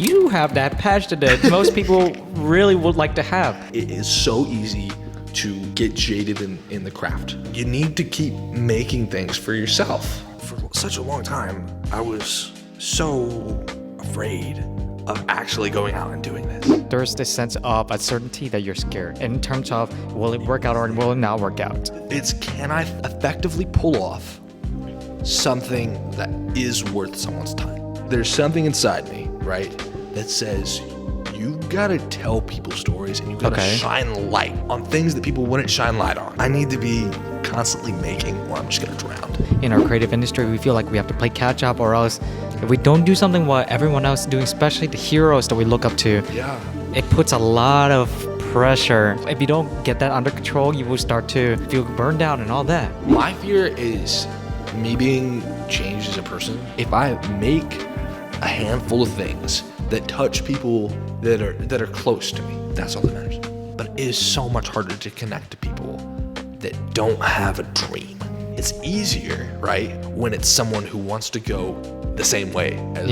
You have that passion that most people really would like to have. It is so easy to get jaded in the craft. You need to keep making things for yourself. For such a long time, I was so afraid of actually going out and doing this. There's this sense of uncertainty that you're scared in terms of will it work out or will it not work out? It's, can I effectively pull off something that is worth someone's time? There's something inside me, right, that says you gotta tell people stories and you gotta shine light on things that people wouldn't shine light on. I need to be constantly making or I'm just gonna drown. In our creative industry, we feel like we have to play catch up, or else if we don't do something what everyone else is doing, especially the heroes that we look up to, it puts a lot of pressure. If you don't get that under control, you will start to feel burned out and all that. My fear is me being changed as a person. If I make a handful of things that touch people that are close to me, that's all that matters. But it is so much harder to connect to people that don't have a dream. It's easier, right, when it's someone who wants to go the same way as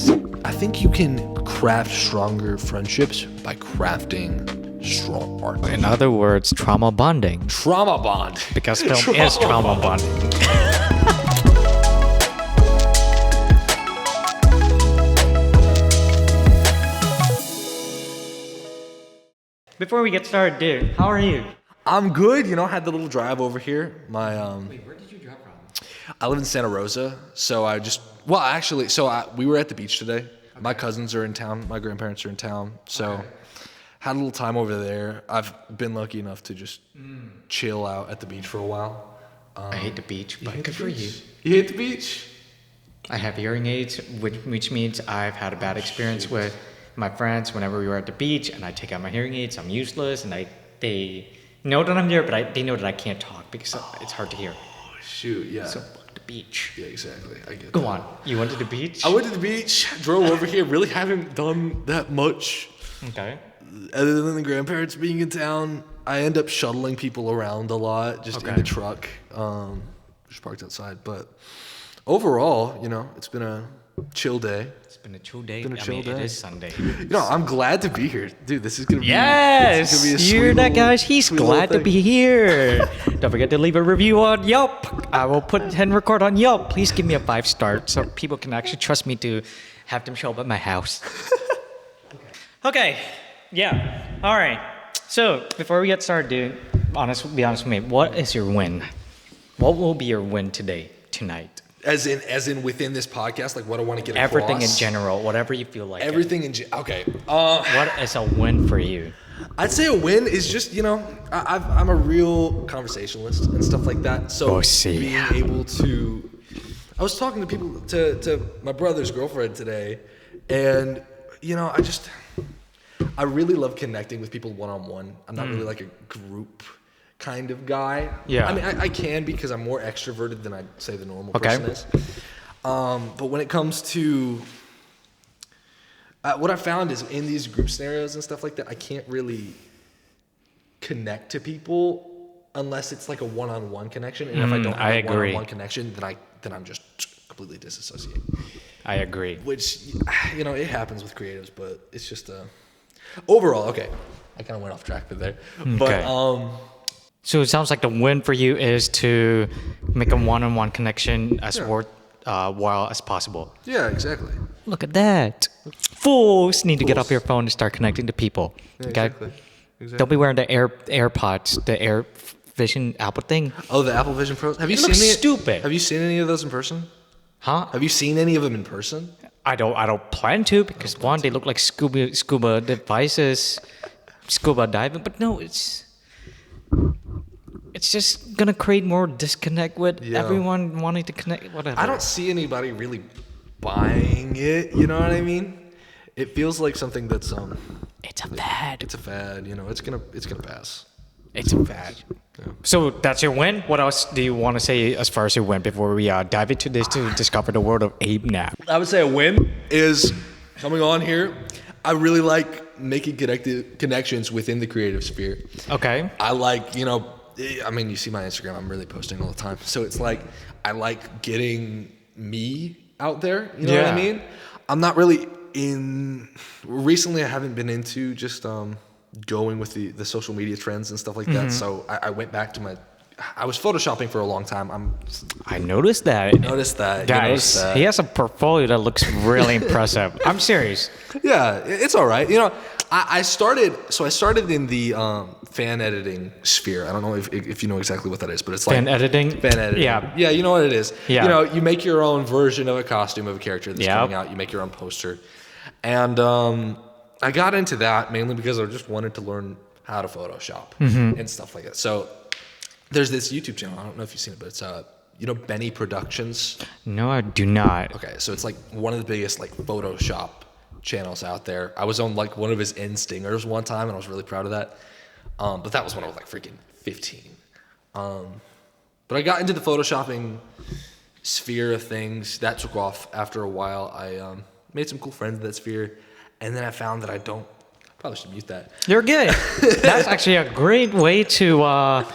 I'm going. I think you can craft stronger friendships by crafting strong art. In other words, trauma bonding. Trauma bond. Because film is trauma bonding. Before we get started, dude, how are you? I'm good. You know, I had the little drive over here. My Wait, where did you drive from? I live in Santa Rosa, so we were at the beach today. Okay. My cousins are in town. My grandparents are in town, so had a little time over there. I've been lucky enough to just chill out at the beach for a while. I hate the beach, but good for you. You hate the beach? I have hearing aids, which means I've had a bad experience with my friends whenever we were at the beach, and I take out my hearing aids. I'm useless, and they know that I'm there, but they know that I can't talk because it's hard to hear. Oh, shoot, yeah. So fuck the beach. Yeah, exactly. I get Go on. You went to the beach? I went to the beach, drove over here. Really haven't done that much. Okay. Other than the grandparents being in town, I end up shuttling people around a lot, just in the truck, just parked outside. But overall, you know, it's been a chill day. It's been a chill day. It is Sunday. You know, I'm glad to be here. Dude, this is going to be Yes! this is gonna be a You're that little, guys. He's glad to be here. Don't forget to leave a review on Yelp. I will put and record on Yelp. Please give me a 5-star so people can actually trust me to have them show up at my house. Okay. Yeah. All right. So before we get started, dude, be honest with me. What is your win? What will be your win tonight? As in within this podcast, like what I want to get across. Everything in general, whatever you feel like. Everything okay. What is a win for you? I'd say a win is just, you know, I'm a real conversationalist and stuff like that. So being able to, I was talking to people, to my brother's girlfriend today, and you know, I really love connecting with people one-on-one. I'm not really like a group kind of guy. Yeah. I mean, I can because I'm more extroverted than I'd say the normal person is. But when it comes to what I found is in these group scenarios and stuff like that, I can't really connect to people unless it's like a one-on-one connection. And if I don't have a one-on-one connection, then I'm just completely disassociated. I agree. Which, you know, it happens with creatives, but it's just overall, okay. I kind of went off track there. But so it sounds like the win for you is to make a one-on-one connection as worthwhile as possible. Yeah, exactly. Look at that. Fools need to get off your phone and start connecting to people. Yeah, okay? Exactly. Don't be wearing the AirPods, the AirVision Apple thing. Oh, the AppleVision Pros? Have you seen it? Stupid. Have you seen any of those in person? Huh? Have you seen any of them in person? I don't plan to because one, they look like scuba devices, scuba diving, but no, it's just gonna create more disconnect with everyone wanting to connect. Whatever. I don't see anybody really buying it. You know what I mean? It feels like something that's It's a fad. It's a fad. You know, it's gonna pass. It's a fad. Yeah. So that's your win. What else do you want to say as far as your win before we dive into this to discover the world of Abe Knapp? I would say a win is coming on here. I really like making connections within the creative sphere. Okay. I like, you know, I mean, you see my Instagram, I'm really posting all the time. So it's like, I like getting me out there. You know what I mean? I'm not really recently I haven't been into just going with the social media trends and stuff like that. So I went back to I was photoshopping for a long time. I noticed that. You noticed that. He has a portfolio that looks really impressive. I'm serious. Yeah, it's all right. You know, I started in the fan editing sphere. I don't know if you know exactly what that is, but it's like Fan editing. Yeah, you know what it is. Yeah. You know, you make your own version of a costume of a character that's coming out. You make your own poster, and I got into that mainly because I just wanted to learn how to Photoshop and stuff like that. So there's this YouTube channel. I don't know if you've seen it, but it's Benny Productions. No, I do not. Okay, so it's like one of the biggest like Photoshop channels out there. I was on like one of his end stingers one time, and I was really proud of that. But that was when I was like freaking 15. But I got into the photoshopping sphere of things. That took off after a while. I made some cool friends in that sphere, and then I found that I probably should mute that. You're good. That's actually a great way to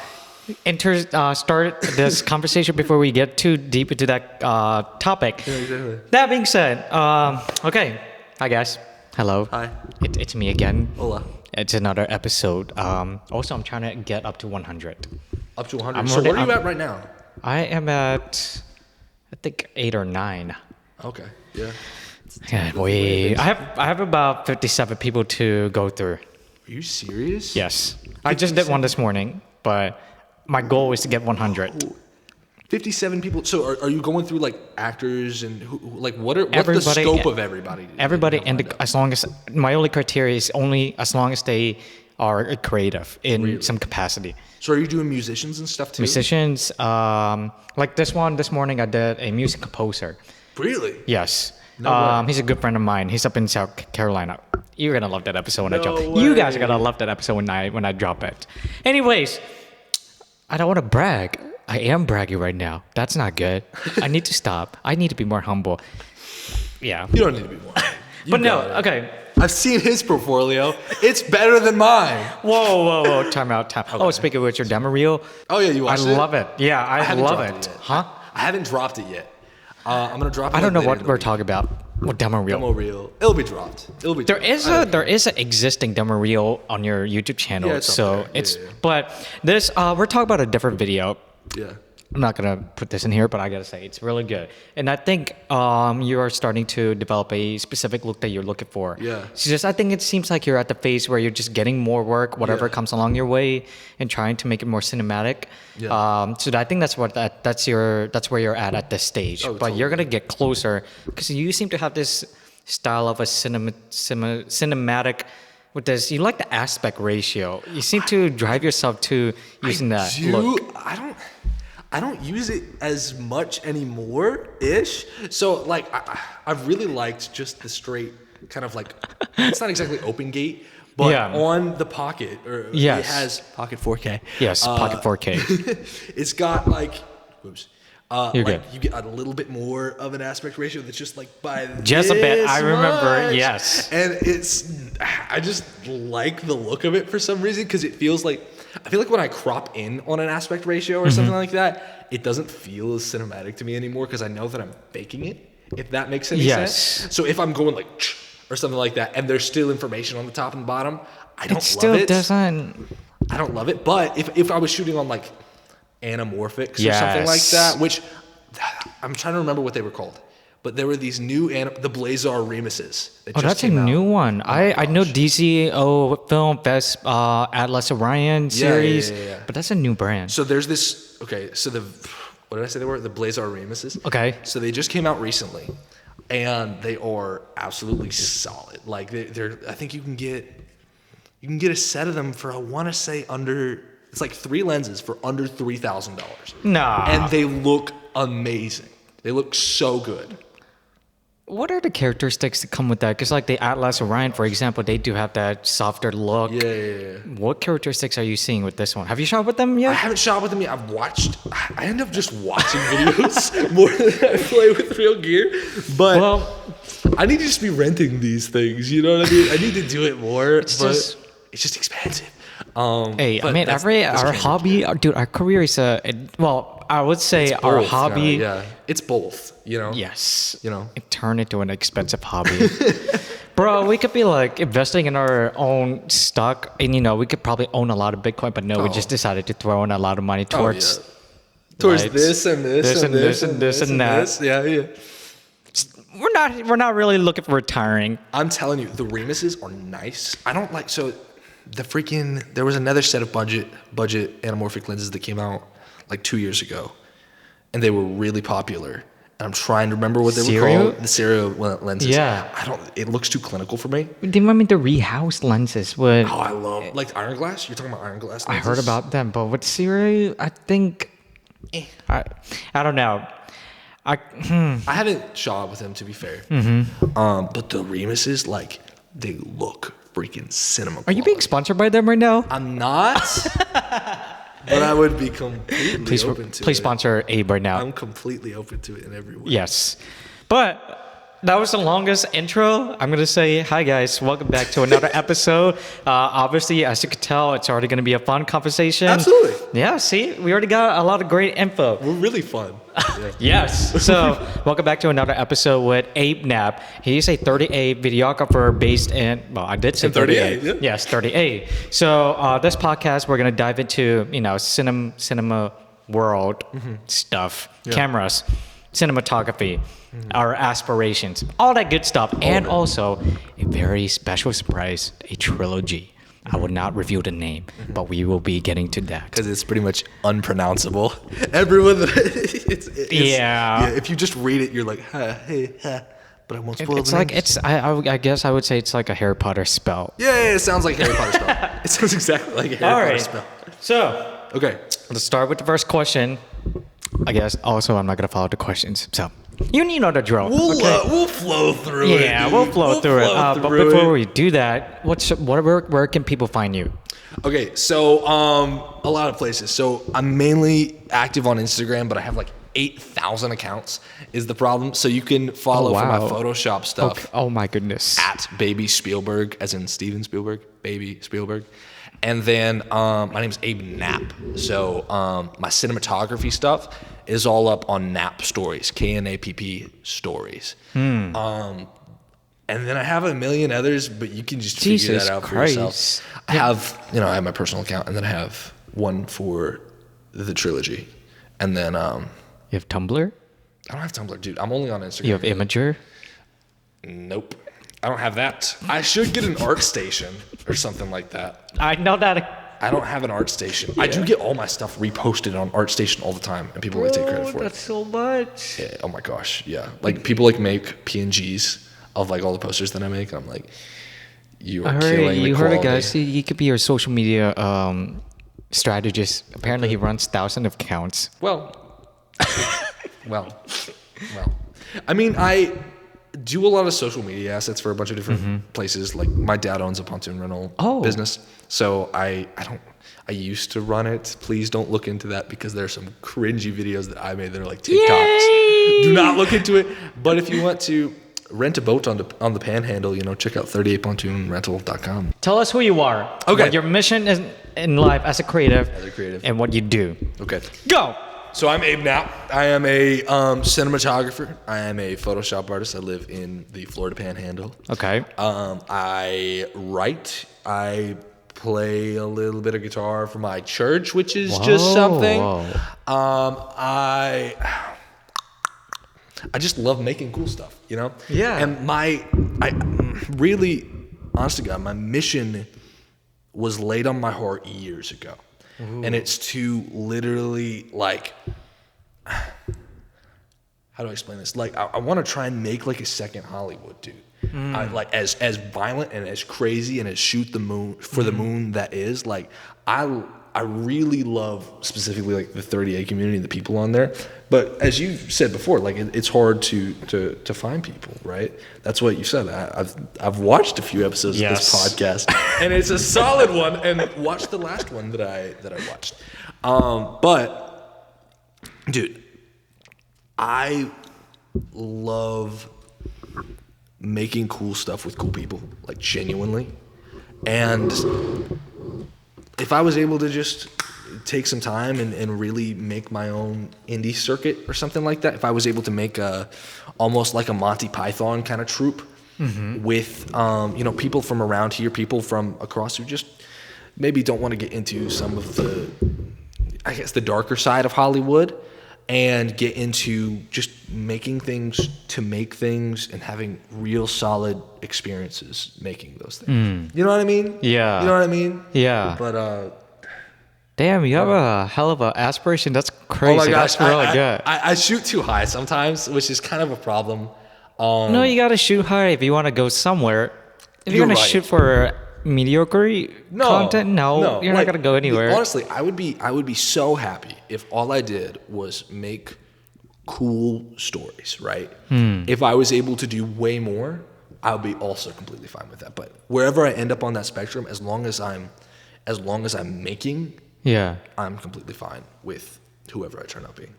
start this conversation before we get too deep into that topic. Yeah, exactly. That being said, okay. Hi guys. Hello. Hi. It's me again. Hola. It's another episode. Also, I'm trying to get up to 100. Up to 100. So where are you at right now? I am at, I think 8 or 9. Okay. Yeah. Yeah, I have about 57 people to go through. Are you serious? Yes. I just did one this morning, but my goal is to get 100. 57 people. So are you going through like actors and what's the scope of everybody? Everybody, and as long as my only criteria is only as long as they are creative in some capacity. So are you doing musicians and stuff too? Musicians, like this morning I did a music composer. Really? Yes. No He's a good friend of mine. He's up in South Carolina. You're gonna love that episode when I drop it. way. You guys are gonna love that episode when I drop it. Anyways, I don't want to brag. I am bragging right now. That's not good. I need to stop. I need to be more humble. Yeah. You don't need to be more. But no, okay. I've seen his portfolio. It's better than mine. Whoa. Time out. Okay. Oh, speaking of which, your demo reel. Oh yeah, you watched it? I love it. Yeah, I love dropped it. yet. Huh? I haven't dropped it yet. I'm gonna drop it. I don't know later what in the we're week. talking about. What demo reel? Demo reel. It'll be dropped. There is an existing demo reel on your YouTube channel. Yeah, it's up so there. it's Yeah. But this we're talking about a different video. Yeah. I'm not gonna put this in here, but I gotta say it's really good. And I think you are starting to develop a specific look that you're looking for. Yeah. It's just I think it seems like you're at the phase where you're just getting more work, whatever Yeah. comes along your way, and trying to make it more cinematic. Yeah. So I think that's where you're at this stage. Oh, but you're gonna get closer because you seem to have this style of a cinematic. With this, you like the aspect ratio. You seem to drive yourself to using that look. I don't use it as much anymore ish. So like I've really liked just the straight kind of like it's not exactly open gate, but Yeah. on the Pocket or Yes. it has Pocket 4K. Yes, Pocket 4K. It's got like You're like good. you get a little bit more of an aspect ratio that's just like by Just a bit. this I remember, much. yes. And I just like the look of it for some reason because it feels like I feel like when I crop in on an aspect ratio or something like that, it doesn't feel as cinematic to me anymore because I know that I'm faking it. If that makes any Yes. sense. So if I'm going like or something like that, and there's still information on the top and bottom, I don't It still love it. doesn't. I don't love it. But if I was shooting on like Anamorphics or something like Yes. that, which I'm trying to remember what they were called. But there were these new the Blazar remises. That Oh, just that's a came out. new one. I know DZOFilms best Atlas Orion series, yeah. but that's a new brand. So there's this. Okay, so what did I say they were? The Blazar remises. Okay. So they just came out recently, and they are absolutely solid. Like they're I think you can get a set of them for I want to say under. It's like 3 lenses for under $3,000. Nah. And they look amazing. They look so good. What are the characteristics that come with that? Because like the Atlas Orion, for example, they do have that softer look. Yeah. What characteristics are you seeing with this one? Have you shot with them I yet? haven't shot with them yet. I end up just watching videos more than I play with real gear. But I need to just be renting these things. You know what I mean? I need to do it more. It's just expensive. Hey, but I mean, that's our training. hobby, dude, our career is I would say our Both, hobby. yeah, it's both. Yes. You know. It turned into an expensive hobby. Bro, we could be like investing in our own stock, and we could probably own a lot of Bitcoin, but no, we just decided to throw in a lot of money towards lights, this and this and this and this and that. Yeah. We're not really looking for retiring. I'm telling you, the Remuses are nice. I don't like there was another set of budget anamorphic lenses that came out like 2 years ago, and they were really popular. And I'm trying to remember what they were called. The stereo lenses. Yeah. It looks too clinical for me. They want me to rehouse lenses with. Oh, I love like iron glass. You're talking about iron glass lenses? I heard about them, but with stereo, I think. I don't know. I haven't shot with them, to be fair. But the Remuses, like, they look freaking cinema. Are you being sponsored by them right now? I'm not. But I would be completely open to it. Please sponsor Abe right now. I'm completely open to it in every way. Yes. But that was the longest intro. I'm going to say, hi guys, welcome back to another episode. Obviously, as you can tell, it's already going to be a fun conversation. Absolutely. Yeah, see, we already got a lot of great info. We're really fun. Yeah. Yes. So, welcome back to another episode with Abe Knapp. He's a 30A videographer based in, well, I did say 30A. Yeah. Yes, 30A. So, this podcast, we're going to dive into, cinema world stuff, cameras, cinematography, our aspirations, all that good stuff, and also a very special surprise, a trilogy. I will not reveal the name, but we will be getting to that. Because it's pretty much unpronounceable. Everyone, yeah. If you just read it, you're like, hey, but I won't spoil It's the like, names. I guess I would say it's like a Harry Potter spell. Yeah, it sounds like Harry Potter spell. It sounds exactly like a Harry Potter spell. So, okay. let's start with the first question. I guess also I'm not going to follow the questions. So, you know the drill. We'll flow through it. Yeah, we'll flow through it. But before we do that, where can people find you? Okay, so a lot of places. So I'm mainly active on Instagram, but I have like 8,000 accounts is the problem. So you can follow for my Photoshop stuff. Okay. Oh my goodness. At Baby Spielberg, as in Steven Spielberg, Baby Spielberg. And then my name's Abe Knapp. So my cinematography stuff is all up on Knapp Stories, Knapp Stories. And then I have a million others, but you can just figure that out for yourself. I have my personal account, and then I have one for the trilogy. And then you have Tumblr? I don't have Tumblr, dude. I'm only on Instagram. You have Imager? Nope. I don't have that. I should get an art station or something like that. I know that. I don't have an art station. Yeah. I do get all my stuff reposted on ArtStation all the time, and people take credit for it. That's so much. Yeah, oh my gosh, yeah. Like people like make PNGs of like all the posters that I make. And I'm like, you are killing the quality. You heard it, guys. See, he could be your social media strategist. Apparently, he runs thousands of accounts. Well. I mean, I do a lot of social media assets for a bunch of different places. Like my dad owns a pontoon rental business, so I used to run it. Please don't look into that because there are some cringy videos that I made that are like TikToks. Yay! Do not look into it. But if you want to rent a boat on the Panhandle, check out 38pontoonrental.com. Tell us who you are. Okay. What your mission is in life as a creative. And what you do. Okay. Go. So I'm Abe Knapp. I am a cinematographer. I am a Photoshop artist. I live in the Florida Panhandle. Okay. I write. I play a little bit of guitar for my church, which is just something. I just love making cool stuff, Yeah. And I really, honest to God, my mission was laid on my heart years ago. Ooh. And it's to literally how do I explain this? Like I want to try and make like a second Hollywood, dude. Like as violent and as crazy and as shoot the moon for the moon that is. Like I really love specifically like the 30A community and the people on there. But as you said before, like it's hard to find people, right? That's what you said. I've watched a few episodes of this podcast, and it's a solid one. And watched the last one that I watched. But dude, I love making cool stuff with cool people, like genuinely. And if I was able to just take some time and really make my own indie circuit or something like that. If I was able to make almost like a Monty Python kind of troupe with, people from around here, people from across who just maybe don't want to get into some of the darker side of Hollywood and get into just making things to make things and having real solid experiences making those things. You know what I mean? Yeah. You know what I mean? Yeah. But damn, you have a hell of an aspiration. That's crazy. oh my gosh, That's really good. I shoot too high sometimes, which is kind of a problem. No, you gotta shoot high if you want to go somewhere. If you're You're gonna right. shoot for mediocre content, no, you're not gonna go anywhere. Honestly, I would be so happy if all I did was make cool stories, right? If I was able to do way more, I would be also completely fine with that. But wherever I end up on that spectrum, as long as I'm making, Yeah. I'm completely fine with whoever I turn out being.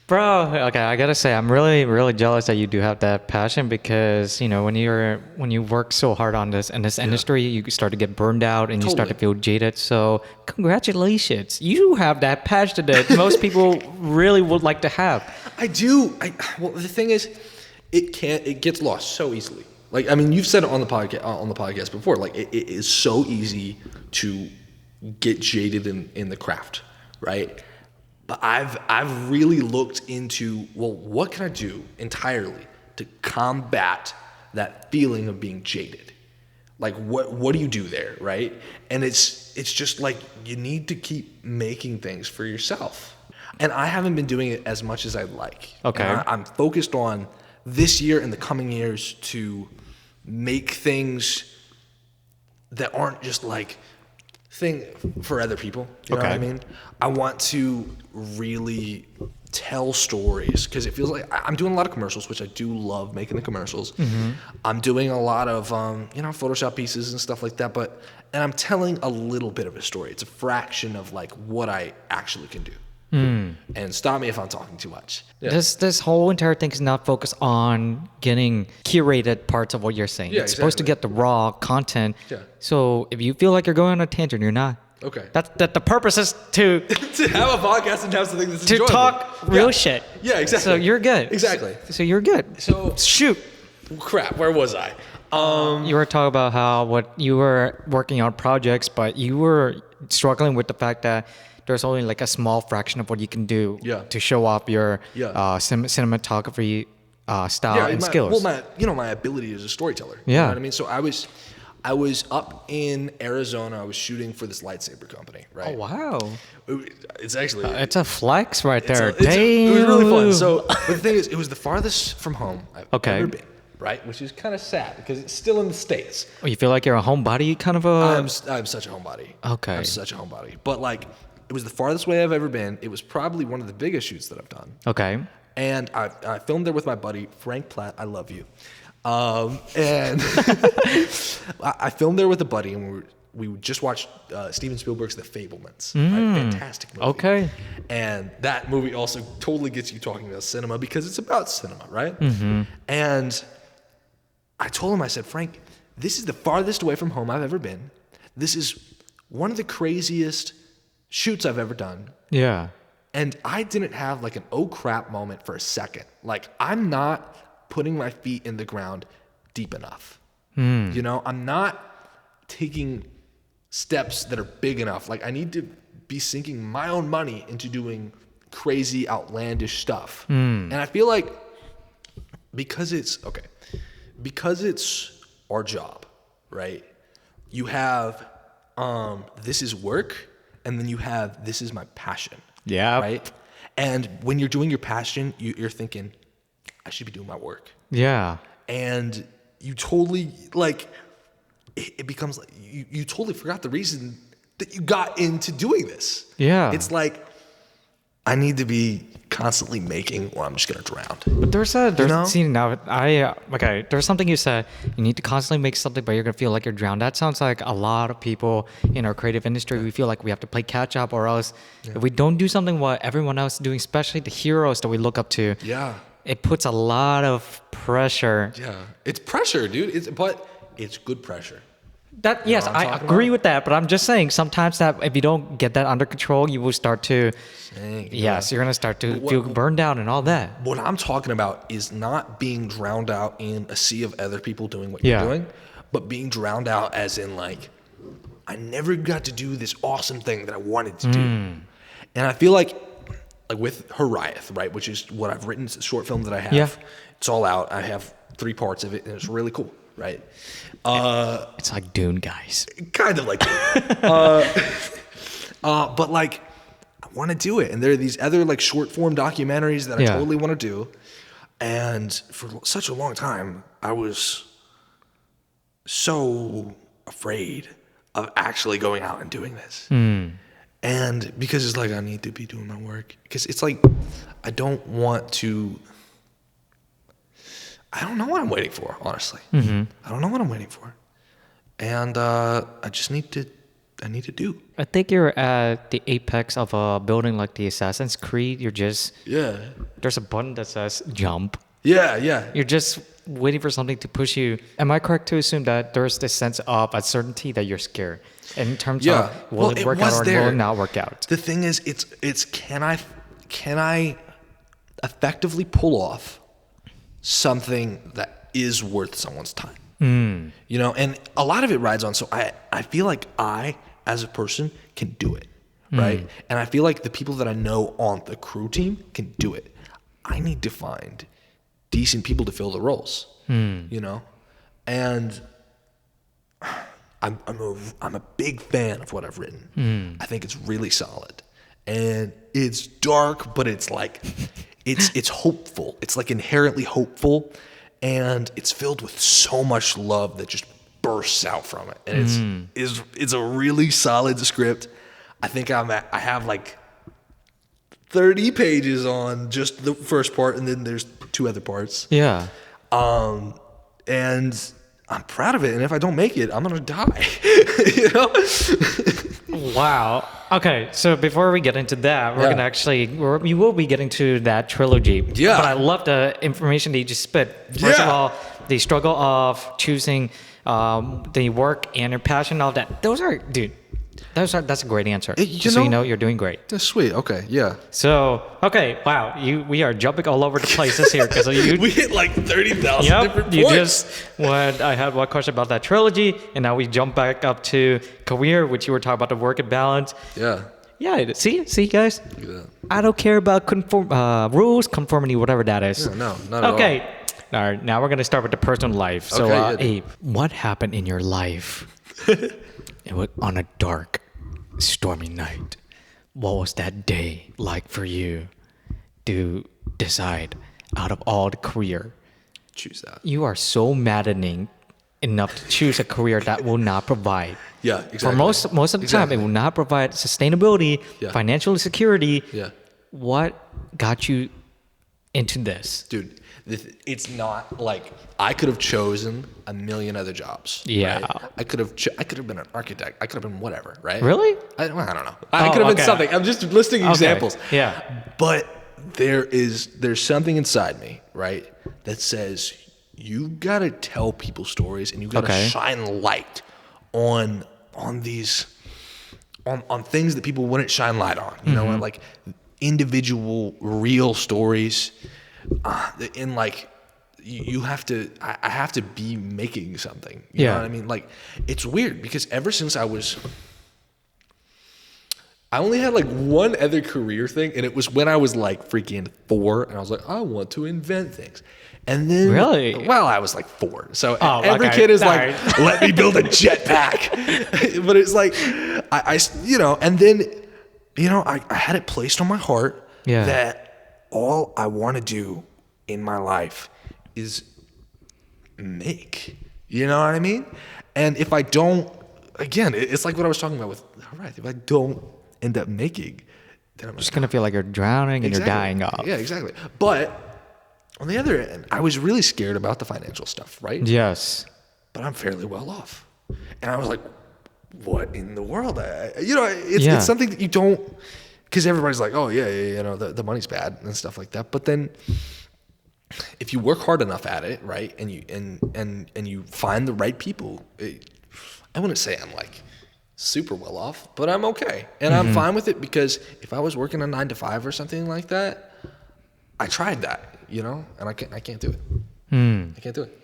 Bro, okay, I gotta say, I'm really, really jealous that you do have that passion because, when you work so hard on this in this industry, you start to get burned out and you start to feel jaded. So, congratulations. You have that passion that most people really would like to have. I do. Well, the thing is, it gets lost so easily. Like, I mean, you've said it on the podcast before. Like, it is so easy to get jaded in the craft, right? But I've really looked into, well, what can I do entirely to combat that feeling of being jaded? Like, what do you do there, right? And it's just like you need to keep making things for yourself. And I haven't been doing it as much as I'd like. Okay. And I'm focused on this year and the coming years to make things that aren't just like thing for other people. You know what I mean? I want to really tell stories because it feels like I'm doing a lot of commercials, which I do love making the commercials. I'm doing a lot of Photoshop pieces and stuff like that, and I'm telling a little bit of a story. It's a fraction of like what I actually can do. And stop me if I'm talking too much. Yeah. This whole entire thing is not focused on getting curated parts of what you're saying. Yeah, it's supposed to get the raw content. Yeah. So if you feel like you're going on a tangent, you're not. Okay. That the purpose is to To have a podcast and have something that's to enjoyable. talk real shit. Yeah, exactly. So you're good. Exactly. So you're good. So shoot. crap. Where was I? You were talking about how what you were working on projects, but you were struggling with the fact that there's only like a small fraction of what you can do to show off your cinematography style and skills. Well, my ability as a storyteller. Yeah. You know what I mean? So I was up in Arizona. I was shooting for this lightsaber company, right? Oh, wow. It's actually... It's a flex right there. It was really fun. So, but the thing is, it was the farthest from home I've ever been, right? Which is kind of sad because it's still in the States. Oh, you feel like you're a homebody kind of a... I'm such a homebody. Okay. I'm such a homebody. But like, it was the farthest way I've ever been. It was probably one of the biggest shoots that I've done. Okay. And I filmed there with my buddy, Frank Platt. I love you. And I filmed there with a buddy, and we just watched Steven Spielberg's The Fablemans. Right? Fantastic movie. Okay. And that movie also totally gets you talking about cinema because it's about cinema, right? And I told him, I said, Frank, this is the farthest away from home I've ever been. This is one of the craziest shoots I've ever done. Yeah. And I didn't have like an oh crap moment for a second. Like, I'm not putting my feet in the ground deep enough. You know, I'm not taking steps that are big enough. Like, I need to be sinking my own money into doing crazy, outlandish stuff. And I feel like because it's our job, right? You have this is work, and then you have this is my passion. Yeah. Right? And when you're doing your passion, you're thinking, I should be doing my work. Yeah. And you totally, like, it becomes like, you totally forgot the reason that you got into doing this. Yeah. It's like, I need to be constantly making or I'm just going to drown. But there's something you said, you need to constantly make something, but you're going to feel like you're drowned. That sounds like a lot of people in our creative industry. We feel like we have to play catch up, or else if we don't do something what everyone else is doing, especially the heroes that we look up to, it puts a lot of pressure. Yeah. It's pressure, dude. But it's good pressure. That yes, what I'm I talking agree about? with that, but I'm just saying sometimes that if you don't get that under control, you will start to yes, you're gonna start to feel burned out and all that. What I'm talking about is not being drowned out in a sea of other people doing what Yeah. you're doing, but being drowned out as in like, I never got to do this awesome thing that I wanted to do. And I feel like with HIRAETH, right, which is what I've written, it's a short film that I have. Yeah. It's all out. I have 3 parts of it, and it's really cool, right? It's like Dune, guys. Kind of like that. But like, I want to do it. And there are these other like short form documentaries that I totally want to do. And for such a long time, I was so afraid of actually going out and doing this. And because it's like, I need to be doing my work. Because it's like, I don't want to, I don't know what I'm waiting for, honestly. I don't know what I'm waiting for. And I just need to, I need to do. I think you're at the apex of a building like the Assassin's Creed. You're just there's a button that says jump. Yeah. You're just waiting for something to push you. Am I correct to assume that there's this sense of uncertainty that you're scared in terms of will it work out or will it not work out? The thing is, it's can I effectively pull off something that is worth someone's time? You know, and a lot of it rides on. So I feel like I, as a person, can do it, right? And I feel like the people that I know on the crew team can do it. I need to find decent people to fill the roles, you know? And I'm a big fan of what I've written. I think it's really solid. And it's dark, but it's like, it's hopeful. It's like inherently hopeful. And it's filled with so much love that just bursts out from it. And it's a really solid script. I think I have like 30 pages on just the first part, and then there's 2 other parts. Yeah. And I'm proud of it. And if I don't make it, I'm gonna die. You know? Wow. Okay, so before we get into that, we're gonna we will be getting to that trilogy. Yeah. But I love the information that you just spit. First of all, the struggle of choosing the work and your passion, all that. That's a great answer. So you know you're doing great. That's sweet. Okay, yeah. So wow, we are jumping all over the places here because We hit like 30,000 different points. I had one question about that trilogy, and now we jump back up to career, which you were talking about the work and balance. Yeah. Yeah, see, guys. Look at that. I don't care about rules, conformity, whatever that is. Yeah, no, not at all. Okay. All right, now we're gonna start with the personal life. So, Abe, what happened in your life? It was on a dark, stormy night. What was that day like for you to decide out of all the career? Choose that. You are so maddening enough to choose a career that will not provide. Yeah, exactly. For most of the time, it will not provide sustainability, financial security. Yeah. What got you into this? Dude, it's not like I could have chosen a million other jobs. Yeah. Right? I could have been an architect. I could have been whatever, right? Really? I don't know. I could have been something. I'm just listing examples. Yeah. But there's something inside me, right, that says you gotta tell people stories and you gotta shine light on these on things that people wouldn't shine light on. You know, like individual real stories. In like you have to I have to be making something. You know what I mean? Like it's weird because ever since I only had like one other career thing, and it was when I was like freaking 4, and I was like, I want to invent things. And then well, I was like 4. So every kid is like, let me build a jetpack. But it's like I you know, and then you know, I had it placed on my heart that all I want to do in my life is make. You know what I mean? And if I don't, again, it's like what I was talking about with HIRAETH. If I don't end up making, then I'm just going to feel like you're drowning and you're dying off. Yeah, exactly. But on the other end, I was really scared about the financial stuff, right? Yes. But I'm fairly well off. And I was like, what in the world? You know, it's something that you don't... Because everybody's like, oh, yeah, you know, the money's bad and stuff like that. But then if you work hard enough at it, right, and you find the right people, I wouldn't say I'm like super well off, but I'm okay. And I'm fine with it because if I was working a 9 to 5 or something like that, I tried that, you know, and I can't do it. I can't do it.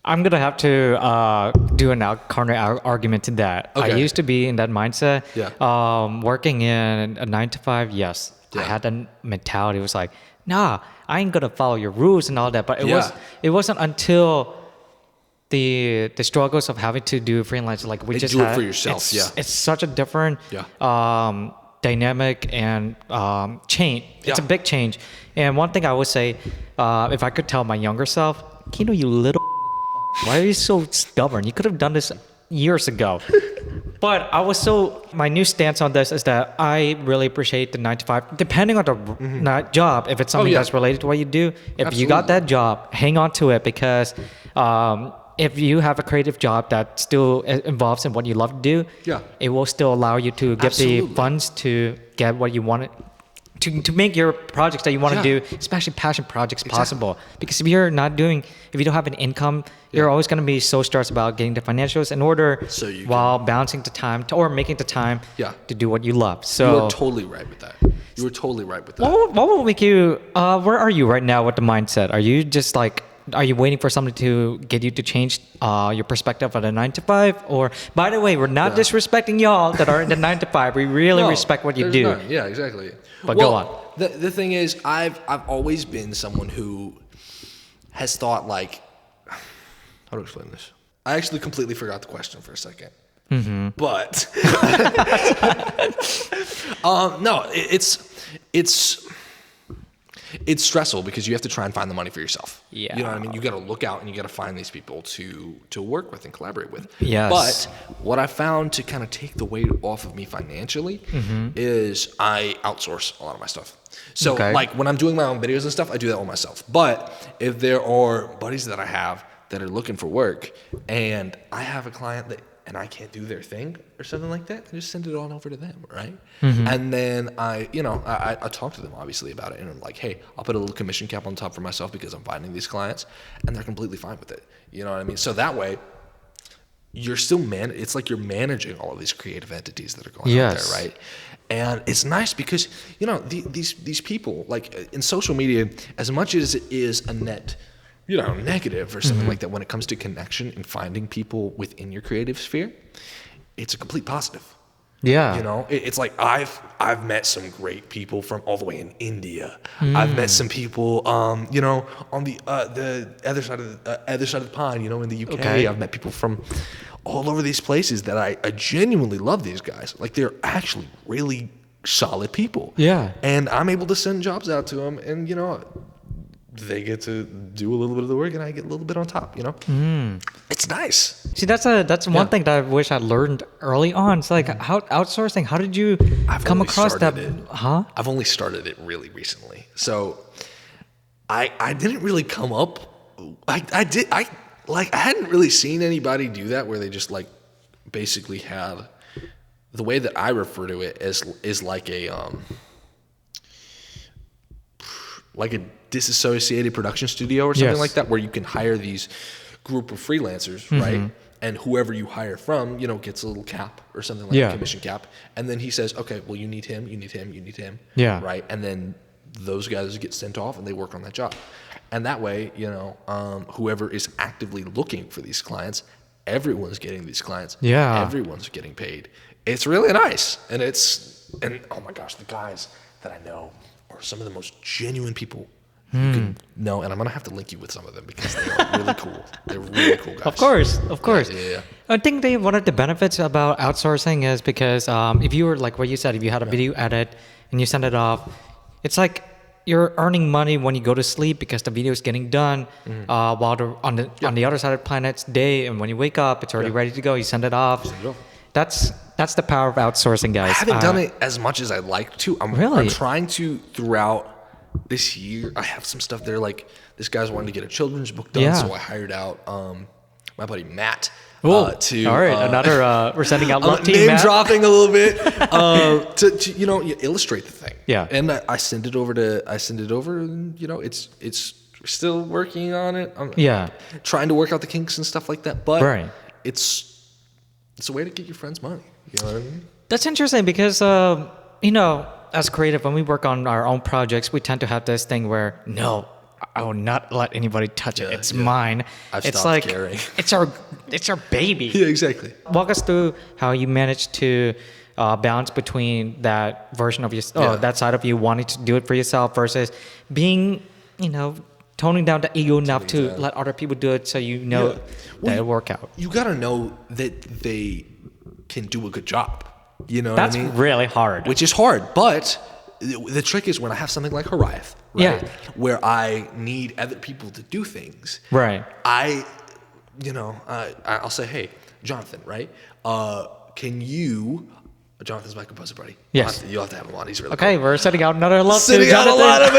I'm gonna have to do an counter argument to that. I Okay. used to be in that mindset. Yeah. Working in a 9 to 5, yes, I Yeah. had that mentality. It was like, nah, I ain't gonna follow your rules and all that. But it wasn't until the struggles of having to do freelance, like we And just do it had, for yourself, it's such a different dynamic and change. It's a Yeah. big change. And one thing I would say, if I could tell my younger self, Kino, you little, why are you so stubborn? You could have done this years ago. But my new stance on this is that I really appreciate the 9 to 5, depending on the job. If it's something that's related to what you do, if you got that job, hang on to it, because if you have a creative job that still involves in what you love to do, it will still allow you to get the funds to get what you want to make your projects that you want to do, especially passion projects, possible. Because if you don't have an income, you're always going to be so stressed about getting the financials in order while balancing the time or making the time to do what you love. So you are totally right with that. You were totally right with that. What will make you, where are you right now with the mindset? Are you just like, are you waiting for something to get you to change your perspective on a 9 to 5? Or, by the way, we're not disrespecting y'all that are in the 9 to 5. We really respect what you do. None. Yeah, exactly. But go on. The thing is, I've always been someone who has thought like, how to explain this? I actually completely forgot the question for a second. But no, it's stressful because you have to try and find the money for yourself. Yeah. You know what I mean? You got to look out and you got to find these people to work with and collaborate with. Yes. But what I found to kind of take the weight off of me financially is I outsource a lot of my stuff. So like when I'm doing my own videos and stuff, I do that all myself. But if there are buddies that I have that are looking for work and I have a client that and I can't do their thing or something like that, I just send it on over to them, right? And then I talk to them obviously about it, and I'm like, hey, I'll put a little commission cap on top for myself because I'm finding these clients, and they're completely fine with it. You know what I mean? So that way, you're still it's like you're managing all of these creative entities that are going out there, right? And it's nice because these people, like in social media, as much as it is a net negative or something like that when it comes to connection and finding people within your creative sphere, it's a complete positive. Yeah. You know, it's like I've met some great people from all the way in India. I've met some people, on the other side of the pond, in the UK. Okay. I've met people from all over these places that I genuinely love these guys. Like they're actually really solid people. Yeah. And I'm able to send jobs out to them, and they get to do a little bit of the work, and I get a little bit on top. It's nice. See, that's one thing that I wish I learned early on. It's like how outsourcing. How did you come across that? I've only started it really recently, so I didn't really come up. I hadn't really seen anybody do that where they just like basically had the way that I refer to it is like a disassociated production studio or something like that, where you can hire these group of freelancers, right? And whoever you hire from, gets a little cap or something like a commission cap. And then he says, okay, well, you need him, you need him, you need him. Yeah. Right. And then those guys get sent off and they work on that job. And that way, whoever is actively looking for these clients, everyone's getting these clients. Yeah. Everyone's getting paid. It's really nice. And oh my gosh, the guys that I know are some of the most genuine people you can know, and I'm gonna have to link you with some of them because they are really cool. They're really cool guys. Of course. Yeah. I think one of the benefits about outsourcing is because if you were like what you said, if you had a video edit and you send it off, it's like you're earning money when you go to sleep because the video is getting done while on the other side of the planet's day, and when you wake up, it's already ready to go. You send it off. That's the power of outsourcing, guys. I haven't done it as much as I'd like to. I'm trying to throughout this year. I have some stuff there. Like this guy's wanting to get a children's book done, so I hired out my buddy Matt. All right, we're sending out love team. Name dropping a little bit to illustrate the thing. Yeah, and I send it over, and it's still working on it. I'm trying to work out the kinks and stuff like that. But it's It's a way to get your friends money. You know what I mean? That's interesting because, as creative, when we work on our own projects, we tend to have this thing where, no, I will not let anybody touch it. It's mine. I've it's stopped like caring. it's our baby. Yeah, exactly. Walk us through how you managed to balance between that version of that side of you wanting to do it for yourself versus being, toning down the ego enough to let other people do it so that it'll work out. You got to know that they can do a good job. You know That's what I mean? really hard. Which is hard, but the trick is when I have something like HIRAETH, right? Yeah. Where I need other people to do things. Right. I'll say, hey, Jonathan, right? Can you... Jonathan's my composer buddy. Yes. You'll have to have him on. He's really okay. We're setting out another love to Sitting out a Jonathan. lot of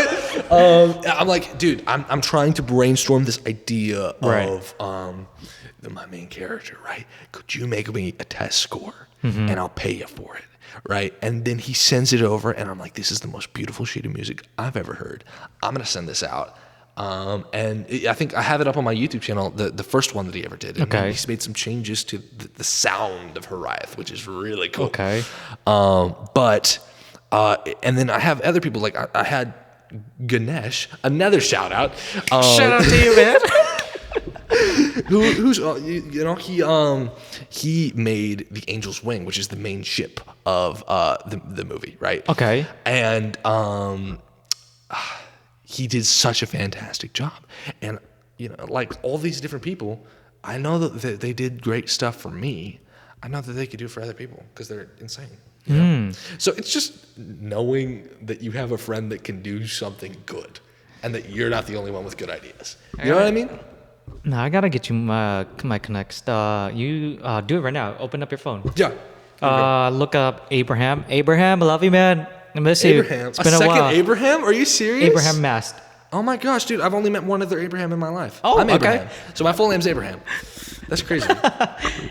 it. I'm like, dude, I'm trying to brainstorm this idea of my main character, right? Could you make me a test score and I'll pay you for it, right? And then he sends it over and I'm like, this is the most beautiful sheet of music I've ever heard. I'm going to send this out. And I think I have it up on my YouTube channel, the first one that he ever did. And he's made some changes to the sound of HIRAETH, which is really cool. Okay. And then I have other people, like I had Ganesh, another shout out. Shout out to you, man. He made the Angel's Wing, which is the main ship of the movie, right? Okay. And he did such a fantastic job. And, like all these different people, I know that they did great stuff for me. I know that they could do it for other people because they're insane. You know? So it's just knowing that you have a friend that can do something good and that you're not the only one with good ideas. You know what I mean? No, I got to get you my connects. You do it right now. Open up your phone. Yeah. Look up Abraham. Abraham, I love you, man. I miss you. Abraham. It's been a while. Abraham? Are you serious? Abraham Mast. Oh my gosh, dude! I've only met one other Abraham in my life. Oh, I'm Abraham. okay. So my full name's Abraham. That's crazy.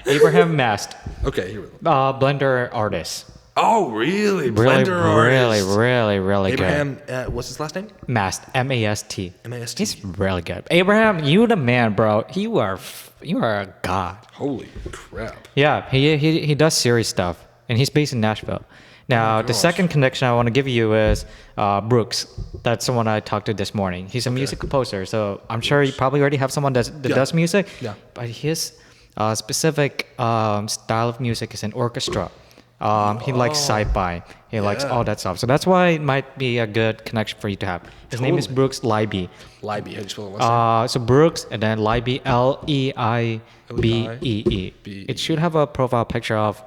Abraham Mast. Okay, here we go. Blender artist. Oh, really? Really, Blender artist. really Abraham, good. what's his last name? Mast. M-A-S-T. M-A-S-T. He's really good. Abraham, you the man, bro. You are a god. Holy crap. Yeah, he does serious stuff, and he's based in Nashville. Now, the second connection I want to give you is Brooks. That's the one I talked to this morning. He's a music composer, so I'm sure you probably already have someone that does music. Yeah. But his specific style of music is an orchestra. He likes sci-fi. He likes all that stuff. So that's why it might be a good connection for you to have. His name is Brooks Leiby. Leiby, how do you spell it? So Brooks and then Leiby, Leibee. It should have a profile picture of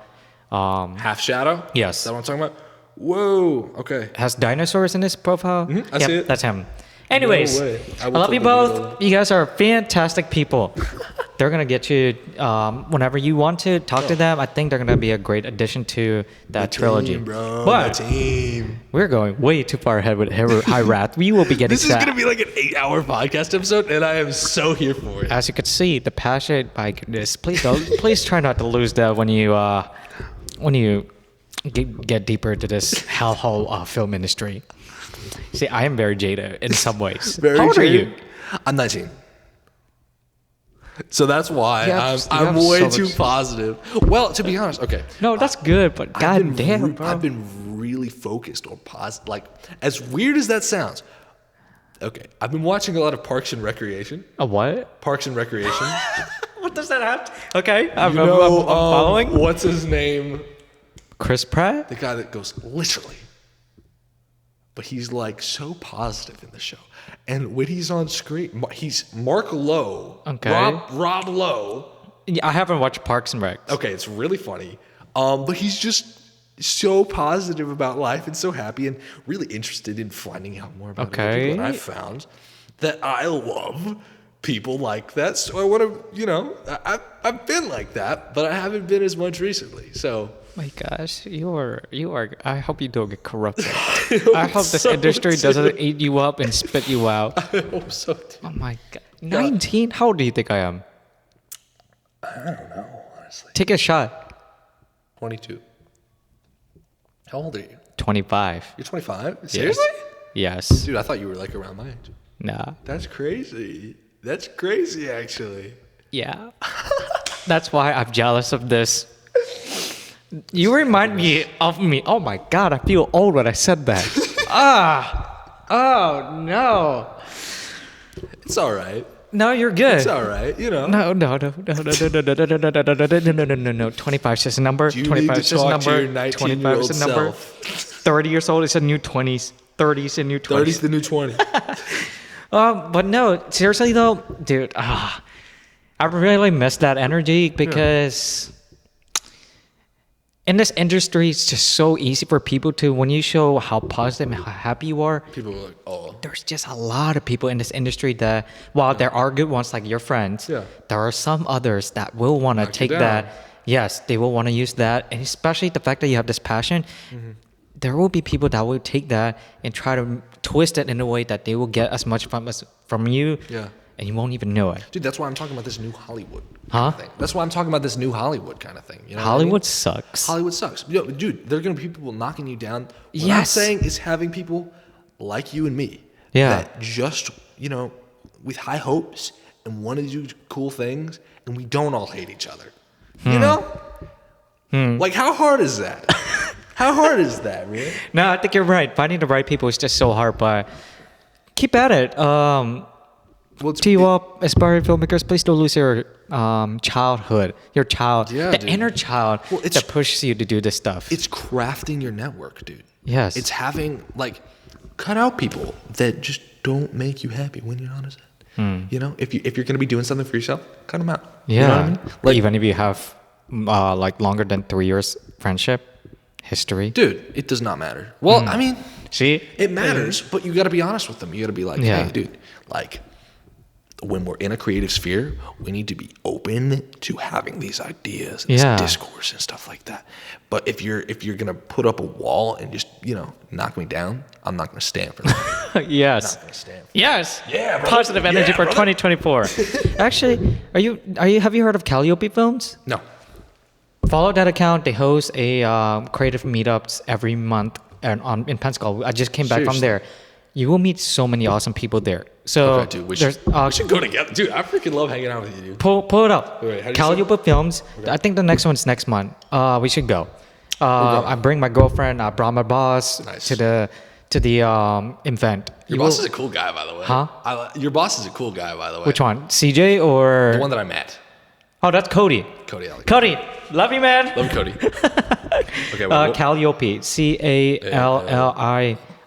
Half Shadow? Yes. Is that what I'm talking about? Whoa, okay. has dinosaurs in his profile. I see it. That's him. Anyways, No way. I love you both. You guys are fantastic people. They're gonna get you whenever you want to talk to them. I think they're gonna be a great addition to that trilogy. Team, bro. But the team. we're going way too far ahead with HIRAETH. We will be getting This is going to be like an 8-hour podcast episode, and I am so here for it. As you can see, the passion. My goodness, please try not to lose that when you get deeper into this hellhole film industry. See, I am very jaded in some ways. Very How old are you? I'm 19. So that's why You have I'm so way much- too positive. Well, to be honest, okay. No, that's good, but goddamn, bro. I've been really focused on positive. Like, as weird as that sounds, okay, I've been watching a lot of Parks and Recreation. A what? Parks and Recreation. What does that have to? Okay, I'm You know, following. What's his name? Chris Pratt? The guy that goes literally. But he's like so positive in the show. And when he's on screen, he's Mark Lowe. Okay. Rob Lowe. Yeah, I haven't watched Parks and Rec. Okay, it's really funny. But he's just so positive about life and so happy and really interested in finding out more about other people. And I found that I love people like that. So I want to, I've been like that, but I haven't been as much recently. So. My gosh, you are. I hope you don't get corrupted. I hope this industry doesn't eat you up and spit you out. I hope so too. Oh my god, 19? How old do you think I am? I don't know, honestly. Take a shot. 22. How old are you? 25. You're 25? Seriously? Yes. Dude, I thought you were like around my age. Nah. That's crazy. That's crazy, actually. Yeah. That's why I'm jealous of this You remind me of me. Oh my God, I feel old when I said that. Oh no. It's all right. No, you're good. It's all right. You know. No. 25 is just a number. You 25 need is to just a talk to number. your 25 is a number. self. 30 years old is a new 20s. 30 is a new 20s. 30's the new 20. But no, seriously though, dude, I really miss that energy because in this industry, it's just so easy for people to, when you show how positive and how happy you are, People are like, oh. there's just a lot of people in this industry that, while there are good ones like your friends, there are some others that will want to take that. Yes, they will want to use that. And especially the fact that you have this passion, there will be people that will take that and try to twist it in a way that they will get as much from you. Yeah. And you won't even know it. Dude, that's why I'm talking about this new Hollywood Huh? kind of thing. That's why I'm talking about this new Hollywood kind of thing. You know Hollywood what sucks. I mean? Hollywood sucks. Yo, dude, there are going to be people knocking you down. What I'm Yes. saying is having people like you and me that just, you know, with high hopes and want to do cool things, and we don't all hate each other. You know? Like, how hard is that? How hard is that, really? No, I think you're right. Finding the right people is just so hard, but keep at it. Well, To you all aspiring filmmakers, please don't lose your childhood, your child, Yeah, the dude. inner child Well, it's- that pushes you to do this stuff. It's crafting your network, dude. Yes. It's having, like, cut out people that just don't make you happy when you're on a set. You know, if you're going to be doing something for yourself, cut them out. Yeah. You know what I mean? Like, Even if you have like longer than 3 years friendship history. dude, it does not matter. Well, I mean, See? it matters, but you got to be honest with them. You got to be like, Yeah. hey, dude, like, when we're in a creative sphere, we need to be open to having these ideas and Yeah. this discourse and stuff like that. But if you're gonna put up a wall and just, you know, knock me down, I'm not gonna stand for that. Yes. Not gonna stand for Yes. Yeah, brother. Positive energy Yeah, for brother. 2024. Actually, have you heard of Calliope Films? No. Follow that account. They host a creative meetups every month in Pensacola. I just came back from Seriously? there. You will meet so many awesome people there. So Okay, dude, we there's should go together. Dude, I freaking love hanging out with you, dude. pull it up. Wait, how do you Calliope Films. I think the next one's next month. We should go. I bring my girlfriend. I brought my boss Nice. to the event. Your boss is a cool guy, by the way. Huh? Your boss is a cool guy, by the way. Which one? CJ or? The one that I met. Oh, that's Cody. Cody. I like Cody, love you, man. Love Cody. Okay, well, Calliope,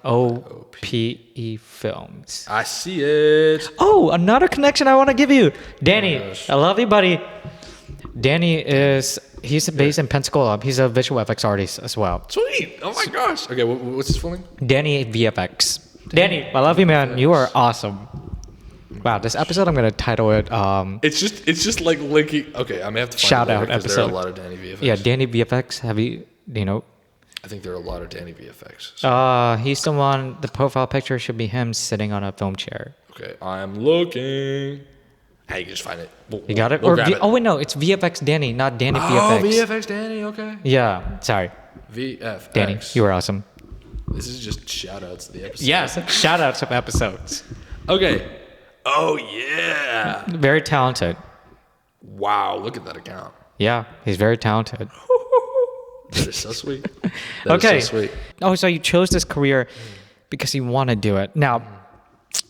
Calliope Films. I see it. Oh, another connection I want to give you, Danny. I love you, buddy. Danny he's based in Pensacola. He's a visual effects artist as well. Sweet. Oh my gosh. Okay, what's his full name? Danny VFX. Danny, I love you, man. You are awesome. Wow, this episode I'm gonna title it. It's just like linking. Okay, I may have to find Shout it later out 'cause There are episode. a lot of Danny VFX. Yeah, Danny VFX. Have you know? I think there are a lot of Danny VFX. So, He's the one. The profile picture should be him sitting on a foam chair. okay, I'm looking. Hey, you can just find it. You got it? We'll Or grab it. oh wait, no, it's VFX Danny, not Danny Oh, VFX. VFX Danny. Okay. Yeah, sorry, VFX. Danny, you were awesome. This is just shout outs to the episode. Yes, shout outs of episodes. Okay. Oh yeah. Very talented. Wow, look at that account. Yeah, he's very talented. That is so sweet. That Okay. is so sweet. Oh, so you chose this career because you want to do it. Now,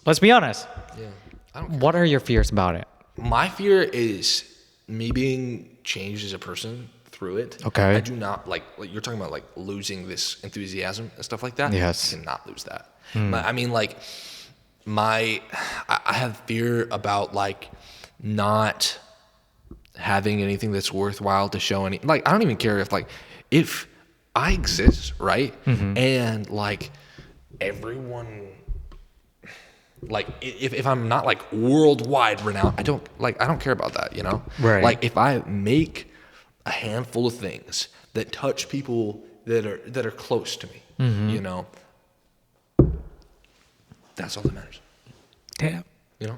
let's be honest. Yeah. I don't care. What are your fears about it? My fear is me being changed as a person through it. Okay. I do not like you're talking about like losing this enthusiasm and stuff like that. Yes. I cannot lose that. I mean, like I have fear about like not having anything that's worthwhile to show any. Like I don't even care if I exist, right? And like everyone. Like if I'm not like worldwide renowned, I don't care about that, you know? Right. Like if I make a handful of things that touch people that are close to me, you know, that's all that matters. Damn. You know?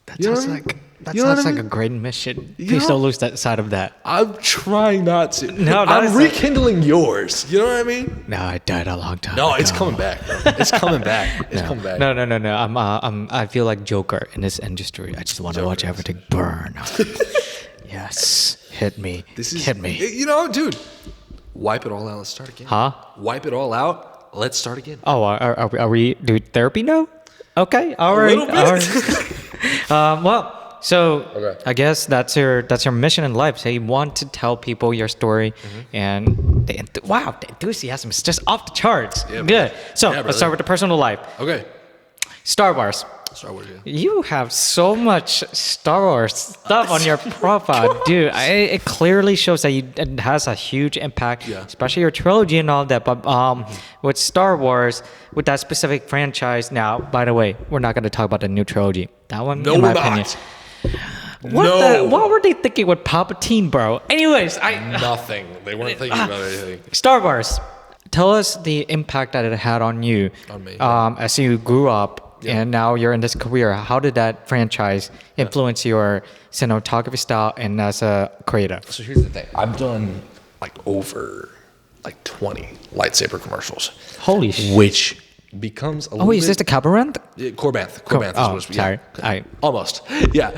That You know sounds what I mean? like You know what I a mean? great mission. You Please know? don't lose that side of that. I'm trying not to. No, that I'm is rekindling yours. You know what I mean? No, I died a long time No, ago. it's coming back. Bro. It's coming back. It's coming back. No. I feel like Joker in this industry. I just want to watch everything burn. Yes, hit me. This is hit me. You know, dude. Wipe it all out. Let's start again. Huh? Wipe it all out. Let's start again. Oh, are we doing therapy now? Okay, all right. little bit. All right. Well, so Okay. I guess that's your mission in life. So you want to tell people your story, and the enthusiasm is just off the charts. Yeah, Good. So yeah, let's start with the personal life. Okay. Star Wars. Star Wars. Yeah. You have so much Star Wars stuff on your profile, dude. It clearly shows that it has a huge impact, Yeah. especially your trilogy and all that. But with Star Wars, with that specific franchise, now, by the way, we're not going to talk about the new trilogy. That one, No, in my we're opinion. not. What were they thinking with Palpatine, bro? Anyways, Nothing. They weren't thinking about anything. Star Wars. Tell us the impact that it had on you, On me. as you grew up. Yeah. And now you're in this career. How did that franchise influence your cinematography style and as a creator? So here's the thing. I've done over 20 lightsaber commercials. Holy shit. Which becomes a little Oh, is this the Cabaret? Yeah, Corbanth. Corbanth is oh, supposed to be. sorry. Yeah, almost. Yeah.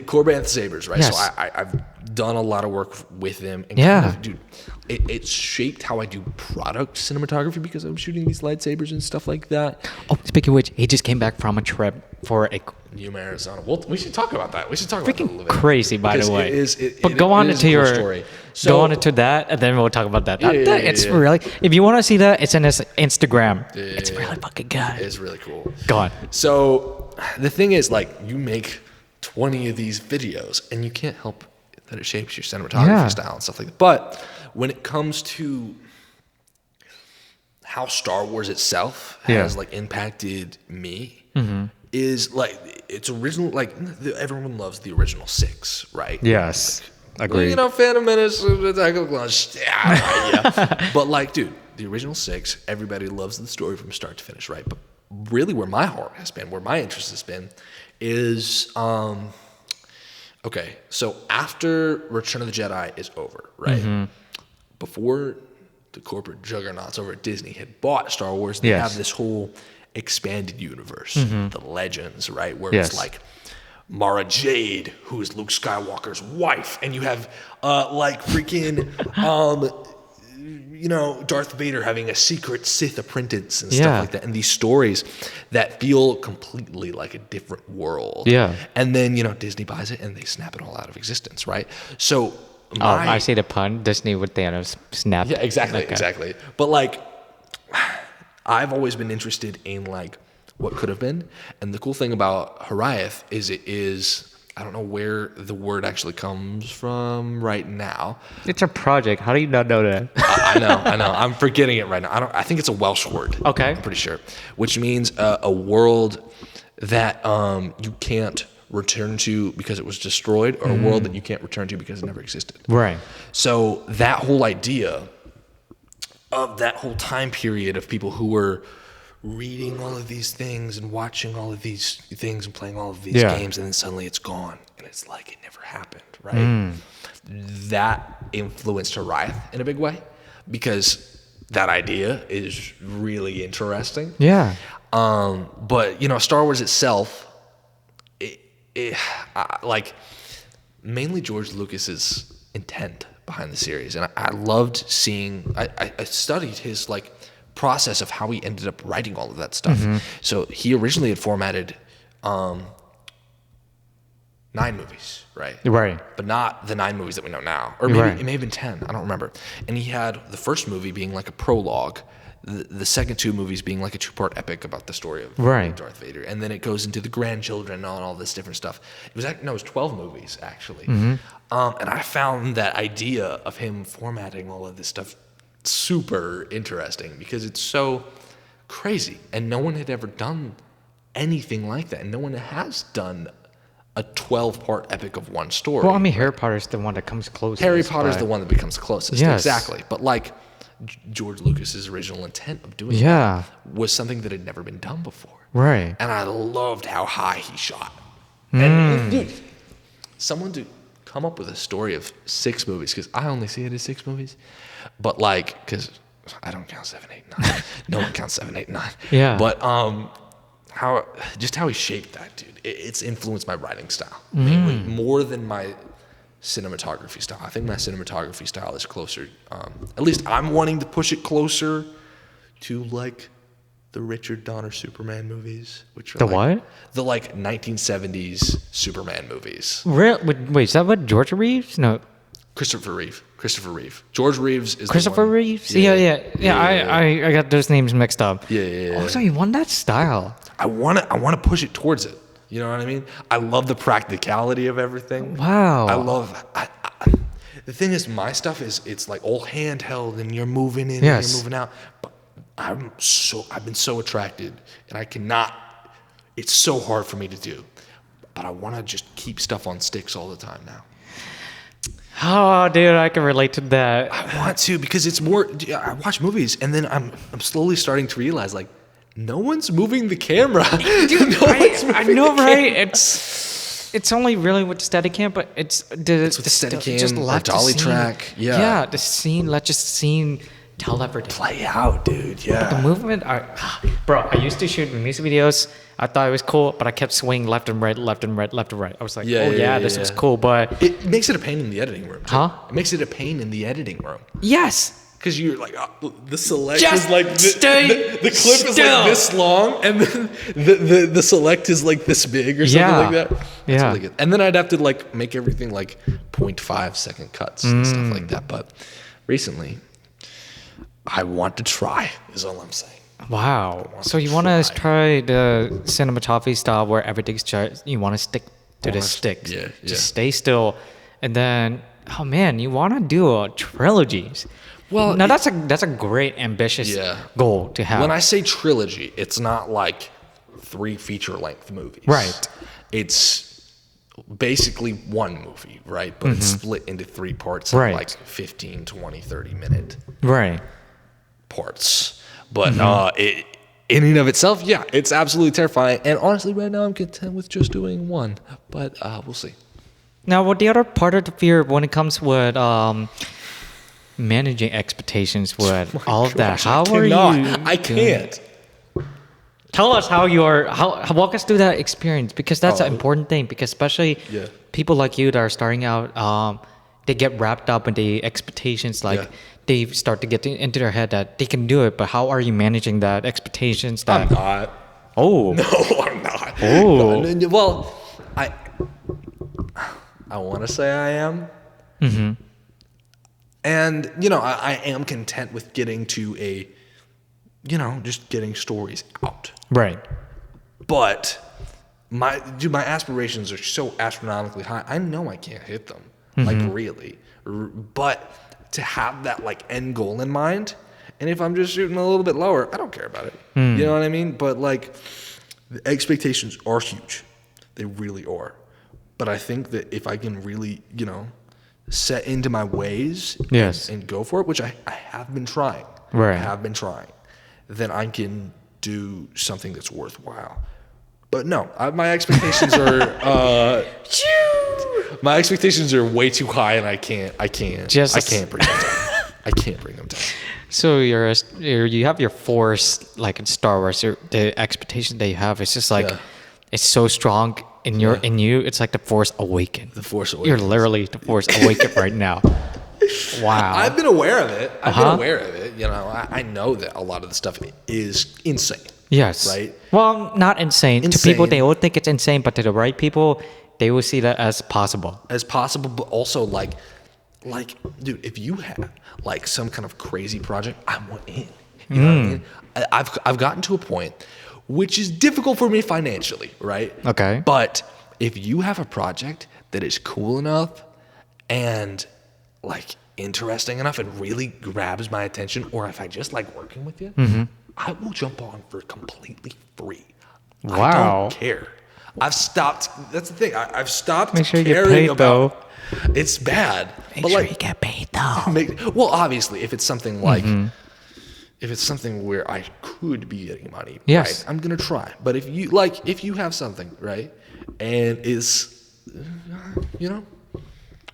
Corbanth sabers, right? Yes. So I've done a lot of work with them. And Yeah. kind of, dude, it shaped how I do product cinematography because I'm shooting these lightsabers and stuff like that. Oh, speaking of which, he just came back from a trip for a Yuma, Arizona. Well, we should talk about that. We should talk about that a little freaking bit. crazy, by Because the way. But go on it is into a cool your story. go on into that, and then we'll talk about that. Yeah, It's yeah. really. If you want to see that, it's in his Instagram. It's really fucking good. It's really cool. Go on. So the thing is, you make 20 of these videos, and you can't help that it shapes your cinematography style and stuff like that. But when it comes to how Star Wars itself has impacted me, is it's original. Everyone loves the original 6, right? Yes, agreed. Phantom Menace, Attack of the Clones, yeah. But dude, the original 6, everybody loves the story from start to finish, right? But really, where my heart has been, where my interest has been, is okay. So after Return of the Jedi is over, right? Before the corporate juggernauts over at Disney had bought Star Wars, they have this whole expanded universe, the Legends, right? Where it's Mara Jade, who is Luke Skywalker's wife, and you have Darth Vader having a secret Sith apprentice and stuff like that, and these stories that feel completely like a different world. Yeah. And then Disney buys it and they snap it all out of existence, right? So I see the pun. Disney with Thanos snap. Yeah, exactly. But I've always been interested in what could have been, and the cool thing about HIRAETH is it is, I don't know where the word actually comes from right now. It's a project. How do you not know that? I know. I'm forgetting it right now. I think it's a Welsh word. Okay. I'm pretty sure, which means a world that you can't return to because it was destroyed, or a world that you can't return to because it never existed. Right. So that whole idea of that whole time period of people who were reading all of these things and watching all of these things and playing all of these games, and then suddenly it's gone and it's like it never happened, right? That influenced HIRAETH in a big way because that idea is really interesting. Yeah. But Star Wars itself, mainly George Lucas's intent behind the series, and I loved seeing. I studied his process of how he ended up writing all of that stuff. So he originally had formatted 9 movies, right? Right. But not the 9 movies that we know now, or maybe it may have been 10. I don't remember. And he had the first movie being a prologue. The second 2 movies being a 2-part epic about the story of Darth Vader, and then it goes into the grandchildren and all this different stuff. It was 12 movies actually, and I found that idea of him formatting all of this stuff super interesting because it's so crazy, and no one had ever done anything like that, and no one has done a 12-part epic of one story. Well, I mean, Harry Potter's the one that comes closest. Harry Potter's the one that becomes closest. Yes. Exactly. But George Lucas's original intent of doing that was something that had never been done before. Right. And I loved how high he shot. And dude, someone to come up with a story of 6 movies, because I only see it as 6 movies, but because I don't count 7, 8, 9. No one counts 7, 8, 9. Yeah. But how he shaped that, dude. It's influenced my writing style mainly, more than my cinematography style. I think my cinematography style is closer. At least I'm wanting to push it closer to like the Richard Donner Superman movies, which are what? The like 1970s Superman movies. Wait, is that what George Reeves? No, Christopher Reeve. George Reeves is Christopher the one. Reeves. Yeah. I got those names mixed up. Yeah. Oh, so you want that style? I want to push it towards it. You know what I mean? I love the practicality of everything. Wow. The thing is, my stuff it's like all handheld, and you're moving in, Yes. and you're moving out. But I've been so attracted, and I cannot. It's so hard for me to do, but I want to just keep stuff on sticks all the time now. Oh, dude, I can relate to that. I want to, because it's more. I watch movies, and then I'm slowly starting to realize, like, no one's moving the camera. Dude, I know, right? It's only really with the Steadicam, but it's with the Steadicam, just or let the dolly scene- track. Yeah. Yeah, the scene, let the scene tell everything. Play out, dude. Yeah. The movement, bro. I used to shoot music videos. I thought it was cool, but I kept swinging left and right, left and right, left and right. I was like, this looks cool, but it makes it a pain in the editing room. Too. Huh? It makes it a pain in the editing room. yes. Because you're like, the select Just is like, stay the clip is still. like this long, and then the select is like this big or something like that. That's Yeah. really good. And then I'd have to like make everything like 0.5 second cuts and stuff like that. But recently, I want to try, is all I'm saying. Wow. So you want to try the cinematography style where everything's just, you want to stick to the sticks. Yeah. Just stay still. And then, oh man, you want to do trilogies. Well, now that's a great ambitious goal to have. When I say trilogy, it's not like 3 feature-length movies. Right. It's basically one movie, right? But it's split into 3 parts of like 15, 20, 30-minute parts. But in and of itself, it's absolutely terrifying. And honestly, right now, I'm content with just doing one. But we'll see. Now, what the other part of the fear when it comes with managing expectations with all of that, how are you? I can't. Tell us how walk us through that experience, because that's an important thing, because especially people like you that are starting out, they get wrapped up in the expectations, like they start to get into their head that they can do it, but how are you managing that expectations? That I'm not. Oh. No, I'm not. Oh. No, well, I want to say I am. Mm-hmm. And, I am content with getting to just getting stories out. Right. But my aspirations are so astronomically high. I know I can't hit them, like really. But to have that like end goal in mind, and if I'm just shooting a little bit lower, I don't care about it. You know what I mean? But like, the expectations are huge. They really are. But I think that if I can really, set into my ways and go for it, which I have been trying. Right. I have been trying. Then I can do something that's worthwhile. But no, my expectations are my expectations are way too high, and I can't bring them down. I can't bring them down. So you have your force, like in Star Wars, the expectation that you have is just like it's so strong in you. It's like the Force Awakened. The Force Awakened. You're literally the Force Awakened right now. Wow. I've been aware of it. I know that a lot of the stuff is insane. Yes. Right? Well, not insane. To people, they will think it's insane, but to the right people, they will see that as possible. As possible, but also like, dude, if you have like some kind of crazy project, I want in. You know what I mean? I've gotten to a point which is difficult for me financially, right? Okay. But if you have a project that is cool enough and like interesting enough and really grabs my attention, or if I just like working with you, I will jump on for completely free. Wow. I don't care. I've stopped. That's the thing. I've stopped Make sure you caring get paid, about. It's bad. Make sure you get paid though. Well, obviously, if it's something like, if it's something where I could be getting money, yes, right, I'm gonna try. But if you have something, right, and is,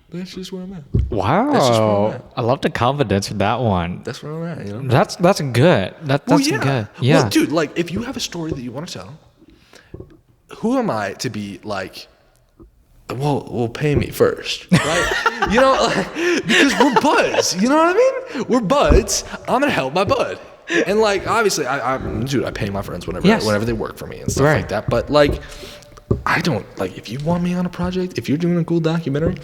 that's just where I'm at. Wow. That's just where I'm at. I love the confidence with that one. That's where I'm at. That's good. That's good. Yeah. Well, dude, like if you have a story that you want to tell, who am I to be like, well, pay me first, right? You know, like, because we're buds. You know what I mean? We're buds. I'm gonna help my bud, and like obviously, I pay my friends whenever they work for me and stuff like that. But like, I don't like if you want me on a project, if you're doing a cool documentary,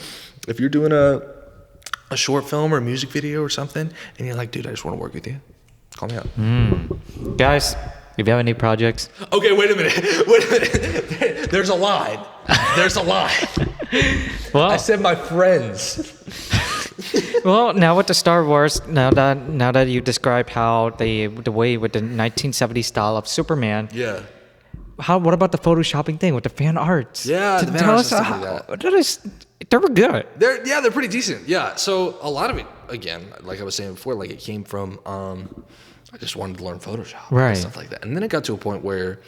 if you're doing a short film or a music video or something, and you're like, dude, I just want to work with you, call me up. Guys, if you have any projects. Okay, wait a minute. There's a line. Well, I said my friends. well, now with the Star Wars, now that you described how the way with the 1970s style of Superman. Yeah. What about the photoshopping thing with the fan arts? Yeah, the fan tell arts us and stuff like that. They were good. They're pretty decent. Yeah. So a lot of it, again, like I was saying before, like it came from I just wanted to learn Photoshop and stuff like that. And then it got to a point where,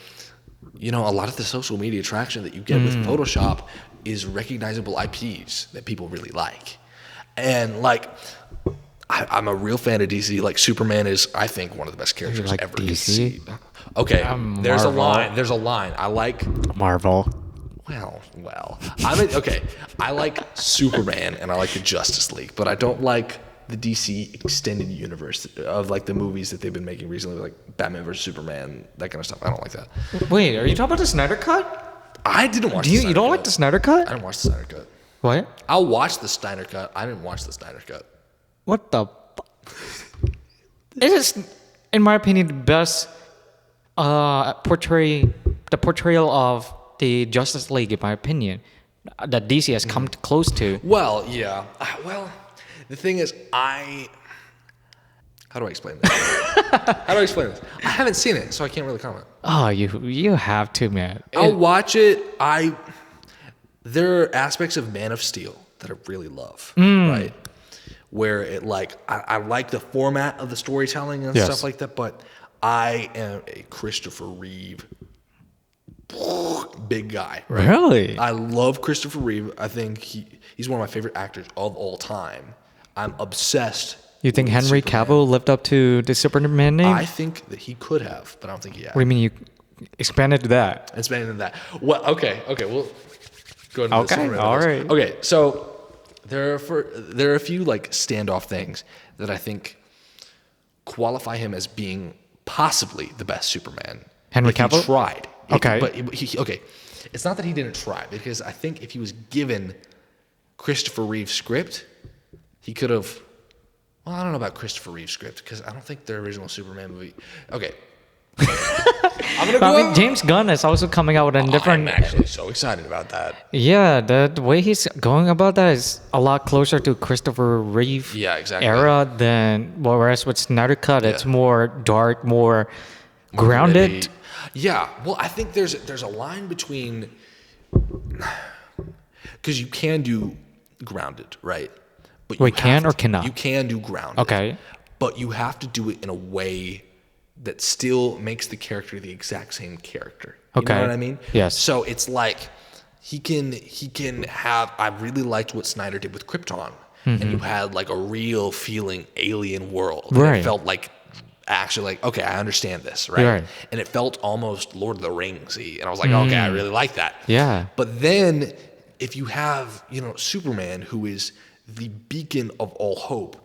you know, a lot of the social media traction that you get with Photoshop is recognizable IPs that people really like. And like, I'm a real fan of DC. Like Superman is, I think, one of the best characters like ever. DC? Okay, there's a Marvel. line. I like Marvel. Well. I like Superman and I like the Justice League, but I don't like the DC extended universe of like the movies that they've been making recently, like Batman vs Superman, that kind of stuff. I don't like that. Wait, are you talking about the Snyder Cut? I didn't watch. You don't like the Snyder Cut? I didn't watch the Snyder Cut. What? I'll watch the Snyder Cut. I didn't watch the Snyder Cut. What the? It is, in my opinion, the best portrayal of the Justice League, in my opinion, that DC has come close to. Well, yeah. Well, the thing is, how do I explain this? I haven't seen it, so I can't really comment. Oh, you have to, man. I'll watch it. There are aspects of Man of Steel that I really love, right? Where it like I like the format of the storytelling and stuff like that, but I am a Christopher Reeve big guy. Right? Really? I love Christopher Reeve. I think he's one of my favorite actors of all time. I'm obsessed. You think Henry Cavill lived up to the Superman name? I think that he could have, but I don't think he has. What do you mean you expanded to that? Expanded to that. Well, okay. We'll go into this. Okay, all right. Okay, so there are a few like standoff things that I think qualify him as being possibly the best Superman. Henry He Cavill? tried. Okay. But it's not that he didn't try, because I think if he was given Christopher Reeve's script, he could have. Well, I don't know about Christopher Reeve's script, because I don't think the original Superman movie. Okay. I'm gonna go. James Gunn is also coming out with a different. I'm actually so excited about that. Yeah, the way he's going about that is a lot closer to Christopher Reeve era than. Whereas with Snyder Cut, it's more dark, more grounded. Maybe. Yeah, well, I think there's a line between, because you can do grounded, right? But Wait, can or cannot? You can do grounded. Okay. But you have to do it in a way that still makes the character the exact same character. You know what I mean? Yes. So it's like he can have. I really liked what Snyder did with Krypton, and you had like a real feeling alien world. Right. It felt like. Actually, like, okay, I understand this, right? And it felt almost Lord of the Rings-y, and I was like, okay, I really like that. Yeah. But then, if you have, Superman, who is the beacon of all hope,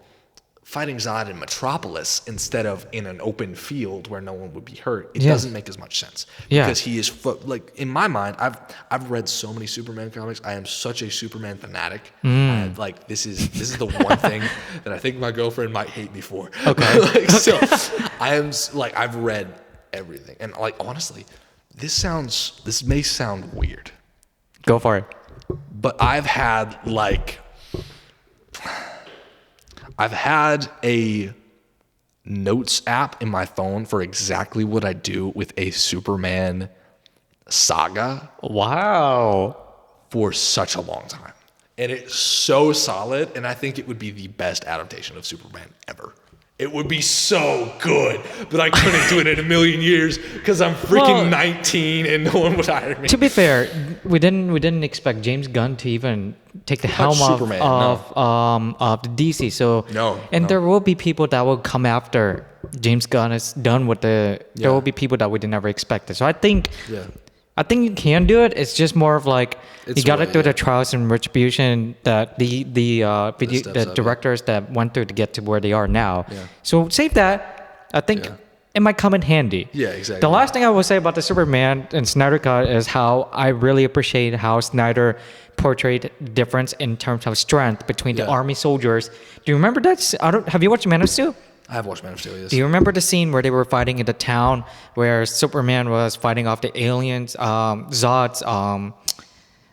fighting Zod in Metropolis instead of in an open field where no one would be hurt, it doesn't make as much sense. Because he is, like, in my mind, I've read so many Superman comics. I am such a Superman fanatic. Like, this is the one thing that I think my girlfriend might hate me for. Okay. So, I've read everything. And, like, honestly, this may sound weird. Go for it. But I've had a notes app in my phone for exactly what I do with a Superman saga. Wow. For such a long time. And it's so solid, and I think it would be the best adaptation of Superman ever. It would be so good, but I couldn't do it in a million years because I'm freaking 19 and no one would hire me. To be fair, we didn't expect James Gunn to even take the helm of the DC. So there will be people that will come after James Gunn is done with the. There will be people that we never expected. So I think I think you can do it. It's just more of like It's you got to right, do yeah. the trials and retribution that the steps up, directors that went through to get to where they are now. Yeah. So save that. I think Yeah. it might come in handy. Yeah, exactly. The last thing I will say about the Superman and Snyder Cut is how I really appreciate how Snyder portrayed the difference in terms of strength between the Yeah. army soldiers. Do you remember that? Have you watched Man of Steel? I have watched Man of Steel. Yes. Do you remember the scene where they were fighting in the town where Superman was fighting off the aliens, Zod's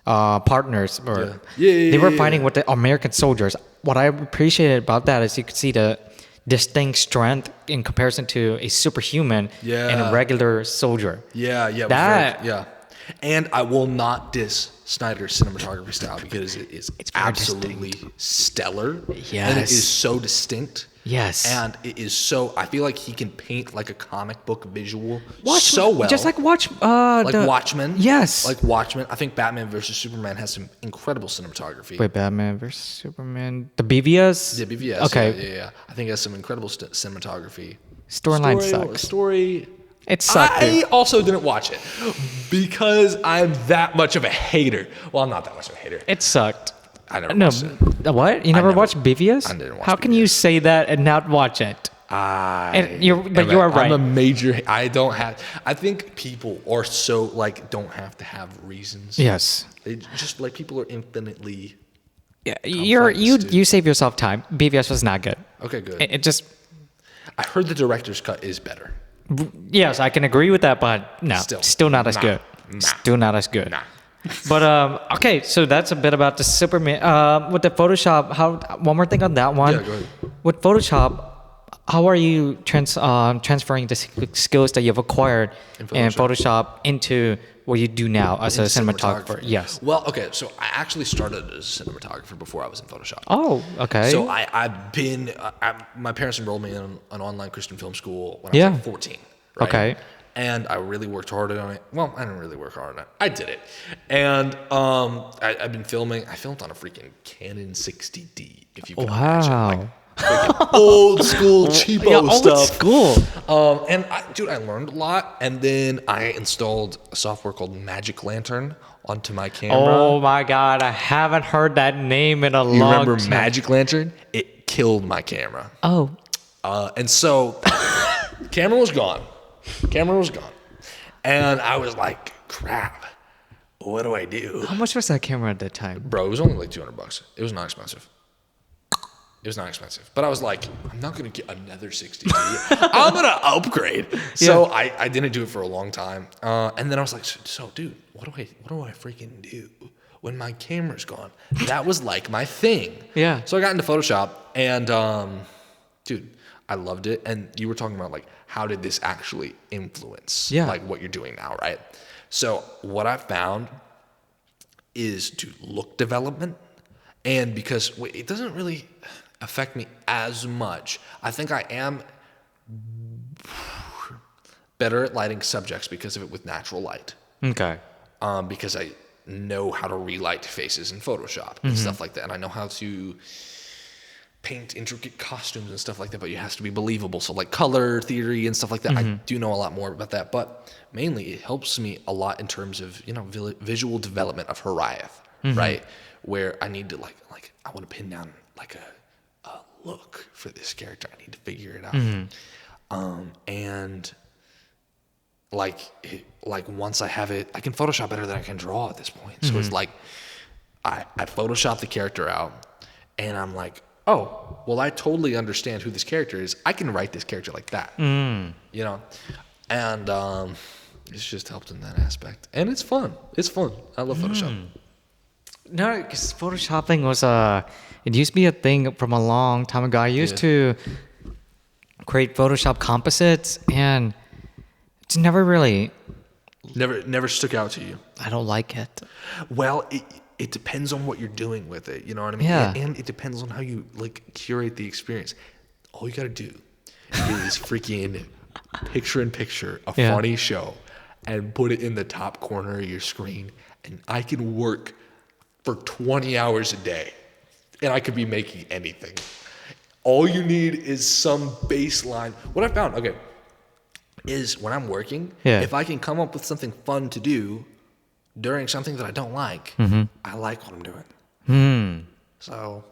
partners? Or they were fighting with the American soldiers. What I appreciated about that is you could see the distinct strength in comparison to a superhuman and a regular soldier. Yeah. That- Yeah. And I will not diss Snyder's cinematography style because it's very absolutely stellar. Yes. And it is so distinct. Yes. And it is so, I feel like he can paint like a comic book visual so well. Just like Watchmen. Yes. Like Watchmen. I think Batman versus Superman has some incredible cinematography. Wait, Batman versus Superman. The BVS? Yeah, BVS. Okay. Yeah. I think it has some incredible cinematography. Storyline sucks. Story. It sucked. I also didn't watch it because I'm that much of a hater. Well, I'm not that much of a hater. It sucked. I never No, watched it. what? You never watched BVS? I didn't watch How can you BVS. say that and not watch it? But you are right. I'm a major. I don't have. I think people are so like don't have to have reasons. Yes. They just like people are infinitely. Yeah, complex, dude. you save yourself time. BVS was not good. Okay, good. It just I heard the director's cut is better. yes, I can agree with that, but no, still not as Nah. good. Nah. Still not as good. Nah. But okay, so that's a bit about the Superman. With the Photoshop, one more thing on that one. Yeah, go ahead. With Photoshop, how are you transferring the skills that you've acquired in Photoshop into what you do now as a cinematographer? Yes. Well, okay, so I actually started as a cinematographer before I was in Photoshop. Oh, okay. So I've been, my parents enrolled me in an online Christian film school when I was like 14. Right? Okay. And I really worked hard on it. Well, I didn't really work hard on it. I did it. And I've been filming. I filmed on a freaking Canon 60D, if you can imagine. Like, freaking old school cheapo stuff. Old school. And I learned a lot. And then I installed a software called Magic Lantern onto my camera. Oh my God, I haven't heard that name in a You long remember time. Magic Lantern? It killed my camera. Oh. And so, camera was gone. And I was like, crap, what do I do? How much was that camera at that time? Bro, it was only like $200. It was not expensive. But I was like, I'm not going to get another 60D. I'm going to upgrade. So I didn't do it for a long time. And then I was like, so dude, what do I freaking do when my camera's gone? That was like my thing. Yeah. So I got into Photoshop and, dude, I loved it. And you were talking about like, how did this actually influence like what you're doing now, right? So what I found is to look development, and because it doesn't really affect me as much, I think I am better at lighting subjects because of it with natural light. Okay. Because I know how to relight faces in Photoshop and stuff like that, and I know how to paint intricate costumes and stuff like that, but it has to be believable. So like color theory and stuff like that, I do know a lot more about that. But mainly, it helps me a lot in terms of visual development of HIRAETH, right? Where I need to like I want to pin down like a look for this character. I need to figure it out, and like once I have it, I can Photoshop better than I can draw at this point. So it's like I Photoshop the character out, and I'm like, oh, well, I totally understand who this character is. I can write this character like that, and it's just helped in that aspect. And it's fun. I love Photoshop. No, because photoshopping was it used to be a thing from a long time ago. I used to create Photoshop composites, and it's never really. Never stuck out to you. I don't like it. Well, it depends on what you're doing with it. You know what I mean? Yeah. And it depends on how you like curate the experience. All you gotta do is freaking picture a funny show and put it in the top corner of your screen, and I can work for 20 hours a day, and I could be making anything. All you need is some baseline. What I found, okay, is when I'm working, Yeah. if I can come up with something fun to do during something that I don't like, I like what I'm doing. So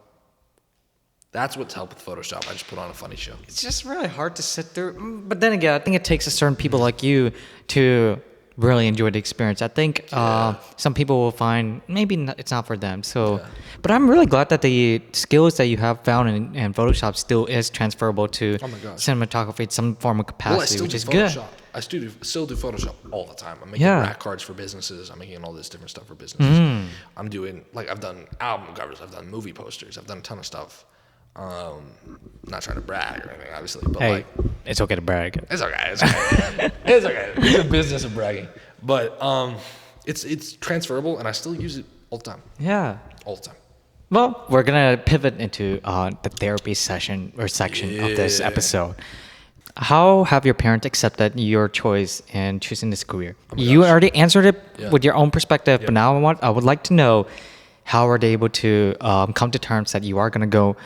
that's what's helped with Photoshop. I just put on a funny show. It's just really hard to sit through. But then again, I think it takes a certain people like you to really enjoy the experience. I think some people will find maybe it's not for them. So, but I'm really glad that the skills that you have found in Photoshop still is transferable to cinematography in some form of capacity, which is good. I still do Photoshop all the time. I'm making rack cards for businesses. I'm making all this different stuff for businesses. I'm doing, like, I've done album covers. I've done movie posters. I've done a ton of stuff. Not trying to brag or anything, obviously, but Hey, it's okay to brag. It's okay. It's okay. It's okay. It's a business of bragging, but it's transferable, and I still use it all the time. Yeah. All the time. Well, we're gonna pivot into the therapy session or section of this episode. How have your parents accepted your choice in choosing this career? You already answered it with your own perspective, but now I would like to know, how are they able to come to terms that you are gonna go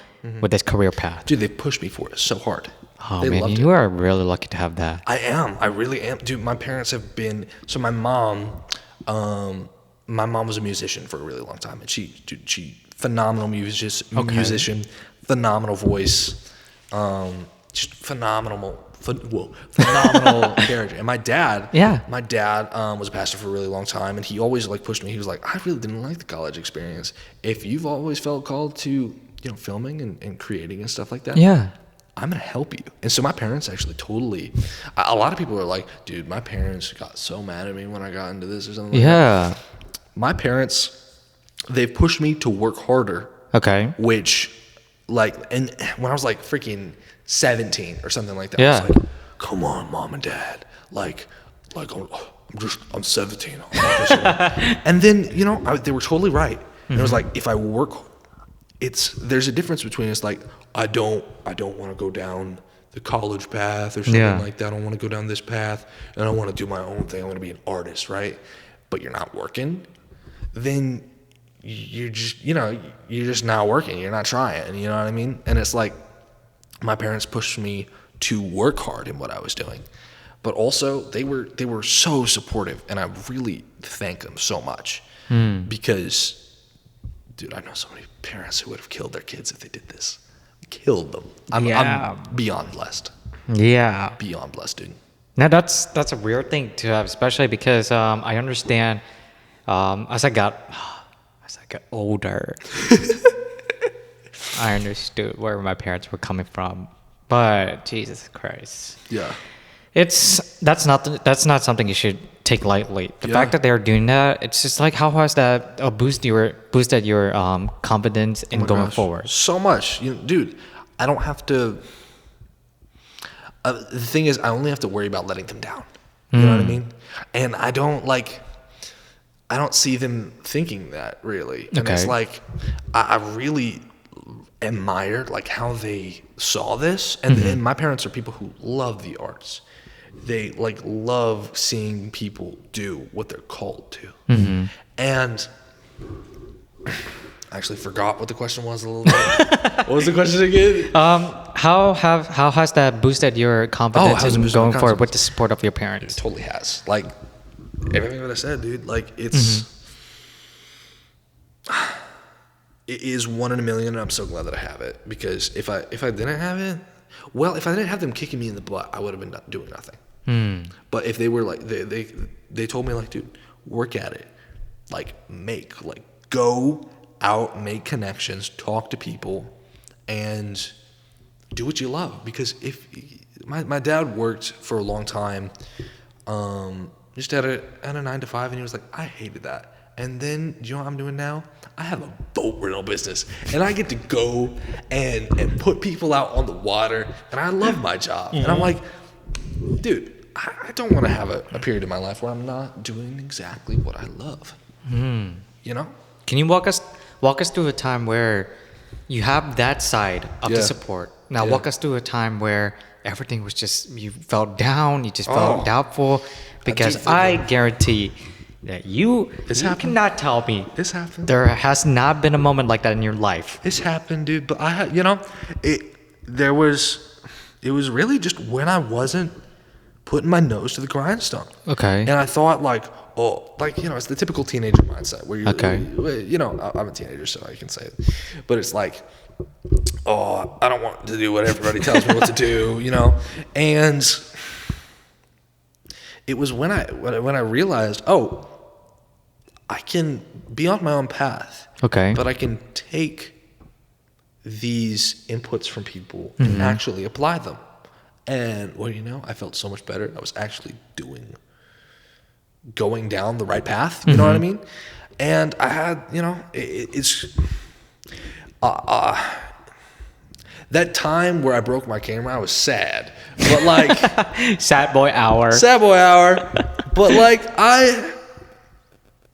with this career path? Dude, they pushed me for it so hard. Oh They man, loved you are really lucky to have that. I am. I really am. Dude, my parents have been, so my mom was a musician for a really long time, and she phenomenal musician, phenomenal voice, just phenomenal character. And my dad was a pastor for a really long time, and he always like pushed me. He was like, I really didn't like the college experience. If you've always felt called to, filming and creating and stuff like that, I'm gonna help you. And so my parents actually totally, a lot of people are like, dude, my parents got so mad at me when I got into this or something like that. My parents, they've pushed me to work harder. Okay. Which, like, and when I was like freaking 17 or something like that, I was like, come on, mom and dad, like I'm 17. And then, they were totally right. And it was like, if I work, there's a difference between, it's like, I don't want to go down the college path or something like that. I don't want to go down this path, and I want to do my own thing. I want to be an artist, right? But you're not working, then you're just not working. You're not trying. You know what I mean? And it's like, my parents pushed me to work hard in what I was doing, but also they were so supportive, and I really thank them so much because, dude, I know so many parents who would have killed their kids if they did this. Killed them. I'm beyond blessed. Yeah. Beyond blessed, dude. Now that's a weird thing to have, especially because I understand as I got older, I understood where my parents were coming from. But Jesus Christ. Yeah. That's not something you should take lightly. The fact that they're doing that, it's just like, how has that boosted your confidence in going forward? So much, dude. I don't have to. The thing is, I only have to worry about letting them down. You know what I mean? And I don't see them thinking that, really. And it's like, I really admired like how they saw this, and my parents are people who love the arts. They like love seeing people do what they're called to. And I actually forgot what the question was a little bit. What was the question again? How has that boosted your confidence in going forward with the support of your parents? It totally has. Like everything that I said, dude. Like it is 1 in a million, and I'm so glad that I have it, because if I didn't have it, if I didn't have them kicking me in the butt, I would have been doing nothing. But if they were like, they told me like, dude, work at it, like go out, make connections, talk to people, and do what you love. Because if my dad worked for a long time, just at a 9 to 5, and he was like, I hated that. And then, do you know what I'm doing now? I have a boat rental business, and I get to go and put people out on the water, and I love my job. And I'm like, dude, I don't want to have a period in my life where I'm not doing exactly what I love. You know? Can you walk us through a time where you have that side of the support? Now walk us through a time where everything was just, you felt down, you just felt doubtful, because I guarantee that you cannot tell me this happened. There has not been a moment like that in your life. This happened, dude. But it was really just when I wasn't putting my nose to the grindstone. Okay. And I thought like, oh, like, you know, it's the typical teenager mindset where you're, Okay. you know, I'm a teenager, so I can say it. But it's like, oh, I don't want to do what everybody tells me what to do, you know? And it was when I realized, oh, I can be on my own path. Okay. But I can take these inputs from people and actually apply them. And well, you know, I felt so much better. I was actually going down the right path. You know what I mean? And I had, you know, it's that time where I broke my camera, I was sad. But like Sad boy hour. sad boy hour. But like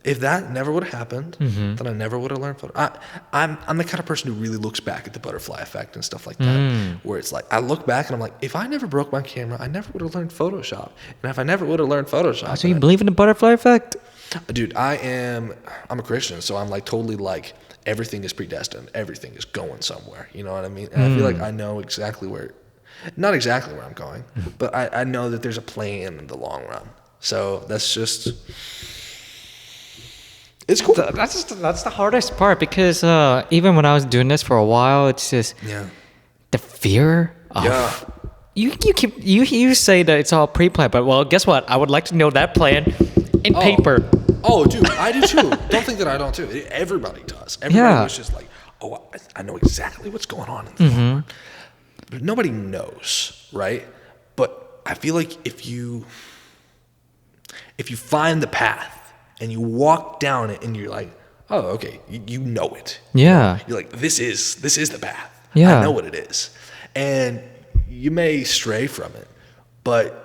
if that never would have happened, then I never would have learned photo. I'm the kind of person who really looks back at the butterfly effect and stuff like that, where it's like I look back and I'm like, if I never broke my camera, I never would have learned Photoshop. And if I never would have learned Photoshop, So you believe in the butterfly effect? dude, I'm a Christian, so I'm like totally like everything is predestined, everything is going somewhere. You know what I mean? And I feel like I know exactly not exactly where I'm going, but I know that there's a plan in the long run. So that's just. It's cool. That's the hardest part because even when I was doing this for a while, it's just the fear of you say that it's all pre-planned, but well, guess what? I would like to know that plan in paper. Oh, dude, I do too. Don't think that I don't too. Everybody does. Everybody was just like, oh, I know exactly what's going on in the long run. But nobody knows, right? But I feel like if you find the path and you walk down it and you're like, oh, okay, you know it. Yeah. You're like, this is the path. Yeah. I know what it is. And you may stray from it, but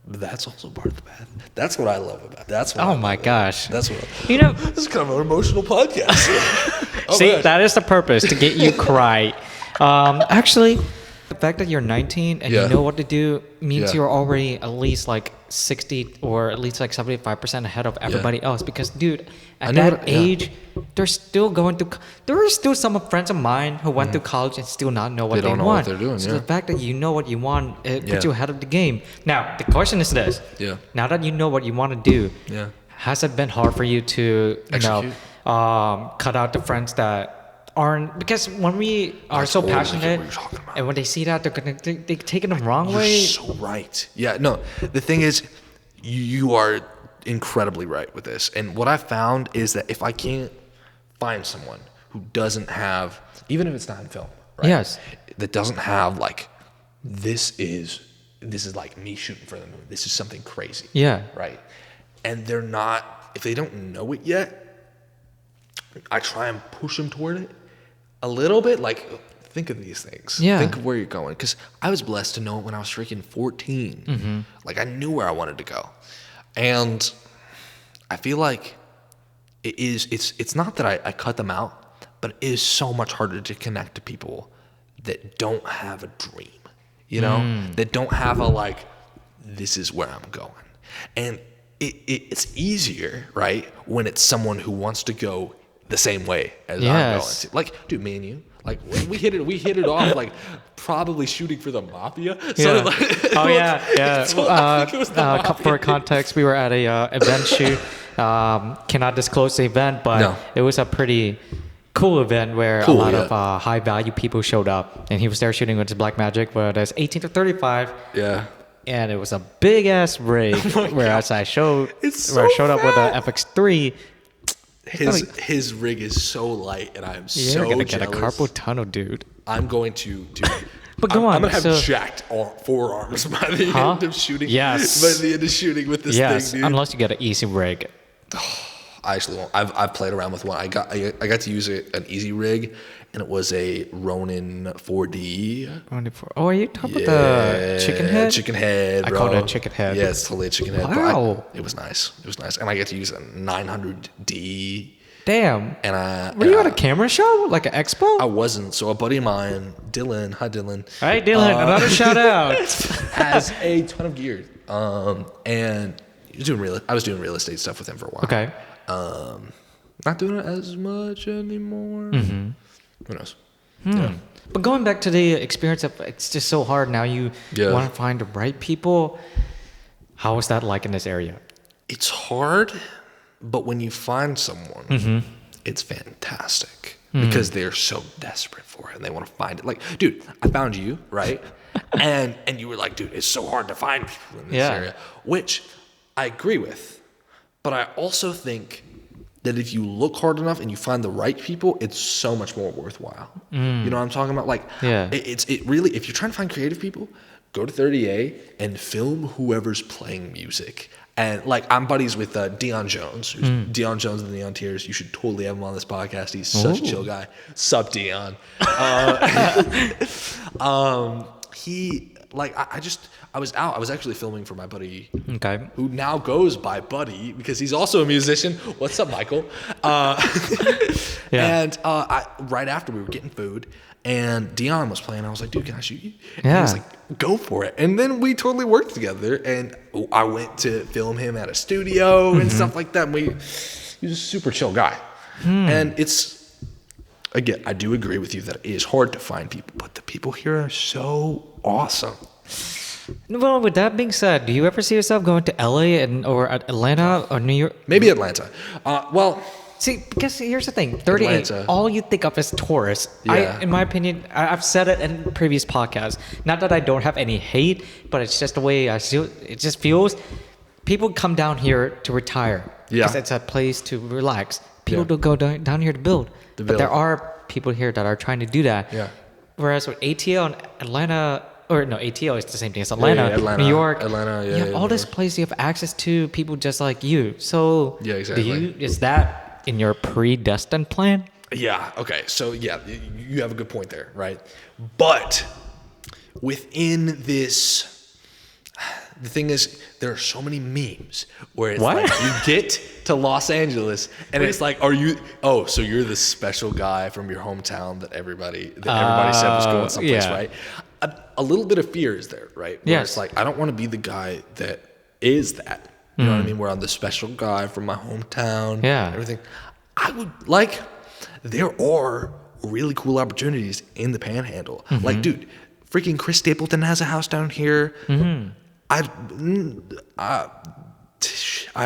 that's also part of the path. That's what I love about it. That's what Oh my gosh. That's what You know, this is kind of an emotional podcast. see, that is the purpose, to get you cry. Actually, the fact that you're 19 and you know what to do means you're already at least like 60 or at least like 75% ahead of everybody else. Because, dude, at that age, there are still some friends of mine who went to college and still not know what they don't know want. what they're doing. So the fact that you know what you want, it puts you ahead of the game. Now, the question is this. Yeah. Now that you know what you want to do, has it been hard for you to, cut out the friends that aren't, because when we are so passionate and when they see that, they take it the wrong way. You're so right. Yeah, no, the thing is, you are incredibly right with this. And what I found is that if I can't find someone who doesn't have, even if it's not in film, right? Yes. That doesn't have like, this is like me shooting for the moon. This is something crazy. Yeah. Right. And they're not, if they don't know it yet, I try and push them toward it a little bit. Like, think of these things. Yeah. Think of where you're going. Because I was blessed to know it when I was freaking 14. Like, I knew where I wanted to go. And I feel like it's not that I cut them out, but it is so much harder to connect to people that don't have a dream, you know, that don't have a like, this is where I'm going. And it's easier, right, when it's someone who wants to go the same way as I'm going to. Like, dude, me and you, like, we hit it off, like, probably shooting for the mafia. So Yeah. like, Oh yeah. So I think it was the mafia. For context, we were at a event shoot. Cannot disclose the event, but it was a pretty cool event where a lot of high value people showed up, and he was there shooting with his black magic, but as 18 to 35. Yeah. And it was a big ass rig. Whereas I showed up with an FX3. His rig is so light, and I'm so You're gonna jealous. get a carpal tunnel, dude. I'm going to do. But go on. I'm gonna have jacked forearms by the end of shooting. Yes. By the end of shooting with this thing, dude. Unless you get an easy rig. I actually won't. I've played around with one. I got to use an easy rig, and it was a Ronin 4D. Oh, are you talking about the chicken head? Chicken head, bro. I call it a chicken head. Yeah, it's totally a chicken head. Wow. It was nice. It was nice, and I get to use a 900D. Damn. And were you at a camera show, like an expo? I wasn't. So a buddy of mine, Dylan. Hi, Dylan. Hey, Dylan. Another shout out. Has a ton of gear. And I was doing real estate stuff with him for a while. Okay. Not doing it as much anymore. Who knows? Yeah. But going back to the experience of, it's just so hard now. You want to find the right people. How is that like in this area? It's hard, but when you find someone, it's fantastic because they're so desperate for it and they want to find it. Like, dude, I found you, right? and you were like, dude, it's so hard to find people in this area, which I agree with. But I also think that if you look hard enough and you find the right people, it's so much more worthwhile. You know what I'm talking about? Like, it really, if you're trying to find creative people, go to 30A and film whoever's playing music. And like, I'm buddies with Dion Jones, who's Dion Jones of the Neon Tears. You should totally have him on this podcast. He's such a chill guy. Sup, Dion. He, like, I was out. I was actually filming for my buddy, who now goes by Buddy because he's also a musician. What's up, Michael? And right after we were getting food, and Dion was playing, I was like, dude, can I shoot you? And he was like, go for it. And then we totally worked together, and I went to film him at a studio and stuff like that. And he's a super chill guy. And it's, again, I do agree with you that it is hard to find people, but the people here are so awesome. Well, with that being said, do you ever see yourself going to LA or Atlanta or New York? Maybe Atlanta. See, because here's the thing, 38, Atlanta. all you think of is tourists. In my opinion, I've said it in previous podcasts. Not that I don't have any hate, but it's just the way I feel. It just feels people come down here to retire because it's a place to relax. People don't go down here to build. But there are people here that are trying to do that. Whereas with ATL and Atlanta, or no, ATL is the same thing as Atlanta, New York, all this place you have access to people just like you. So is that in your predestined plan? Yeah, okay. So you have a good point there, right? But within this, the thing is, there are so many memes where it's like you get to Los Angeles and it's like, so you're the special guy from your hometown that everybody said was going someplace, right? A little bit of fear is there, right? Where it's like, I don't want to be the guy that is that. You know what I mean? Where I'm the special guy from my hometown. Everything. I would there are really cool opportunities in the Panhandle. Like, dude, freaking Chris Stapleton has a house down here. I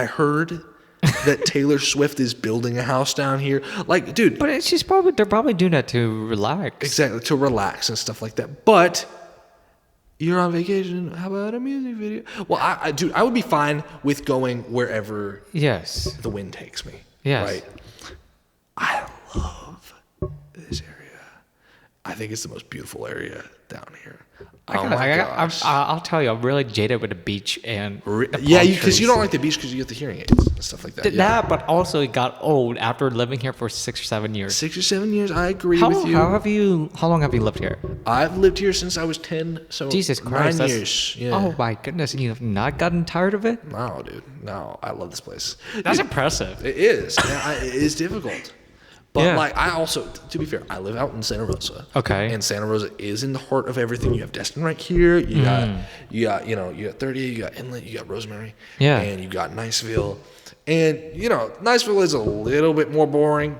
heard that Taylor Swift is building a house down here. Like, dude. But they're probably doing that to relax. Exactly, to relax and stuff like that. But you're on vacation. How about a music video? Well, I would be fine with going wherever the wind takes me. Right? I love this area. I think it's the most beautiful area down here. I'll tell you, I'm really jaded with the beach and because you don't like the beach because you get the hearing aids and stuff like that. That, but also it got old after living here for 6 or 7 years. 6 or 7 years, I agree with you. How long have you lived here? I've lived here since I was 10, so Jesus Christ, 9 years. Oh my goodness, and you have not gotten tired of it? No, dude, no, I love this place. That's impressive. It is. It is difficult. But like, I also, to be fair, I live out in Santa Rosa. Okay. And Santa Rosa is in the heart of everything. You have Destin right here. You got 30, you got Inlet, you got Rosemary. And you got Niceville. And, Niceville is a little bit more boring.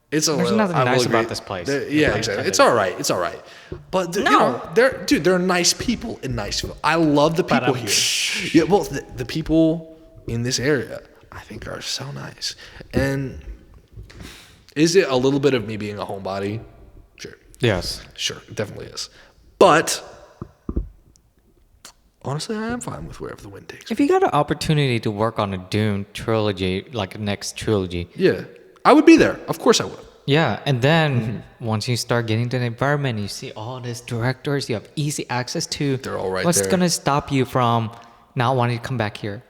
There's nothing nice about this place. Exactly. It's all right. It's all right. But, there are nice people in Niceville. I love the people here. Yeah, well, the people in this area, I think, are so nice. And is it a little bit of me being a homebody? Sure. Yes. Sure, it definitely is. But honestly, I am fine with wherever the wind takes me. If you got an opportunity to work on a Dune trilogy, like a next trilogy. Yeah, I would be there. Of course I would. Yeah, and then once you start getting to the environment, you see all these directors you have easy access to. They're all right What's there. going to stop you from not wanting to come back here?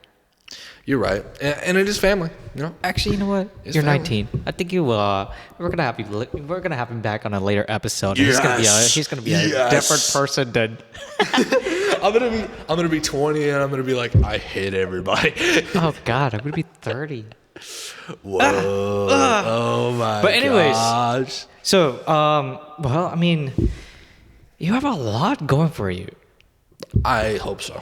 You're right, and it is family. Actually, you know what? You're family. 19. I think you. We're gonna have him back on a later episode. Yes. He's gonna be a different person than. I'm gonna be 20, and I'm gonna be like, I hate everybody. Oh God, I'm gonna be 30. Whoa! Oh my! But anyways, gosh. So well, I mean, you have a lot going for you. I hope so.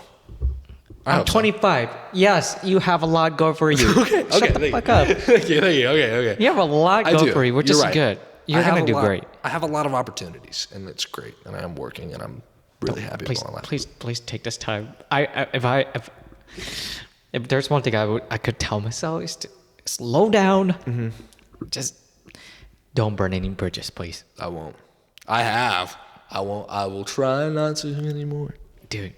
I'm 25. Yes, you have a lot going for you. Shut the fuck up. Thank you. Okay. You have a lot going for you, which is good. You're going to do great. I have a lot of opportunities, and it's great. And I am working, and I'm really happy with my life. Please take this time. If there's one thing I could tell myself is to slow down. Just don't burn any bridges, please. I won't. I have. I won't. I will try not to anymore. Dude,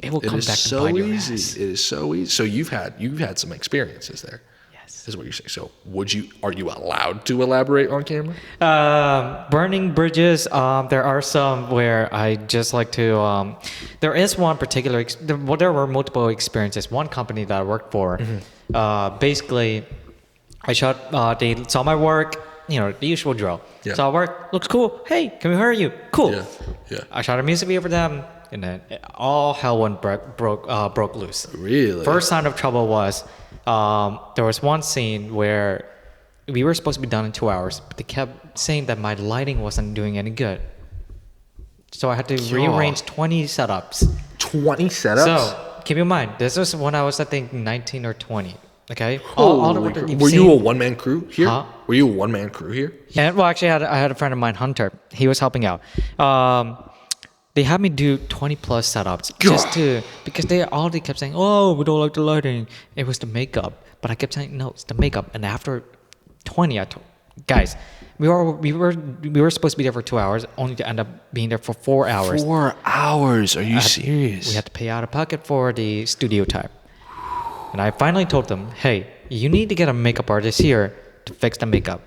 it will It come is back to so bite your easy. ass. It is so easy. So you've had some experiences there. Yes. Is what you're saying. So are you allowed to elaborate on camera? Burning bridges. There are some where I just like to. There is one particular. There were multiple experiences. One company that I worked for, basically, I shot. They saw my work. You know, the usual drill. Yeah. Saw work. Looks cool. Hey, can we hire you? Cool. Yeah. Yeah. I shot a music video for them, and then all hell broke loose. Really? First sign of trouble was there was one scene where we were supposed to be done in 2 hours, but they kept saying that my lighting wasn't doing any good. So I had to rearrange 20 setups. 20 setups? So keep in mind, this was when I was, I think, 19 or 20. Okay? Were you a one-man crew here? Huh? Were you a one-man crew here? Yeah, well, actually, I had a friend of mine, Hunter. He was helping out. They had me do 20 plus setups because they kept saying, "Oh, we don't like the lighting." It was the makeup, but I kept saying, "No, it's the makeup." And after 20, I told guys, we were supposed to be there for 2 hours, only to end up being there for 4 hours. 4 hours? Are you serious? We had to pay out of pocket for the studio time. And I finally told them, "Hey, you need to get a makeup artist here to fix the makeup."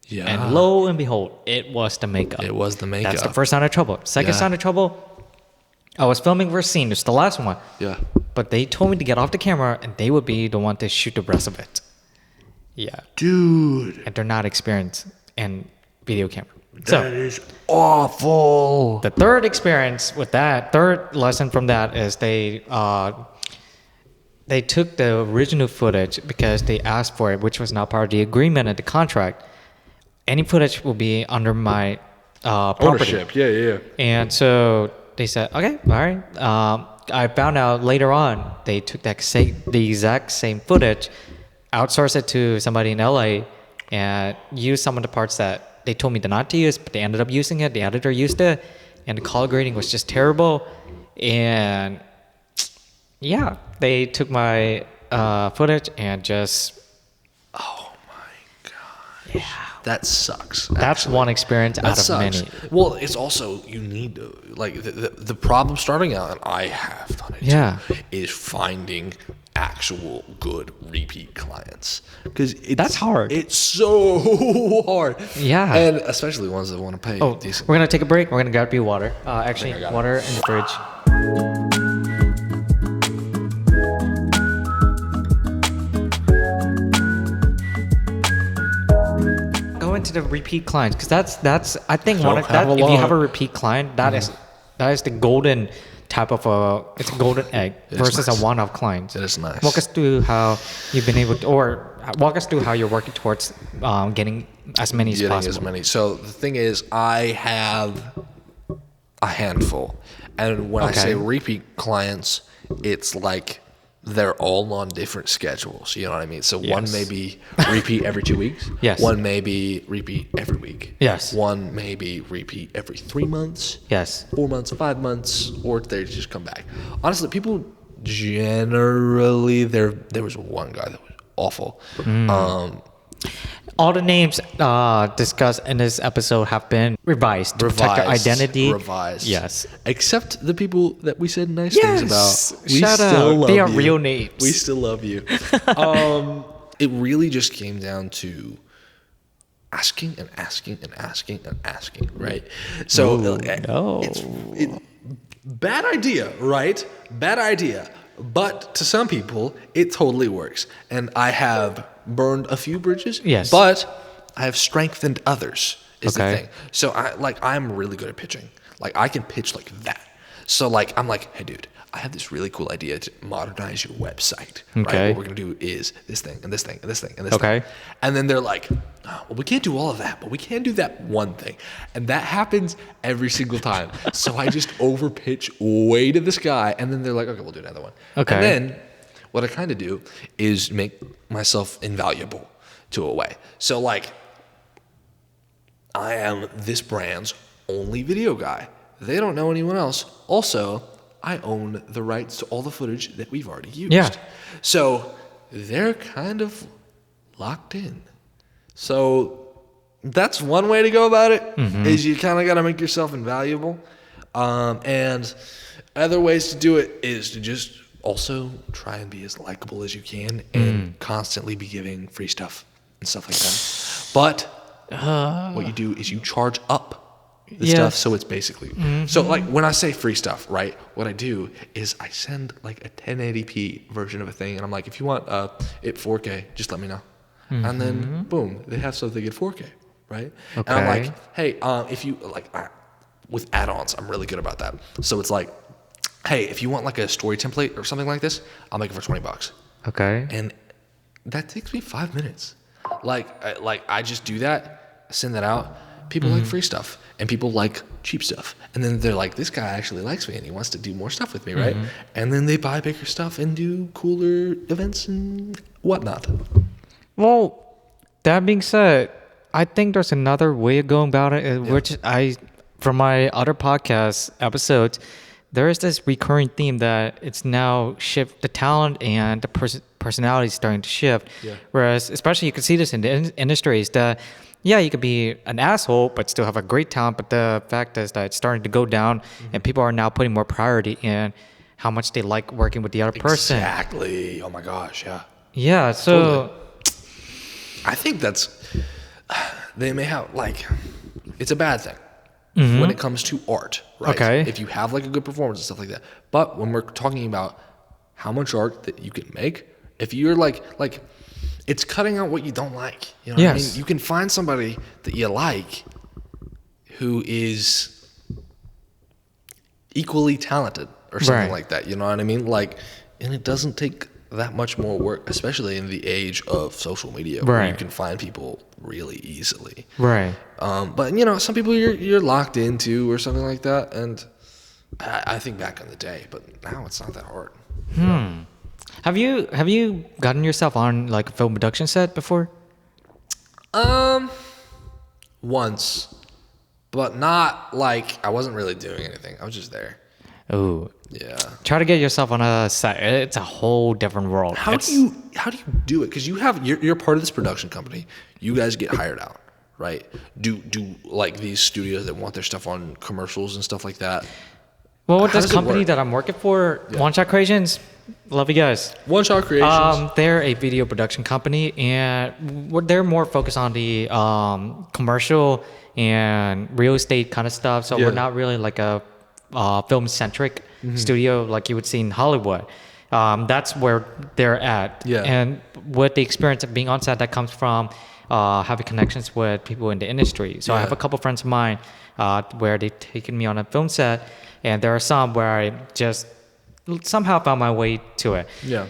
Yeah. And lo and behold, it was the makeup. It was the makeup. That's the first sign of trouble. Second sign of trouble, I was filming for a scene. It's the last one. Yeah. But they told me to get off the camera and they would be the one to shoot the rest of it. Yeah. Dude. And they're not experienced in video camera. That is awful. The third lesson from that is they took the original footage because they asked for it, which was not part of the agreement and the contract. Any footage will be under my property. Ownership. Yeah. And so they said, okay, all right. I found out later on they took the exact same footage, outsourced it to somebody in LA, and used some of the parts that they told me not to use, but they ended up using it. The editor used it, and the color grading was just terrible. And yeah, they took my footage and just... Oh my god. Yeah. That sucks. That's actually. one experience out of sucks. many. Well, it's also, you need to, like, the problem starting out, and I have done it too, is finding actual good repeat clients. Because that's hard. It's so hard. Yeah. And especially ones that want to pay decent. We're going to take a break. We're going to grab you water. Actually, water in the fridge. Into the repeat clients, because that's I think if you have a repeat client, that is the golden type of it's a golden egg versus a one-off client. It is nice. Walk us through how you've been able to, or walk us through how you're working towards getting as many as possible. So the thing is, I have a handful, and when I say repeat clients, it's like they're all on different schedules. You know what I mean? So one may be repeat every 2 weeks. Yes. One may be repeat every week. Yes. One may be repeat every 3 months. Yes. 4 months, 5 months, or they just come back. Honestly, people generally, there was one guy that was awful. All the names discussed in this episode have been revised to protect their identity. Revised. Yes. Except the people that we said nice things about. We Shut still up. love They are you. real names. We still love you. It really just came down to asking and asking and asking and asking, right? So bad idea, right? Bad idea. But to some people, it totally works. And I have burned a few bridges. Yes. But I have strengthened others, is the Okay. thing. So I'm really good at pitching. Like, I can pitch like that. So like, I'm like, hey dude, I have this really cool idea to modernize your website. Right? Okay. What we're gonna do is this thing and this thing and this thing and this Okay. thing. And then they're like, oh, well, we can't do all of that, but we can do that one thing. And that happens every single time. So I just over pitch way to this guy, and then they're like, okay, we'll do another one. Okay. And then what I kind of do is make myself invaluable to a way. So like, I am this brand's only video guy. They don't know anyone else. Also, I own the rights to all the footage that we've already used. Yeah. So they're kind of locked in. So that's one way to go about it, is you kind of got to make yourself invaluable. And other ways to do it is to just also try and be as likable as you can and constantly be giving free stuff and stuff like that. But what you do is you charge up the stuff, so it's basically so like when I say free stuff, right, what I do is I send like a 1080p version of a thing, and I'm like, if you want it 4K, just let me know. And then boom, they have something in 4K, right? Okay. And I'm like, hey, if you like with add-ons, I'm really good about that. So it's like, hey, if you want like a story template or something like this, I'll make it for $20. Okay. And that takes me 5 minutes. Like I just do that, send that out. People like free stuff, and people like cheap stuff. And then they're like, this guy actually likes me, and he wants to do more stuff with me, right? And then they buy bigger stuff and do cooler events and whatnot. Well, that being said, I think there's another way of going about it, which from my other podcast episodes, there is this recurring theme that it's now shift the talent and the personality is starting to shift. Yeah. Whereas, especially you can see this in the industries that, you could be an asshole but still have a great talent. But the fact is that it's starting to go down, and people are now putting more priority in how much they like working with the other person. Exactly. Oh my gosh. Yeah. Yeah. So. Totally. I think they may have like, it's a bad thing when it comes to art, right? Okay. If you have like a good performance and stuff like that. But when we're talking about how much art that you can make, if you're like it's cutting out what you don't like. You know what I mean? You can find somebody that you like who is equally talented or something like that. You know what I mean? Like, and it doesn't take that much more work, especially in the age of social media, where you can find people really easily. Right. But you know, some people you're locked into or something like that, and I think back in the day, but now it's not that hard. Have you gotten yourself on like a film production set before? Once, but not like I wasn't really doing anything. I was just there. Oh. Yeah. Try to get yourself on a set. It's a whole different world. How do you do it? Because you're part of this production company. You guys get hired out, right? Do like these studios that want their stuff on commercials and stuff like that? Well, with this company that I'm working for, One Shot Creations, love you guys. One Shot Creations. They're a video production company, and they're more focused on the commercial and real estate kind of stuff. So we're not really like a film-centric studio like you would see in Hollywood. That's where they're at. Yeah. And with the experience of being on set, that comes from having connections with people in the industry. So I have a couple friends of mine where they've taken me on a film set, and there are some where I just somehow found my way to it. Yeah.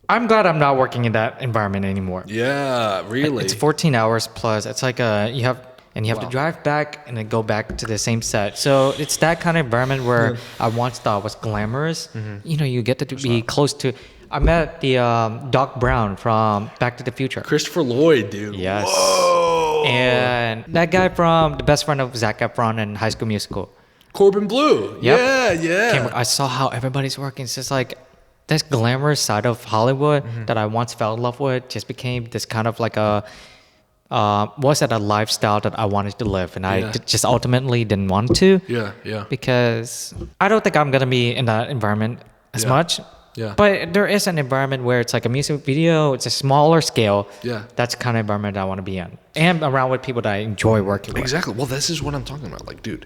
I'm glad I'm not working in that environment anymore. Yeah, really. It's 14 hours plus. It's like you have to drive back and then go back to the same set. So it's that kind of environment where I once thought was glamorous. You know, you get to be close to. I met the Doc Brown from Back to the Future. Christopher Lloyd, dude. Yes. Whoa. And that guy from the best friend of Zac Efron in High School Musical. Corbin Bleu. Yep. Yeah. I saw how everybody's working. It's just like this glamorous side of Hollywood that I once fell in love with just became this kind of like a lifestyle that I wanted to live, and I just ultimately didn't want to. Yeah. Because I don't think I'm gonna be in that environment as much. Yeah. But there is an environment where it's like a music video. It's a smaller scale. Yeah. That's the kind of environment I want to be in, and around with people that I enjoy working with. Exactly. Well, this is what I'm talking about. Like, dude,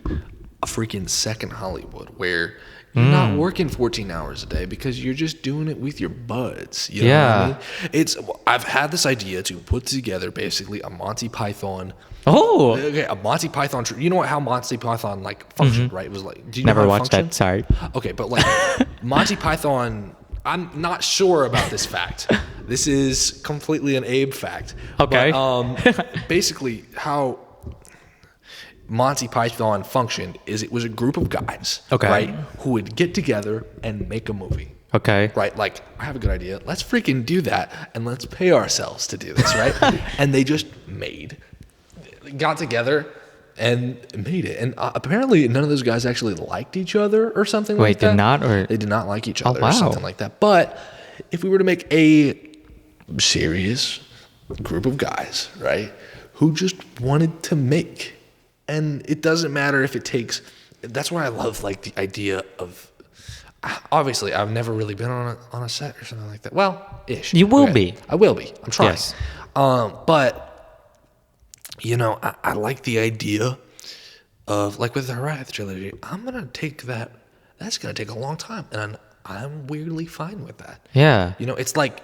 a freaking second Hollywood where you're not working 14 hours a day because you're just doing it with your buds. You know what I mean? I've had this idea to put together basically a Monty Python. Oh, okay, a Monty Python. You know how Monty Python like functioned, right? It was like, do you never know watched that? Sorry. Okay, but like Monty Python. I'm not sure about this fact. This is completely an Abe fact. Okay. But, basically, how Monty Python functioned is it was a group of guys, right, who would get together and make a movie. Okay. Right, like, I have a good idea. Let's freaking do that, and let's pay ourselves to do this, right? And they just got together and made it. And apparently none of those guys actually liked each other or something like that. Wait, did not? Or they did not like each other wow. or something like that. But if we were to make a serious group of guys, right, who just wanted to make, and it doesn't matter if it takes, that's why I love like the idea of, obviously I've never really been on a set or something like that. Well, ish. You will be. I will be. I'm trying. Yes. But you know, I like the idea of, like with the HIRAETH Trilogy, I'm going to take that. That's going to take a long time. And I'm weirdly fine with that. Yeah. You know, it's like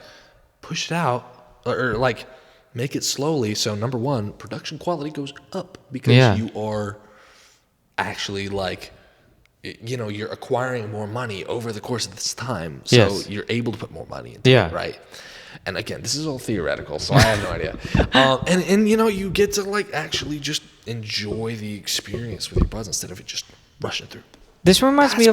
push it out or like make it slowly. So number one, production quality goes up because you are actually like, you know, you're acquiring more money over the course of this time. So you're able to put more money into it, right? And again, this is all theoretical, so I have no idea. And you know, you get to like actually just enjoy the experience with your buds instead of it just rushing through. This reminds me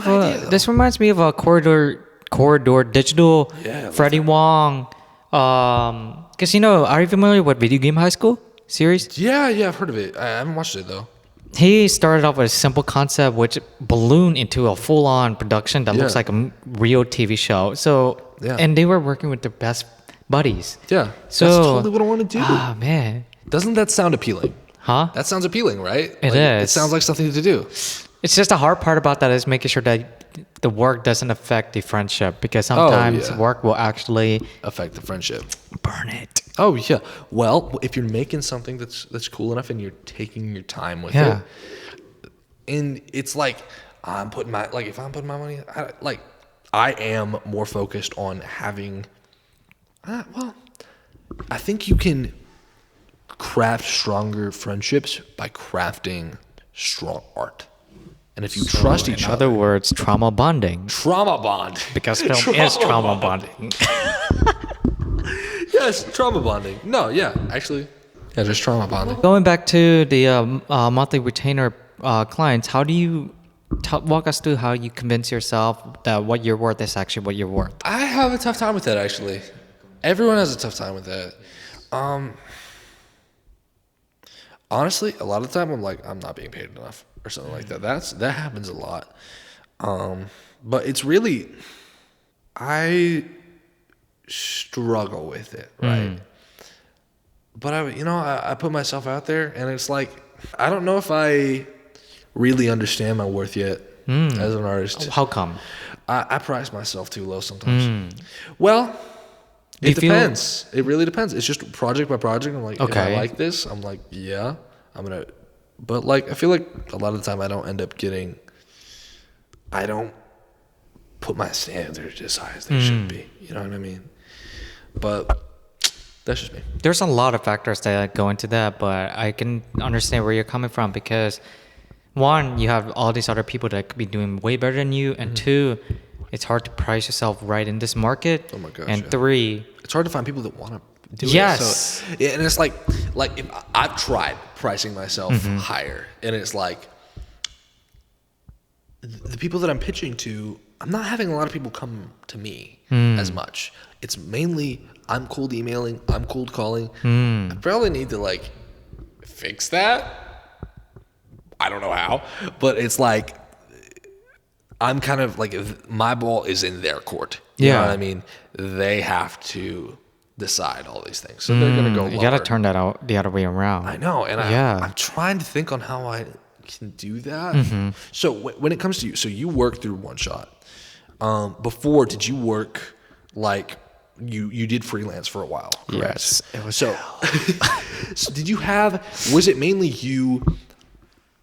of a corridor digital Freddie Wong. Because you know, are you familiar with Video Game High School series? Yeah, I've heard of it. I haven't watched it though. He started off with a simple concept, which ballooned into a full-on production that looks like a real TV show. So, and they were working with their best buddies. Yeah, so that's totally what I want to do. Ah, man. Doesn't that sound appealing? Huh? That sounds appealing, right? It is. It sounds like something to do. It's just the hard part about that is making sure that the work doesn't affect the friendship, because sometimes work will actually affect the friendship. Burn it. Oh yeah. Well, if you're making something that's cool enough and you're taking your time with it, and it's like if I'm putting my money, I am more focused on having. Well, I think you can craft stronger friendships by crafting strong art. And if you trust each other. In other words, trauma bonding. Trauma bond. Because film is trauma bonding. Yes, trauma bonding. No, actually. Yeah, there's trauma bonding. Going back to the monthly retainer clients, how do you walk us through how you convince yourself that what you're worth is actually what you're worth? I have a tough time with that, actually. Everyone has a tough time with that. Honestly, a lot of the time I'm like, I'm not being paid enough or something like that. That happens a lot. But it's really, I struggle with it, right? But I put myself out there, and it's like, I don't know if I really understand my worth yet as an artist. How come? I price myself too low sometimes. Well, it depends. It really depends. It's just project by project. I'm like, if I like this, I'm like, yeah, I'm gonna. But like, I feel like a lot of the time I don't end up getting. I don't put my standards as high as they should be. You know what I mean? But that's just me. There's a lot of factors that go into that, but I can understand where you're coming from, because one, you have all these other people that could be doing way better than you, and two, it's hard to price yourself right in this market. Oh my gosh. And three, it's hard to find people that want to do it. So, and it's like if I've tried pricing myself higher, and it's like the people that I'm pitching to, I'm not having a lot of people come to me as much. It's mainly I'm cold emailing, I'm cold calling. I probably need to like fix that. I don't know how, but it's like I'm kind of like, my ball is in their court. You know what I mean? They have to decide all these things, so they're gonna go lower. You gotta turn that out the other way around. I know, and I'm trying to think on how I can do that. So when it comes to you, so you work through One Shot. Before, did you work like you did freelance for a while? Correct? Yes, it was. So, so did you was it mainly you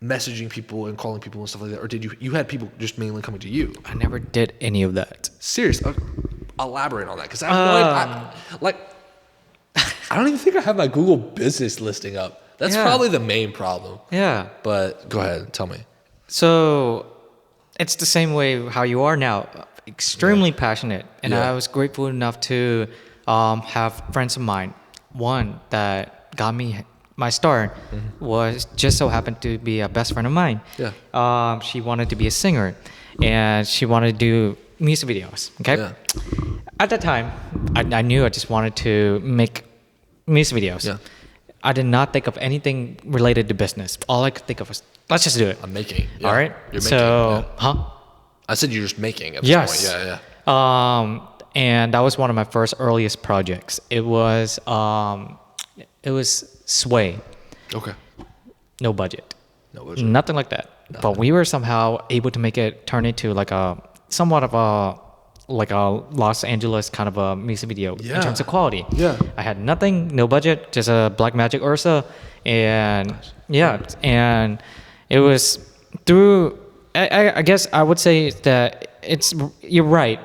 messaging people and calling people and stuff like that, or did you had people just mainly coming to you? I never did any of that. Serious? Elaborate on that, because I don't even think I have my Google business listing up. That's probably the main problem. Yeah. But go ahead, tell me. So it's the same way how you are now. Extremely passionate, and I was grateful enough to have friends of mine. One that got me my start was just so happened to be a best friend of mine. Yeah. She wanted to be a singer, and she wanted to do music videos. Okay. Yeah. At that time, I knew I just wanted to make music videos. Yeah. I did not think of anything related to business. All I could think of was, let's just do it. I'm making. Yeah. All right. You're making. So, I said you're just making at this Yes. point. Yeah. And that was one of my first earliest projects. It was Sway. Okay. No budget. No budget. Nothing like that. Nothing. But we were somehow able to make it turn into like a somewhat of a Los Angeles kind of a music video in terms of quality. Yeah. I had nothing, no budget, just a Blackmagic Ursa, and and it was through. I guess I would say that you're right,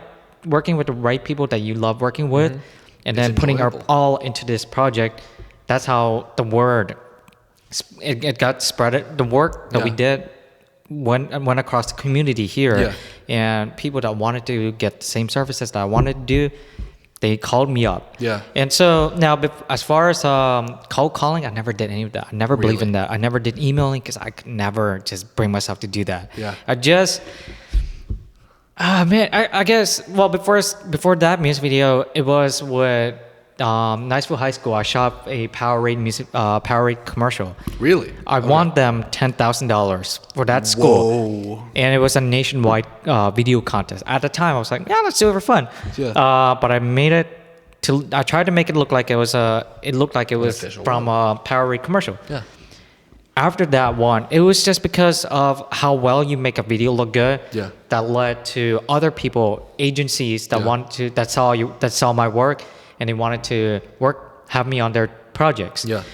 working with the right people that you love working with, and then putting our all into this project. That's how the word it got spread. The work that we did went across the community here, and people that wanted to get the same services that I wanted to do, they called me up. Yeah. And so now, as far as cold calling, I never did any of that. I never believed in that. I never did emailing because I could never just bring myself to do that. Yeah. I just, I guess, well, before that music video, it was with Niceville High School. I shot a Powerade commercial. Really? I won them $10,000 for that school. Whoa. And it was a nationwide video contest. At the time, I was like, yeah, let's do it for fun. Yeah. But I made it I tried to make it look like it was from a Powerade commercial. Yeah. After that one, it was just because of how well you make a video look good. Yeah. That led to other people, agencies that saw my work, and they wanted to have me on their projects. Yeah.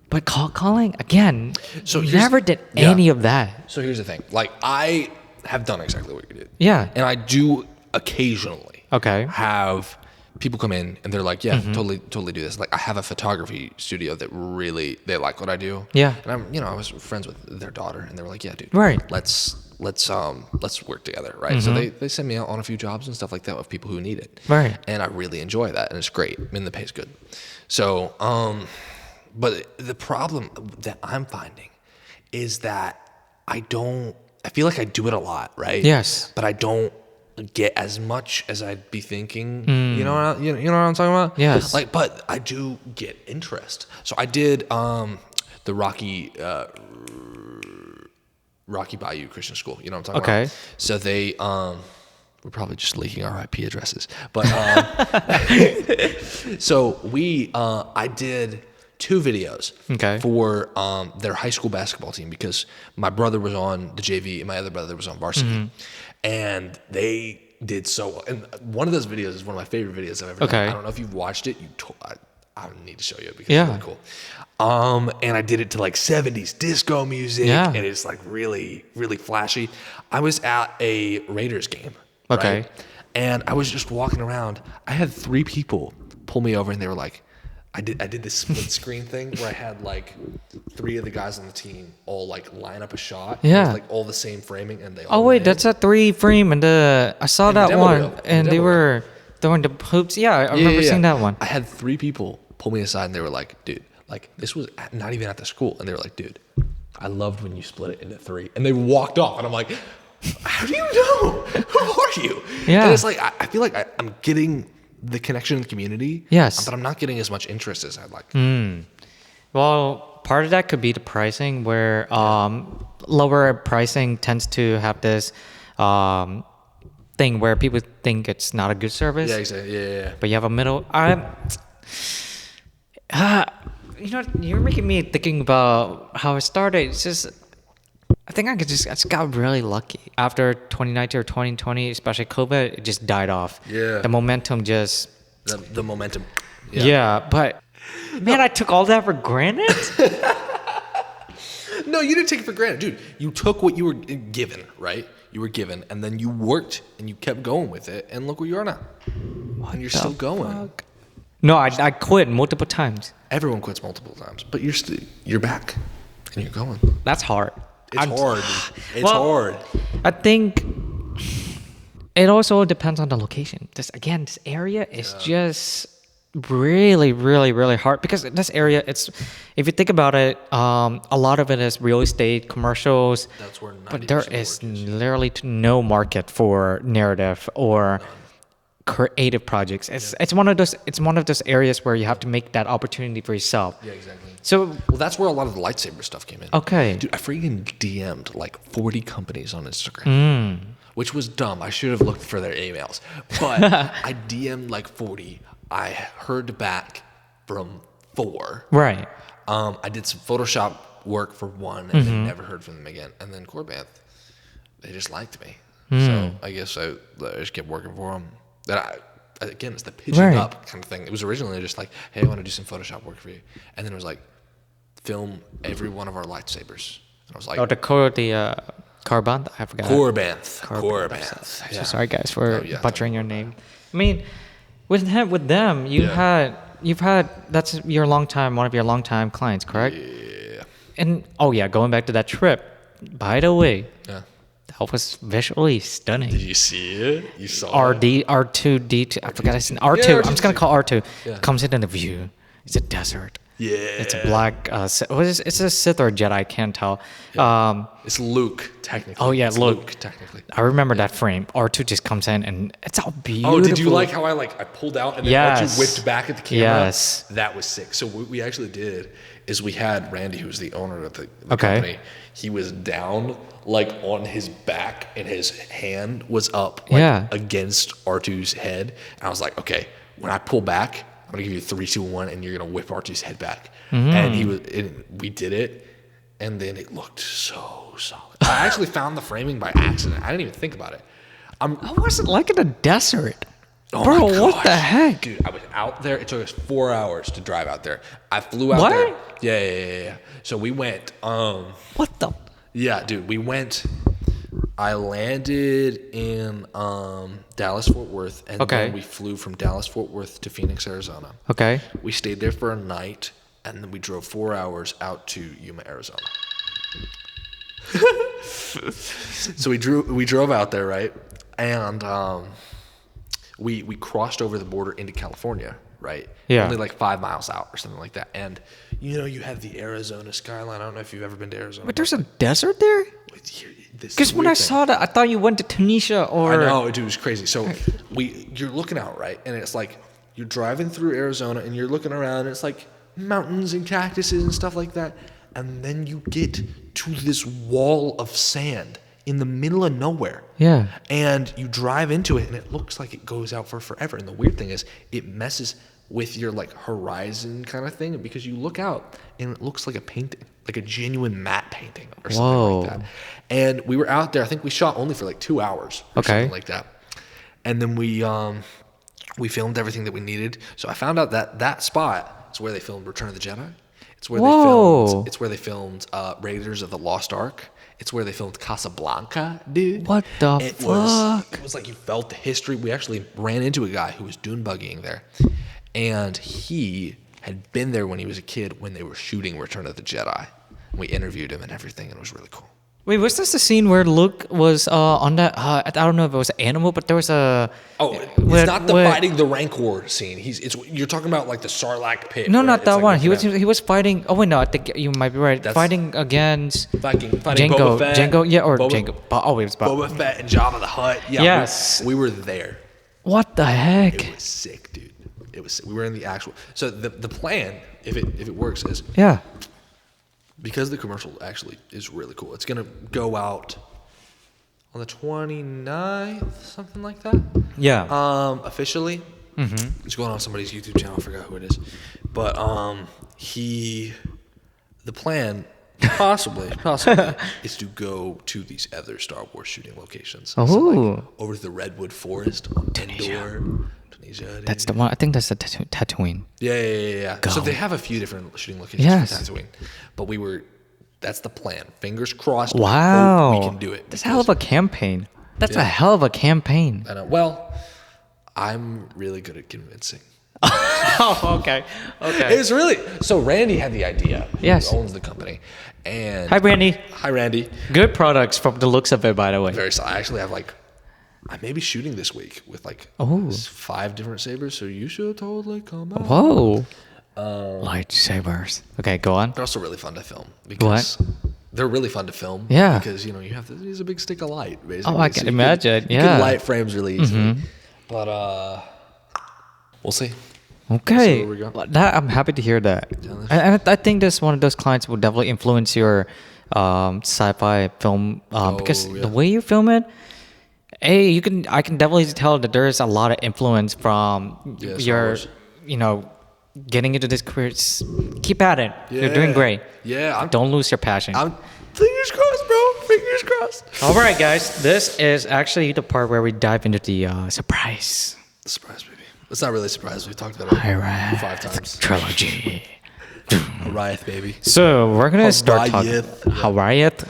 But calling again, never did any of that. So here's the thing. Like, I have done exactly what you did. Yeah. And I do occasionally have people come in and they're like, yeah, totally do this. Like, I have a photography studio that really, they like what I do. Yeah. And I was friends with their daughter, and they were like, yeah, dude. Right. Let's work together, right? So they send me out on a few jobs and stuff like that with people who need it. Right. And I really enjoy that, and it's great. I mean, the pay's good. So, but the problem that I'm finding is that I feel like I do it a lot, right? Yes. But I don't get as much as I'd be thinking. You know what I'm talking about? Yes. Like, but I do get interest. So I did the Rocky Bayou Christian School. You know what I'm talking about? So they we're probably just leaking our IP addresses, but so I did 2 videos for their high school basketball team, because my brother was on the JV and my other brother was on varsity, and they did so well. And one of those videos is one of my favorite videos I've ever done. I don't know if you've watched it. I don't need to show you it because it's really cool. And I did it to like 70s disco music, and it's like really, really flashy. I was at a Raiders game, right? And I was just walking around. I had 3 people pull me over, and they were like, I did this split screen thing where I had like 3 of the guys on the team all like line up a shot. Yeah. With, like, all the same framing, and they all that's a 3 frame, and I saw that one, and they were throwing the hoops. Yeah, I remember seeing that one. I had 3 people pull me aside, and they were like, dude, like, this was not even at the school. And they were like, dude, I loved when you split it into 3. And they walked off, and I'm like, how do you know? Who are you? Yeah. And it's like, I feel like I'm getting the connection in the community. Yes. But I'm not getting as much interest as I'd like. Well, part of that could be the pricing, where lower pricing tends to have this thing where people think it's not a good service. Yeah, exactly. Yeah. But you have a middle. You're making me thinking about how it started. It's just, I think I just got really lucky. After 2019 or 2020, especially COVID, it just died off. Yeah. The momentum just... The momentum. Yeah, but man, I took all that for granted. No, you didn't take it for granted. Dude, you took what you were given, right? You were given, and then you worked, and you kept going with it, and look where you are now. And you're still going. Fuck? No, I quit multiple times. Everyone quits multiple times, but you're back, and you're going. That's hard. It's hard. It's hard. I think it also depends on the location. This area is just really, really, really hard, because this area, if you think about it, a lot of it is real estate, commercials. That's where 90% but there is literally no market for narrative or creative projects. It's one of those areas where you have to make that opportunity for yourself. Yeah, exactly. So Well, that's where a lot of the lightsaber stuff came in. okay. Dude, I freaking DM'd like 40 companies on Instagram, which was dumb. I should have looked for their emails. But I DM'd like 40. I heard back from 4. Right. I did some Photoshop work for 1 and then never heard from them again. And then Corbanth, they just liked me. So I guess I just kept working for them. Again, it's the pitching up kind of thing. It was originally just like, hey, I want to do some Photoshop work for you. And then it was like, film every one of our lightsabers. And I was like, Carbon? I forgot. Corbanth. I'm so sorry, guys, for butchering your name. I mean, with them, you've had that's one of your longtime clients, correct? Yeah. And going back to that trip. By the way, Yeah. that was visually stunning. Did you see it? You saw it? R2D2. I forgot I said R2. Yeah, I'm just gonna call R2. Yeah. Comes in the view. It's a desert. Yeah. It's a black. It's a Sith or Jedi. I can't tell. Yeah. It's Luke, technically. Oh yeah, it's Luke. Technically. I remember that frame. R2 just comes in and it's all beautiful. Oh, did you like how I pulled out and then Yes. R2 whipped back at the camera? Yes. That was sick. So what we actually did is we had Randy, who was the owner of the Okay. company. He was down on his back and his hand was up against R2's head. And I was like, okay, when I pull back, I'm gonna give you 3, 2, 1, and you're gonna whip R2's head back. And we did it, and then it looked so solid. I actually found the framing by accident. I didn't even think about it. What was it like in the desert? Oh Bro, my what the gosh. heck? Dude, I was out there. It took us 4 hours to drive out there. I flew out What? there. Yeah. So we went. What the? Yeah, dude, we went. I landed in Dallas, Fort Worth, and then we flew from Dallas, Fort Worth to Phoenix, Arizona. Okay. We stayed there for a night, and then we drove 4 hours out to Yuma, Arizona. So we drove out there, right? And we crossed over the border into California, right? Yeah. Only like 5 miles out or something like that. And you have the Arizona skyline. I don't know if you've ever been to Arizona. But there's a desert there? Because when I saw that, I thought you went to Tunisia or... I know, dude, it was crazy. So you're looking out, right? And it's like you're driving through Arizona and you're looking around and it's like mountains and cactuses and stuff like that. And then you get to this wall of sand in the middle of nowhere. Yeah. And you drive into it and it looks like it goes out for forever. And the weird thing is it messes with your horizon kind of thing because you look out and it looks like a painting, like a genuine matte painting or something like that. And we were out there, I think we shot only for 2 hours or something like that. And then we filmed everything that we needed. So I found out that spot is where they filmed Return of the Jedi. It's where they filmed Raiders of the Lost Ark. It's where they filmed Casablanca, dude. What the fuck? It was like you felt the history. We actually ran into a guy who was dune buggying there. And he had been there when he was a kid when they were shooting Return of the Jedi. We interviewed him and everything, and it was really cool. Wait, was this the scene where Luke was on that? I don't know if it was an animal, but there was a. Oh, it's not the fighting the Rancor scene. You're talking about the Sarlacc pit. No, not that one. He was fighting. Oh wait, no, I think you might be right. Fighting against fighting Jango, Boba Fett. Jango. Oh wait, it was Boba Fett and Jabba the Hutt. Yeah, yes, we were there. What the heck? It was sick, dude. We were in the actual. So the plan, if it works, is because the commercial actually is really cool. It's gonna go out on the 29th, something like that. Yeah. Officially, it's going on somebody's YouTube channel. I forgot who it is, but the plan possibly is to go to these other Star Wars shooting locations. Oh. So over to the Redwood Forest, Tunisia. That's the one. I think that's the Tatooine. Yeah. So they have a few different shooting locations for Tatooine. But that's the plan. Fingers crossed. Wow. We can do it. That's a hell of a campaign. That's a hell of a campaign. I know. Well, I'm really good at convincing. Oh, okay. It was really... So Randy had the idea. Yes. He owns the company. And Hi, Randy. Hi, Randy. Good products from the looks of it, by the way. I actually have I may be shooting this week with 5 different sabers, so you should totally come out. Whoa. Lightsabers. Okay, go on. They're also really fun to film. Because they're really fun to film. Yeah. Because, you have to use a big stick of light, basically. Oh, I can imagine. You can light frames really easily. But we'll see. Okay, where we go. that I'm happy to hear that. And I think this one of those clients will definitely influence your sci-fi film because the way you film it, I can definitely tell that there's a lot of influence from your, getting into this career. Keep at it. You're doing great. Yeah. Don't lose your passion. Fingers crossed, bro. Fingers crossed. All right, guys. This is actually the part where we dive into the surprise. Surprise, baby. It's not really a surprise. We've talked about it HIRAETH 5 times. Trilogy. HIRAETH, baby. So we're gonna start talking. HIRAETH.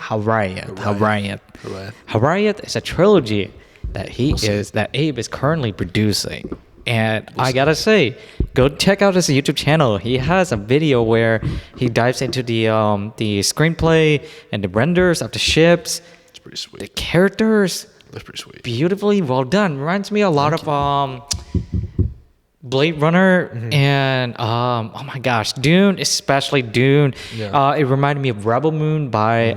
HIRAETH is a trilogy that Abe is currently producing. And I gotta say, go check out his YouTube channel. He has a video where he dives into the screenplay and the renders of the ships. It's pretty sweet. The characters. That's pretty sweet. Beautifully well done. Reminds me a lot of Blade Runner and oh my gosh, Dune, especially Dune. Yeah. It reminded me of Rebel Moon by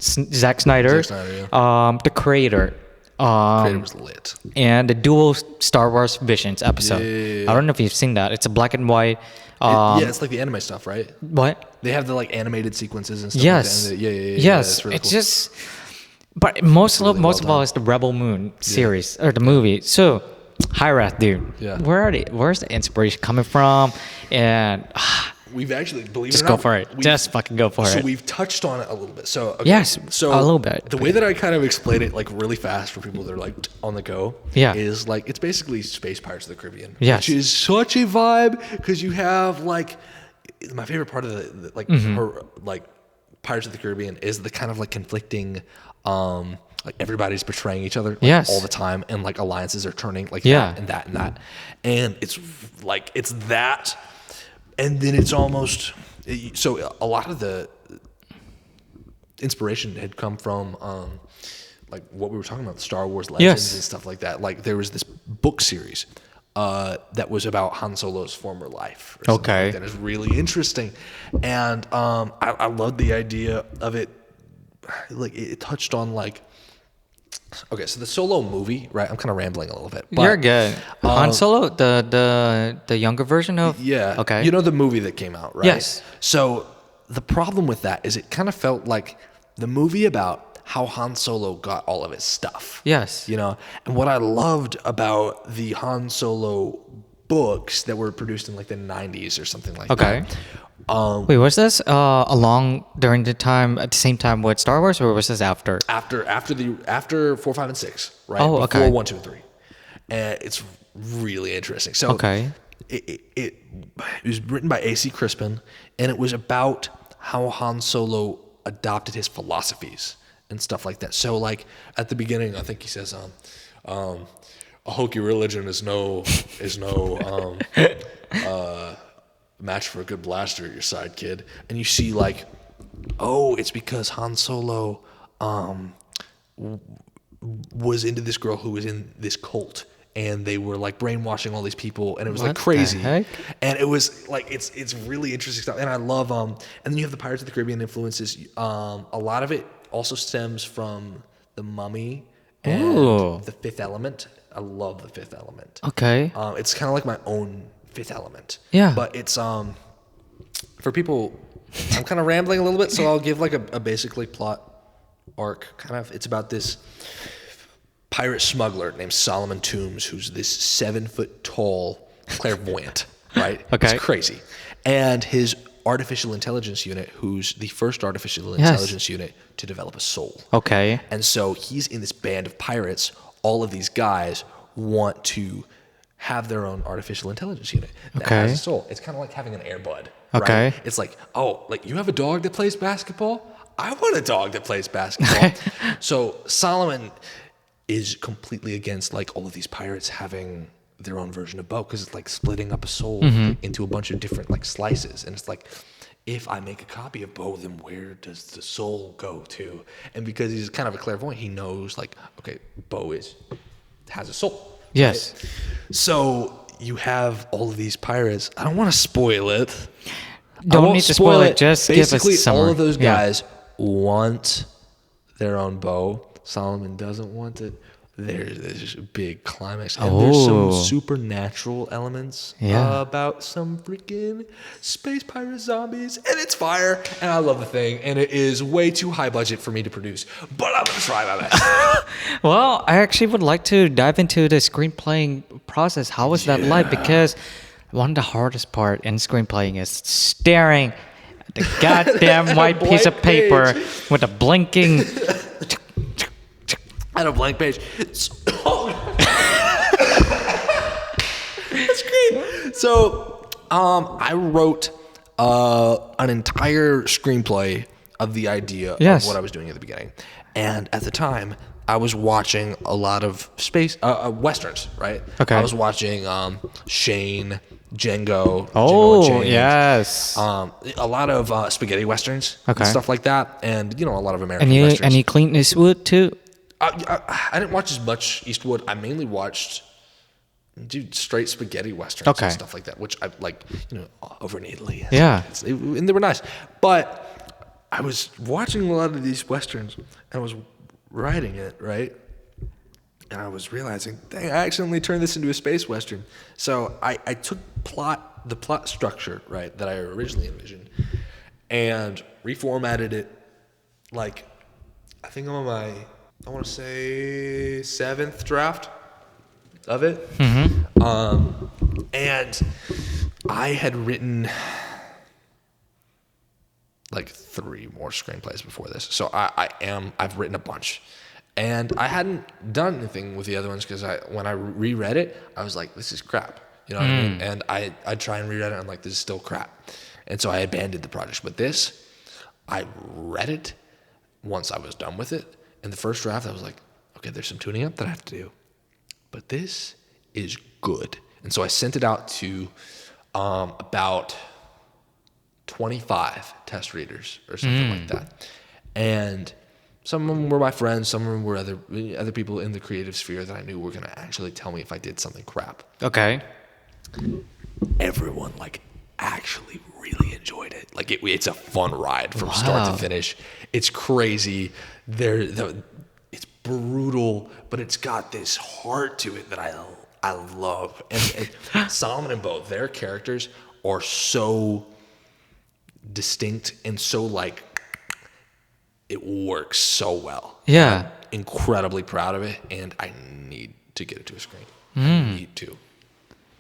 Zack Snyder. The creator. Creator was lit. And the dual Star Wars Visions episode. Yeah. I don't know if you've seen that. It's a black and white. It's like the anime stuff, right? What? They have the like animated sequences and stuff. Yes. Like that. Yeah. Yes. That's really It's cool. just, but most really well of all done. is the Rebel Moon series or the movie. So, HIRAETH, dude. Yeah. Where's the inspiration coming from? And We've actually, believe just it or go not, for it. Just fucking go for So it. we've touched on it a little bit. So Yes, so a little bit. The way that I kind of explain it, like really fast for people that are like on the go, is like it's basically Space Pirates of the Caribbean, which is such a vibe because you have like my favorite part of the her, like Pirates of the Caribbean is the kind of like conflicting. Like everybody's betraying each other all the time, and like alliances are turning like that and that and that, and it's like it's that. And then it's almost so a lot of the inspiration had come from like what we were talking about, the Star Wars Legends and stuff like that. Like there was this book series that was about Han Solo's former life. Or something like that is really interesting, and I loved the idea of it. Like it touched on like. Okay, so the Solo movie, right? I'm kind of rambling a little bit. But, you're good. Han Solo, the younger version of Okay. You know the movie that came out, right? Yes. So the problem with that is it kind of felt like the movie about how Han Solo got all of his stuff. Yes. You know, and what I loved about the Han Solo books that were produced in like the 90s or something like that. Wait, was this along during the time at the same time with Star Wars, or was this after? After 4, 5, and 6, right? Oh, okay. Before 1, 2, and 3, and it's really interesting. So it was written by A.C. Crispin, and it was about how Han Solo adopted his philosophies and stuff like that. So like at the beginning, I think he says, a hokey religion is no match for a good blaster at your side, kid. And you see like, oh, it's because Han Solo was into this girl who was in this cult, and they were like brainwashing all these people, and it was like crazy. And it was like it's really interesting stuff. And I love and then you have the Pirates of the Caribbean influences. A lot of it also stems from The Mummy and The Fifth Element. I love The Fifth Element. Okay. It's kind of like my own Fifth Element. Yeah. But it's for people. I'm kind of rambling a little bit, so I'll give like a basic like plot arc. Kind of, it's about this pirate smuggler named Solomon Toombs, who's this 7-foot tall clairvoyant. Right. Okay. It's crazy, and his artificial intelligence unit, who's the first artificial intelligence unit to develop a soul. Okay. And so he's in this band of pirates. All of these guys want to have their own artificial intelligence unit that has a soul. It's kind of like having an Air Bud. Okay. Right? It's like, oh, like you have a dog that plays basketball? I want a dog that plays basketball. So Solomon is completely against like all of these pirates having their own version of Bo, because it's like splitting up a soul into a bunch of different like slices. And it's like, if I make a copy of Bo, then where does the soul go to? And because he's kind of a clairvoyant, he knows like, okay, Bo has a soul. Yes. Right? So you have all of these pirates. I don't want to spoil it. Don't need to spoil it. Just basically, give us summary. all of those guys want their own bow. Solomon doesn't want it. there's this big climax, and there's some Oh. supernatural elements Yeah. about some freaking space pirate zombies, and it's fire, and I love the thing, and it is way too high budget for me to produce, but I'm gonna try my best. Well, I actually would like to dive into the screenplaying process. How was that like? Because one of the hardest part in screenplaying is staring at the goddamn white piece of Blank paper page. with a blinking. At a blank page. That's great. So, I wrote an entire screenplay of the idea Yes. of what I was doing at the beginning, and at the time, I was watching a lot of space westerns. Right. Okay. I was watching Shane, Django. Oh, Django Unchained, yes. a lot of spaghetti westerns Okay. and stuff like that, and a lot of American And you, westerns. and you Clint Eastwood too? I didn't watch as much Eastwood. I mainly watched, straight spaghetti westerns Okay. and stuff like that, which I like, over in Italy. Yeah. And they were nice. But I was watching a lot of these westerns, and I was writing it, right? And I was realizing, dang, I accidentally turned this into a space western. So I took the plot structure, right, that I originally envisioned, and reformatted it. Like, I think I'm on my, I want to say 7th draft of it. And I had written like 3 more screenplays before this. So I've written a bunch. And I hadn't done anything with the other ones because when I reread it, I was like, this is crap. You know what I mean? And I try and reread it, and I'm like, this is still crap. And so I abandoned the project. But this, I read it once I was done with it. In the first draft, I was like, okay, there's some tuning up that I have to do. But this is good. And so I sent it out to about 25 test readers or something like that. And some of them were my friends. Some of them were other people in the creative sphere that I knew were going to actually tell me if I did something crap. Okay. Everyone, actually really enjoyed it. It's a fun ride from start to finish. It's crazy. It's brutal, but it's got this heart to it that I love. And Solomon and Bo, their characters are so distinct and so it works so well. Yeah. I'm incredibly proud of it, and I need to get it to a screen. I need to.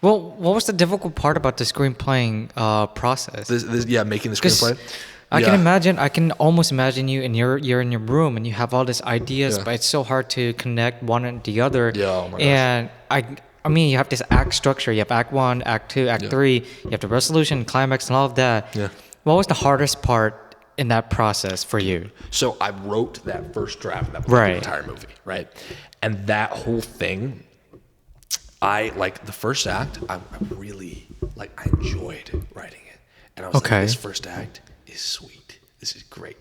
Well, what was the difficult part about the screenplaying process? Making the screenplay. I can imagine. I can almost imagine you and you're in your room and you have all these ideas, Yeah. but it's so hard to connect one and the other. Yeah, oh my gosh. And I mean, you have this act structure. You have Act 1, Act 2, Act 3. You have the resolution, climax, and all of that. Yeah. What was the hardest part in that process for you? So I wrote that first draft. That was Right. the entire movie, right? And that whole thing, the first act, I really, I enjoyed writing it. And I was Okay. like, this first act is sweet. This is great.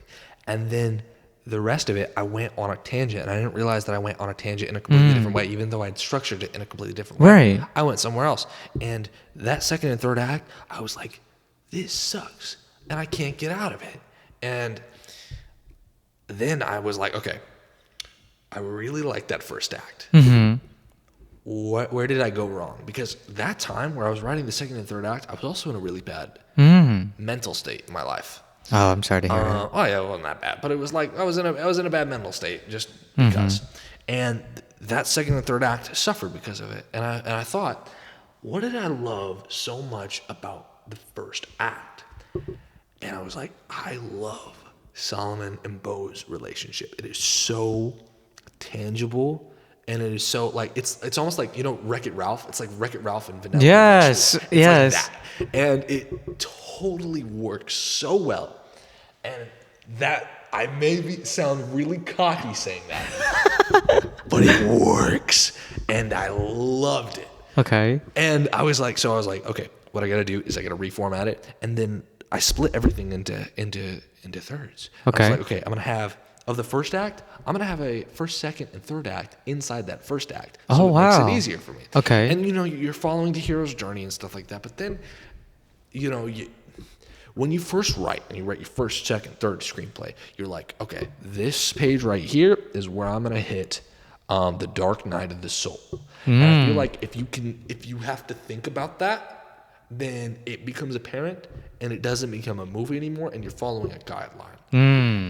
And then the rest of it, I went on a tangent, and I didn't realize that I went on a tangent in a completely different way, even though I'd structured it in a completely different way. Right. I went somewhere else. And that second and third act, I was like, this sucks, and I can't get out of it. And then I was like, okay, I really like that first act. Where did I go wrong? Because that time where I was writing the second and third act, I was also in a really bad mental state in my life. Oh, I'm sorry to hear it. Oh yeah, it wasn't that bad, but it was I was in a bad mental state just because. And that second and third act suffered because of it. And I thought, what did I love so much about the first act? And I was like, I love Solomon and Bo's relationship. It is so tangible, and it is so it's almost like Wreck-It Ralph. It's like Wreck-It Ralph and Vanilla. Yes, It's yes. like that. And it totally works so well. And that I sound really cocky saying that, but it works, and I loved it. Okay. And I was like, okay, what I got to do is I got to reformat it, and then I split everything into thirds. Okay. I was like, okay, I'm gonna have of the first act, I'm gonna have a first, second, and third act inside that first act. So Oh, it makes wow. it easier for me. Okay. And you're following the hero's journey and stuff like that. But then, when you first write and you write your first, second, third screenplay, you're like, okay, this page right here is where I'm gonna hit The Dark Night of the Soul. And I feel like if you have to think about that, then it becomes apparent and it doesn't become a movie anymore and you're following a guideline.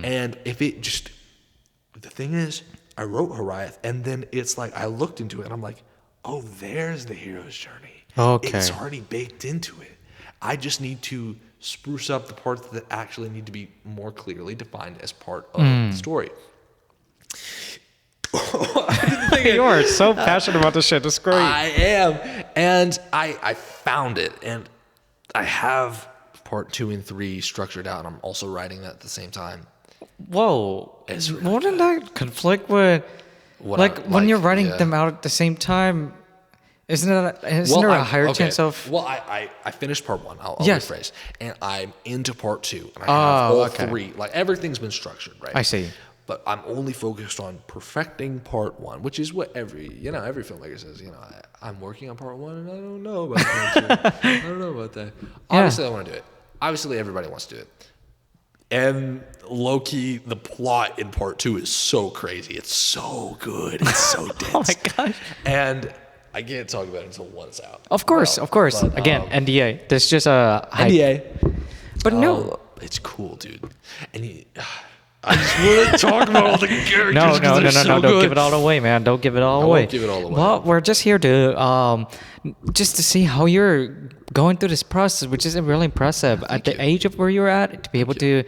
And if it just, the thing is, I wrote HIRAETH and then it's like, I looked into it and I'm like, oh, there's the hero's journey. Okay. It's already baked into it. I just need to spruce up the parts that actually need to be more clearly defined as part of the story. You are so passionate about this shit. It's great. I am. And I found it. And I have part 2 and 3 structured out. I'm also writing that at the same time. Whoa. It's really Wouldn't that conflict with, when you're writing them out at the same time, isn't there a higher chance of... Well, I finished part 1. I'll Yes. rephrase. And I'm into part 2. And I have all 3. Like, everything's been structured, right? I see. But I'm only focused on perfecting part 1, which is what every filmmaker says. I'm working on part 1, and I don't know about part 2. I don't know about that. Obviously, I want to do it. Obviously, everybody wants to do it. And low key, the plot in part 2 is so crazy. It's so good. It's so dense. Oh my gosh. And I can't talk about it until one's out. Of course. But, again, NDA. There's just a NDA. But no. It's cool, dude. And I just want to talk about all the characters. No. So Don't give it all away, man. Don't give it all away. I won't give it all away. Well, we're just here to just to see how you're going through this process, which is really impressive. At the age of where you're at, to be able to,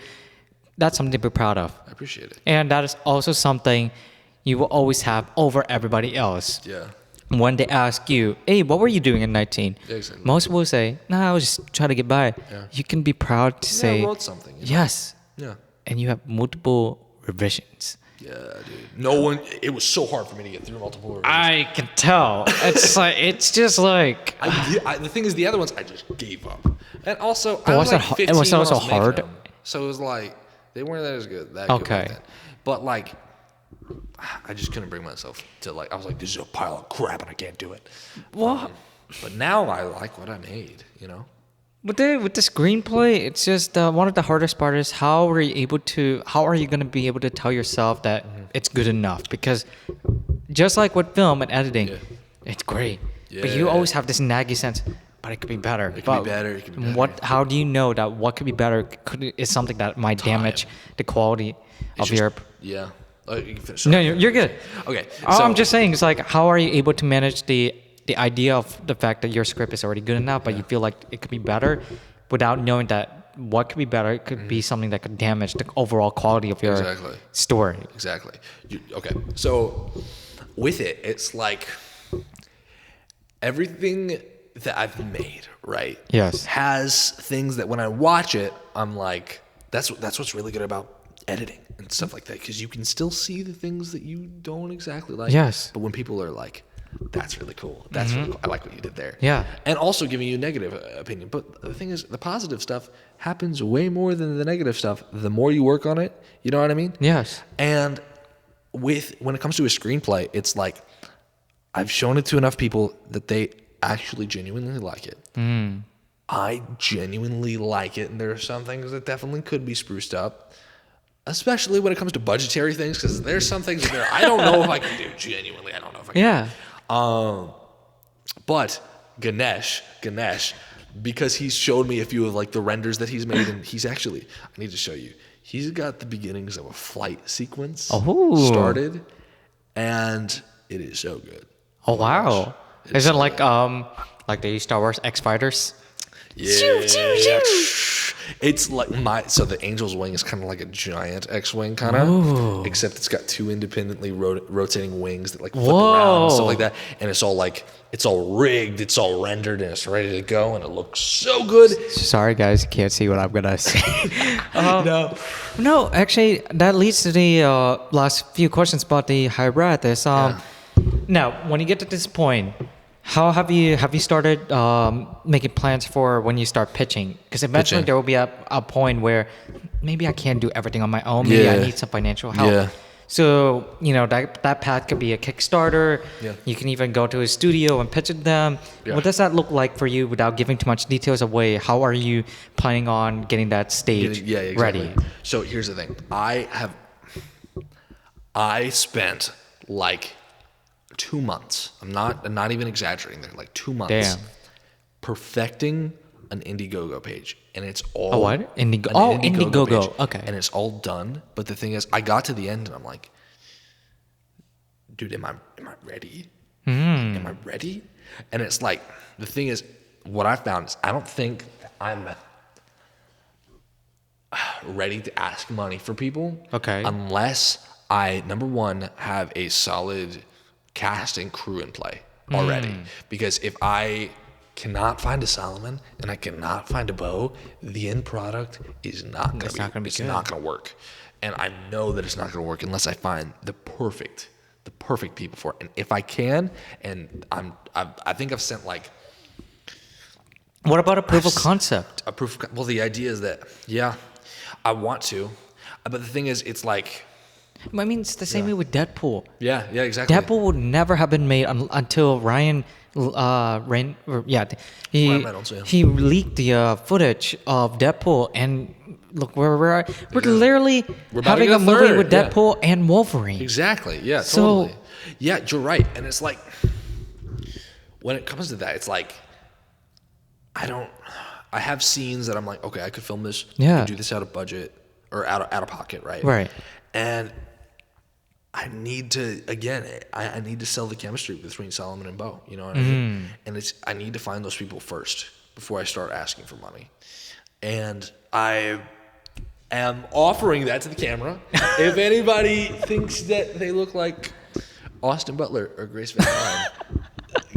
that's something to be proud of. I appreciate it. And that is also something you will always have over everybody else. Yeah. When they ask you, hey, what were you doing in 19? Exactly. Most will say, I was just trying to get by. Yeah. You can be proud to say, I wrote something. Yes. Yeah. And you have multiple revisions. Yeah, dude. It was so hard for me to get through multiple revisions. I can tell. It's just like... the thing is, the other ones, I just gave up. And also, But I was like 15 was that when I also was making hard? them. So it was like, they weren't that good. Good Okay. back then. But like, I just couldn't bring myself to I was like, this is a pile of crap and I can't do it. What? But now I like what I made, With the screenplay, it's just one of the hardest part is how are you going to be able to tell yourself that it's good enough? Because just like with film and editing, it's great. Yeah. But you always have this naggy sense, but it could be better. It could be better. How do you know that what could be better is something that might damage the quality of your... Yeah. You can finish. No, you're good. Okay. All I'm just saying is how are you able to manage the idea of the fact that your script is already good enough, but you feel like it could be better without knowing that what could be better could be something that could damage the overall quality of your story. Exactly. Okay. So with it, it's like everything that I've made, right? Yes. Has things that when I watch it, I'm like, that's what's really good about editing and stuff like that, because you can still see the things that you don't exactly like. Yes. But when people are like, that's really cool. That's really cool. I like what you did there. Yeah. And also giving you a negative opinion. But the thing is, the positive stuff happens way more than the negative stuff. The more you work on it, you know what I mean? Yes. And when it comes to a screenplay, it's like I've shown it to enough people that they actually genuinely like it. I genuinely like it, and there are some things that definitely could be spruced up. Especially when it comes to budgetary things, because there's some things in there I don't know if I can do. Genuinely, I don't know if I can. Yeah. But Ganesh, because he's showed me a few of the renders that he's made, and he's actually, I need to show you. He's got the beginnings of a flight sequence started, and it is so good. Oh wow! Is it like the Star Wars X Fighters? Yeah. It's like so the Angel's wing is kind of like a giant X-wing kind of, except it's got two independently rotating wings that flip around and stuff like that, and it's all rigged, it's all rendered, and it's ready to go, and it looks so good. Sorry guys, you can't see what I'm gonna say. No, actually that leads to the last few questions about the HIRAETH. Now, when you get to this point, how have you started making plans for when you start pitching? Because eventually there will be a point where maybe I can't do everything on my own. Maybe I need some financial help. Yeah. So, that path could be a Kickstarter. Yeah. You can even go to a studio and pitch it to them. Yeah. What does that look like for you without giving too much details away? How are you planning on getting that stage ready? So here's the thing. I spent 2 months. I'm not even exaggerating there. Like 2 months. Damn. Perfecting an Indiegogo page, and it's all A what? an Indiegogo. page, Okay. and it's all done. But the thing is, I got to the end, and I'm like, dude, am I ready? Am I ready? And it's like, the thing is, what I found is, I don't think I'm ready to ask money for people. Okay. Unless I, number one, have a solid cast and crew in play already. Because if I cannot find a Solomon and I cannot find a Bo, the end product is not going to be good. not going to work. And I know that it's not going to work unless I find the perfect people for it. And if I can, and I think I've sent like, What about a proof of concept? well, the idea is that, yeah, I want to, but the thing is, it's like, I mean, it's the same way with Deadpool. yeah, exactly. Deadpool would never have been made until Ryan Reynolds, yeah. he leaked the footage of Deadpool, and look where we're at. We're literally having a movie with Deadpool and Wolverine. Exactly. Yeah. So- Totally. Yeah, you're right. And it's like, when it comes to that, it's like, I have scenes that I'm like, okay, I could film this. Yeah. I could do this out of budget or out of pocket, right? Right. And I need to, again, I need to sell the chemistry between Solomon and Bo. You know what I mean? And I need to find those people first before I start asking for money. And I am offering that to the camera. If anybody thinks that they look like Austin Butler or Grace Van Ryan,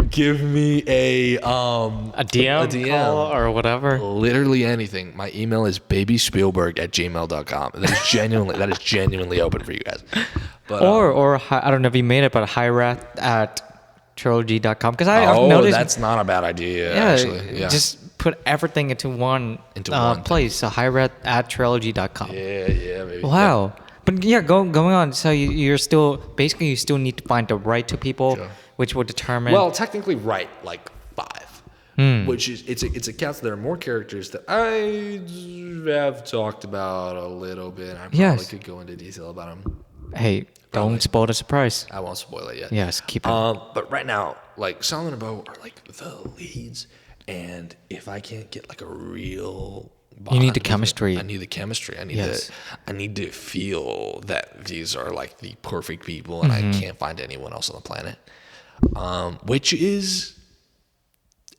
give me a DM call or whatever. Literally anything. My email is babyspielberg@gmail.com. That is genuinely open for you guys. But, or I don't know if you made it, but HIRAETH Trilogy.com, because I've noticed that's not a bad idea. Actually, yeah. Just put everything into one place. So HIRAETH@Trilogy.com. Yeah, baby. Wow. Yeah. But yeah, going on. So you still need to find the right two people, which will determine. Well, technically, right, like 5, which is it's a cast. There are more characters that I have talked about a little bit. I probably could go into detail about them. Hey, don't spoil the surprise. I won't spoil it yet. Yes, keep it. But right now, like Solomon and Bo are like the leads, and if I can't get like a real bond, you need the chemistry. I need the chemistry. I need to feel that these are like the perfect people, and I can't find anyone else on the planet. Which is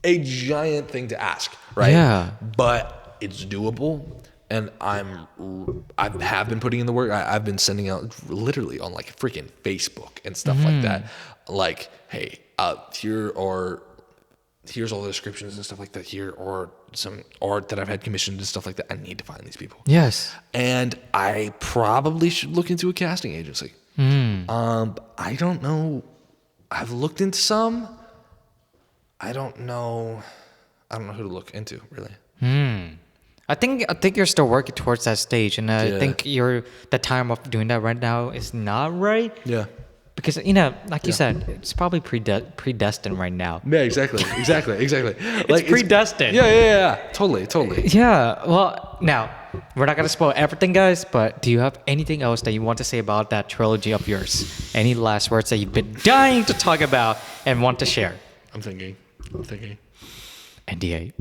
a giant thing to ask, right? Yeah. But it's doable. And I have been putting in the work. I've been sending out literally on like freaking Facebook and stuff like that. Like, hey, here's all the descriptions and stuff like that. Here are some art that I've had commissioned and stuff like that. I need to find these people. Yes. And I probably should look into a casting agency. I don't know. I've looked into some. I don't know who to look into really. I think you're still working towards that stage, and I think the time of doing that right now is not right. Yeah. Because like you said, it's probably predestined right now. Yeah, exactly. It's predestined. Yeah. Totally. Yeah. Well, now we're not gonna spoil everything, guys. But do you have anything else that you want to say about that trilogy of yours? Any last words that you've been dying to talk about and want to share? I'm thinking. NDA.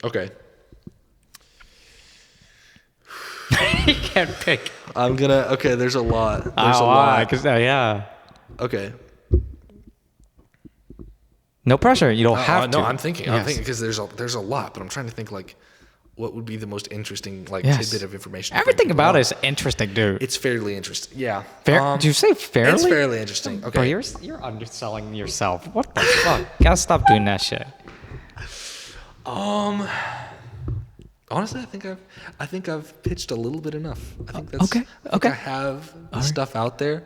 Okay. You can't pick. Okay, there's a lot. Yeah. Okay. No pressure. You don't have to. No, I'm thinking because there's a lot, but I'm trying to think like what would be the most interesting tidbit of information. Everything about it is interesting, dude. It's fairly interesting. Yeah. Did you say fairly? It's fairly interesting. Okay. Bro, you're underselling yourself. What the fuck? Gotta stop doing that shit. Honestly, I think I've pitched a little bit enough. I think that's okay. I have the stuff out there.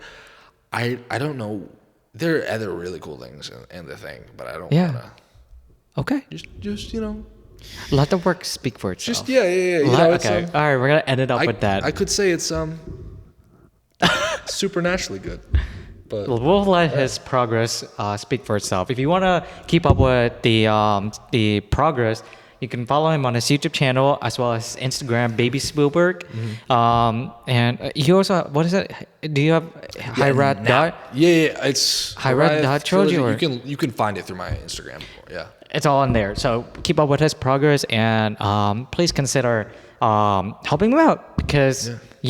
I don't know. There are other really cool things in the thing, but I don't want to. Okay. Just let the work speak for itself. Just yeah. Okay. All right, we're gonna end it up with that. I could say it's supernaturally good. But we'll let his progress speak for itself. If you want to keep up with the progress, you can follow him on his YouTube channel as well as Instagram, Baby Spielberg. And he also, what is it? Do you have HIRAETH dot? Yeah, it's HIRAETH Trilogy. You can find it through my Instagram. Yeah, it's all in there. So keep up with his progress and please consider helping him out because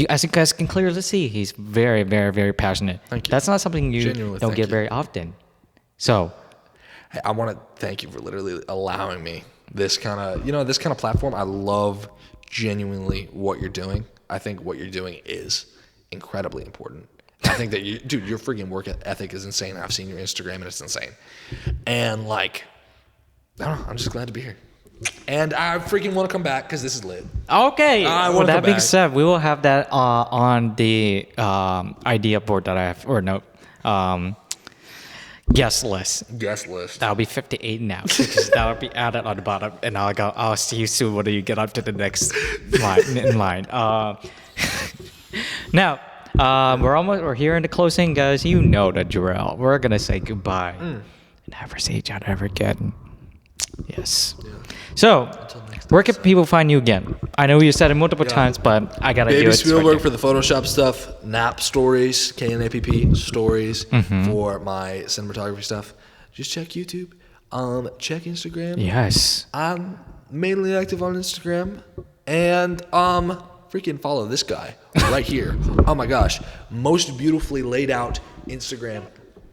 as you guys can clearly see, he's very, very, very passionate. Thank you. That's not something you don't get very often. So, hey, I want to thank you for literally allowing me this kind of platform. I love genuinely what you're doing. I think what you're doing is incredibly important. I think that your freaking work ethic is insane. I've seen your Instagram and it's insane. And like, I don't know, I'm just glad to be here. And I freaking want to come back because this is lit. Okay. Well, that being said, we will have that on the idea board that I have, or no, guest list. Guest list. That'll be 58 now because that'll be added on the bottom, and I'll see you soon when you get up to the next line in line. Now, we're here in the closing, guys. You know the drill. We're gonna say goodbye and never see each other ever again. Yes. Yeah. So, where can people find you again? I know you said it multiple times, but I gotta do it. Baby Spielberg for the Photoshop stuff, Knapp stories, KNAPP stories for my cinematography stuff. Just check YouTube. Check Instagram. Yes. I'm mainly active on Instagram, and freaking follow this guy right here. Oh my gosh, most beautifully laid out Instagram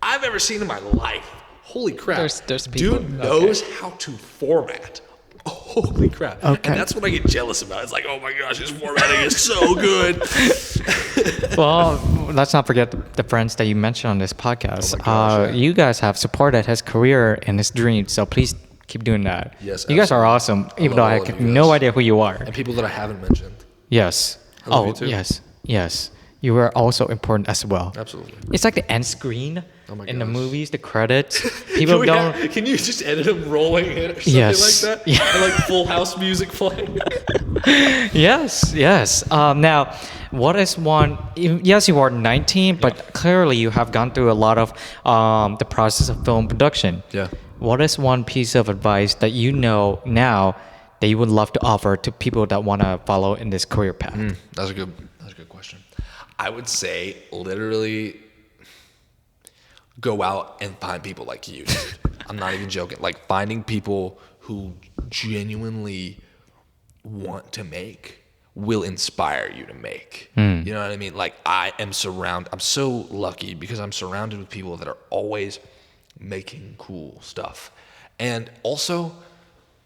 I've ever seen in my life. Holy crap. There's people. Dude knows how to format. Holy crap. Okay. And that's what I get jealous about. It's like, oh my gosh, his formatting is so good. Well, let's not forget the friends that you mentioned on this podcast. Oh my gosh, you guys have supported his career and his dreams, so please keep doing that. Yes, you guys are awesome, even though I have no idea who you are. And people that I haven't mentioned. Yes. I love you too. Yes. You are also important as well. Absolutely. It's like the end screen in the movies, the credits. People can you just edit them rolling in or something like that? Yeah. And like Full House music playing. Yes. Now, what is one? Yes, you are 19, but clearly you have gone through a lot of the process of film production. Yeah. What is one piece of advice that you know now that you would love to offer to people that want to follow in this career path? That's a good question. I would say literally go out and find people like you, dude. I'm not even joking. Like finding people who genuinely want to make will inspire you to make. You know what I mean? Like I'm so lucky because I'm surrounded with people that are always making cool stuff. And also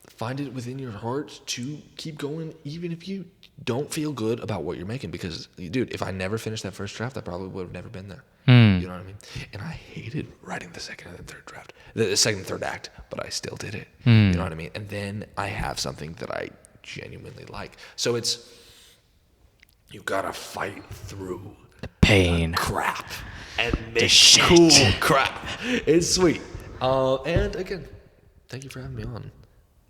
find it within your heart to keep going even if you don't feel good about what you're making, because dude, if I never finished that first draft, I probably would have never been there. You know what I mean? And I hated writing the second and third draft, the second and third act, but I still did it. You know what I mean? And then I have something that I genuinely like. So you gotta fight through the pain, crap, and make cool crap. It's sweet. And again, thank you for having me on.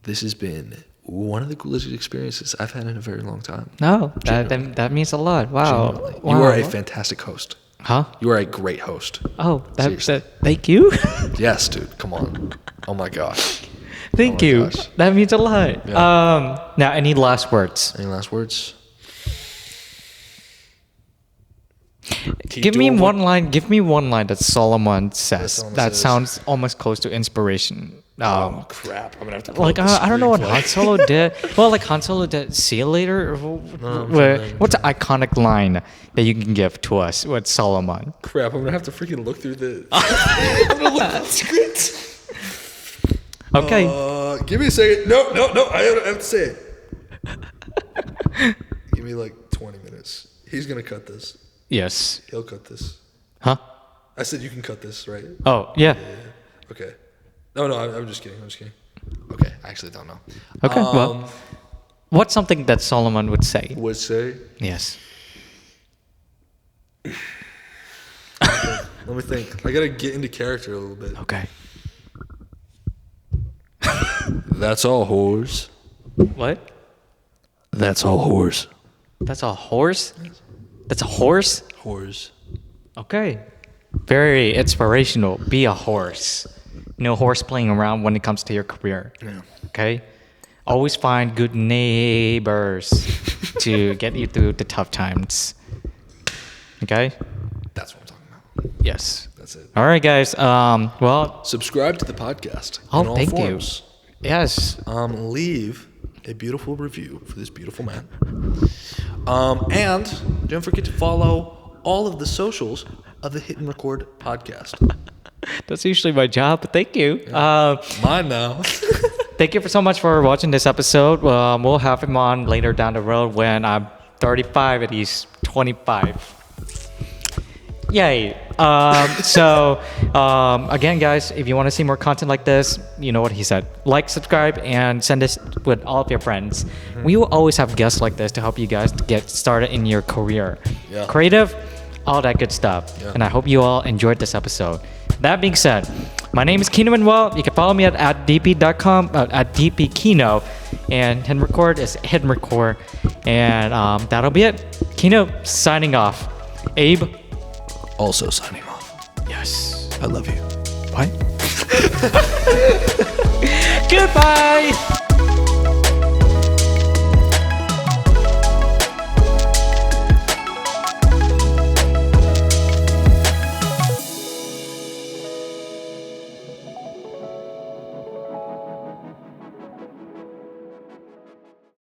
This has been one of the coolest experiences I've had in a very long time. No, that means a lot. Wow. You are a fantastic host. Huh? You are a great host. Oh, thank you. Yes, dude. Come on. Oh my gosh. Thank you. Gosh. That means a lot. Yeah. Now, any last words? Any last words? Give me one line that Solomon says that sounds almost close to inspiration. Oh crap! I'm gonna have to. I don't know what Han Solo did. Well, like Han Solo did. See you later. What's an iconic line that you can give to us with Solomon? Crap! I'm gonna have to freaking look through the. I'm gonna look at the script. Okay. Give me a second. No. I have to say it. Give me like 20 minutes. He's gonna cut this. Yes. He'll cut this. Huh? I said you can cut this, right? Oh yeah. Okay. No, I'm just kidding. Okay, I actually don't know. Okay, well, what's something that Solomon would say? Would say? Yes. Let me think. I gotta get into character a little bit. Okay. That's all whores. What? That's all whores. That's a horse? That's a horse? Whores. Okay. Very inspirational. Be a horse. No horse playing around when it comes to your career. Yeah. Okay? Always find good neighbors to get you through the tough times. Okay? That's what I'm talking about. Yes. That's it. All right, guys. Well, Subscribe to the podcast. oh, in all thank forms. you. Yes. Leave a beautiful review for this beautiful man. And don't forget to follow all of the socials of the Hit and Record podcast. That's usually my job, but thank you. Mine now. Thank you so much for watching this episode. We'll have him on later down the road when I'm 35 and he's 25. Yay. Again, guys, if you want to see more content like this, you know what he said. Like, subscribe, and send this with all of your friends. Mm-hmm. We will always have guests like this to help you guys get started in your career. Yeah. Creative, all that good stuff. Yeah. And I hope you all enjoyed this episode. That being said, my name is Kino Manuel. You can follow me at dp.com, at dpkino. And Hidden Record is Hidden Record. And that'll be it. Kino signing off. Abe also signing off. Yes. I love you. What? Goodbye.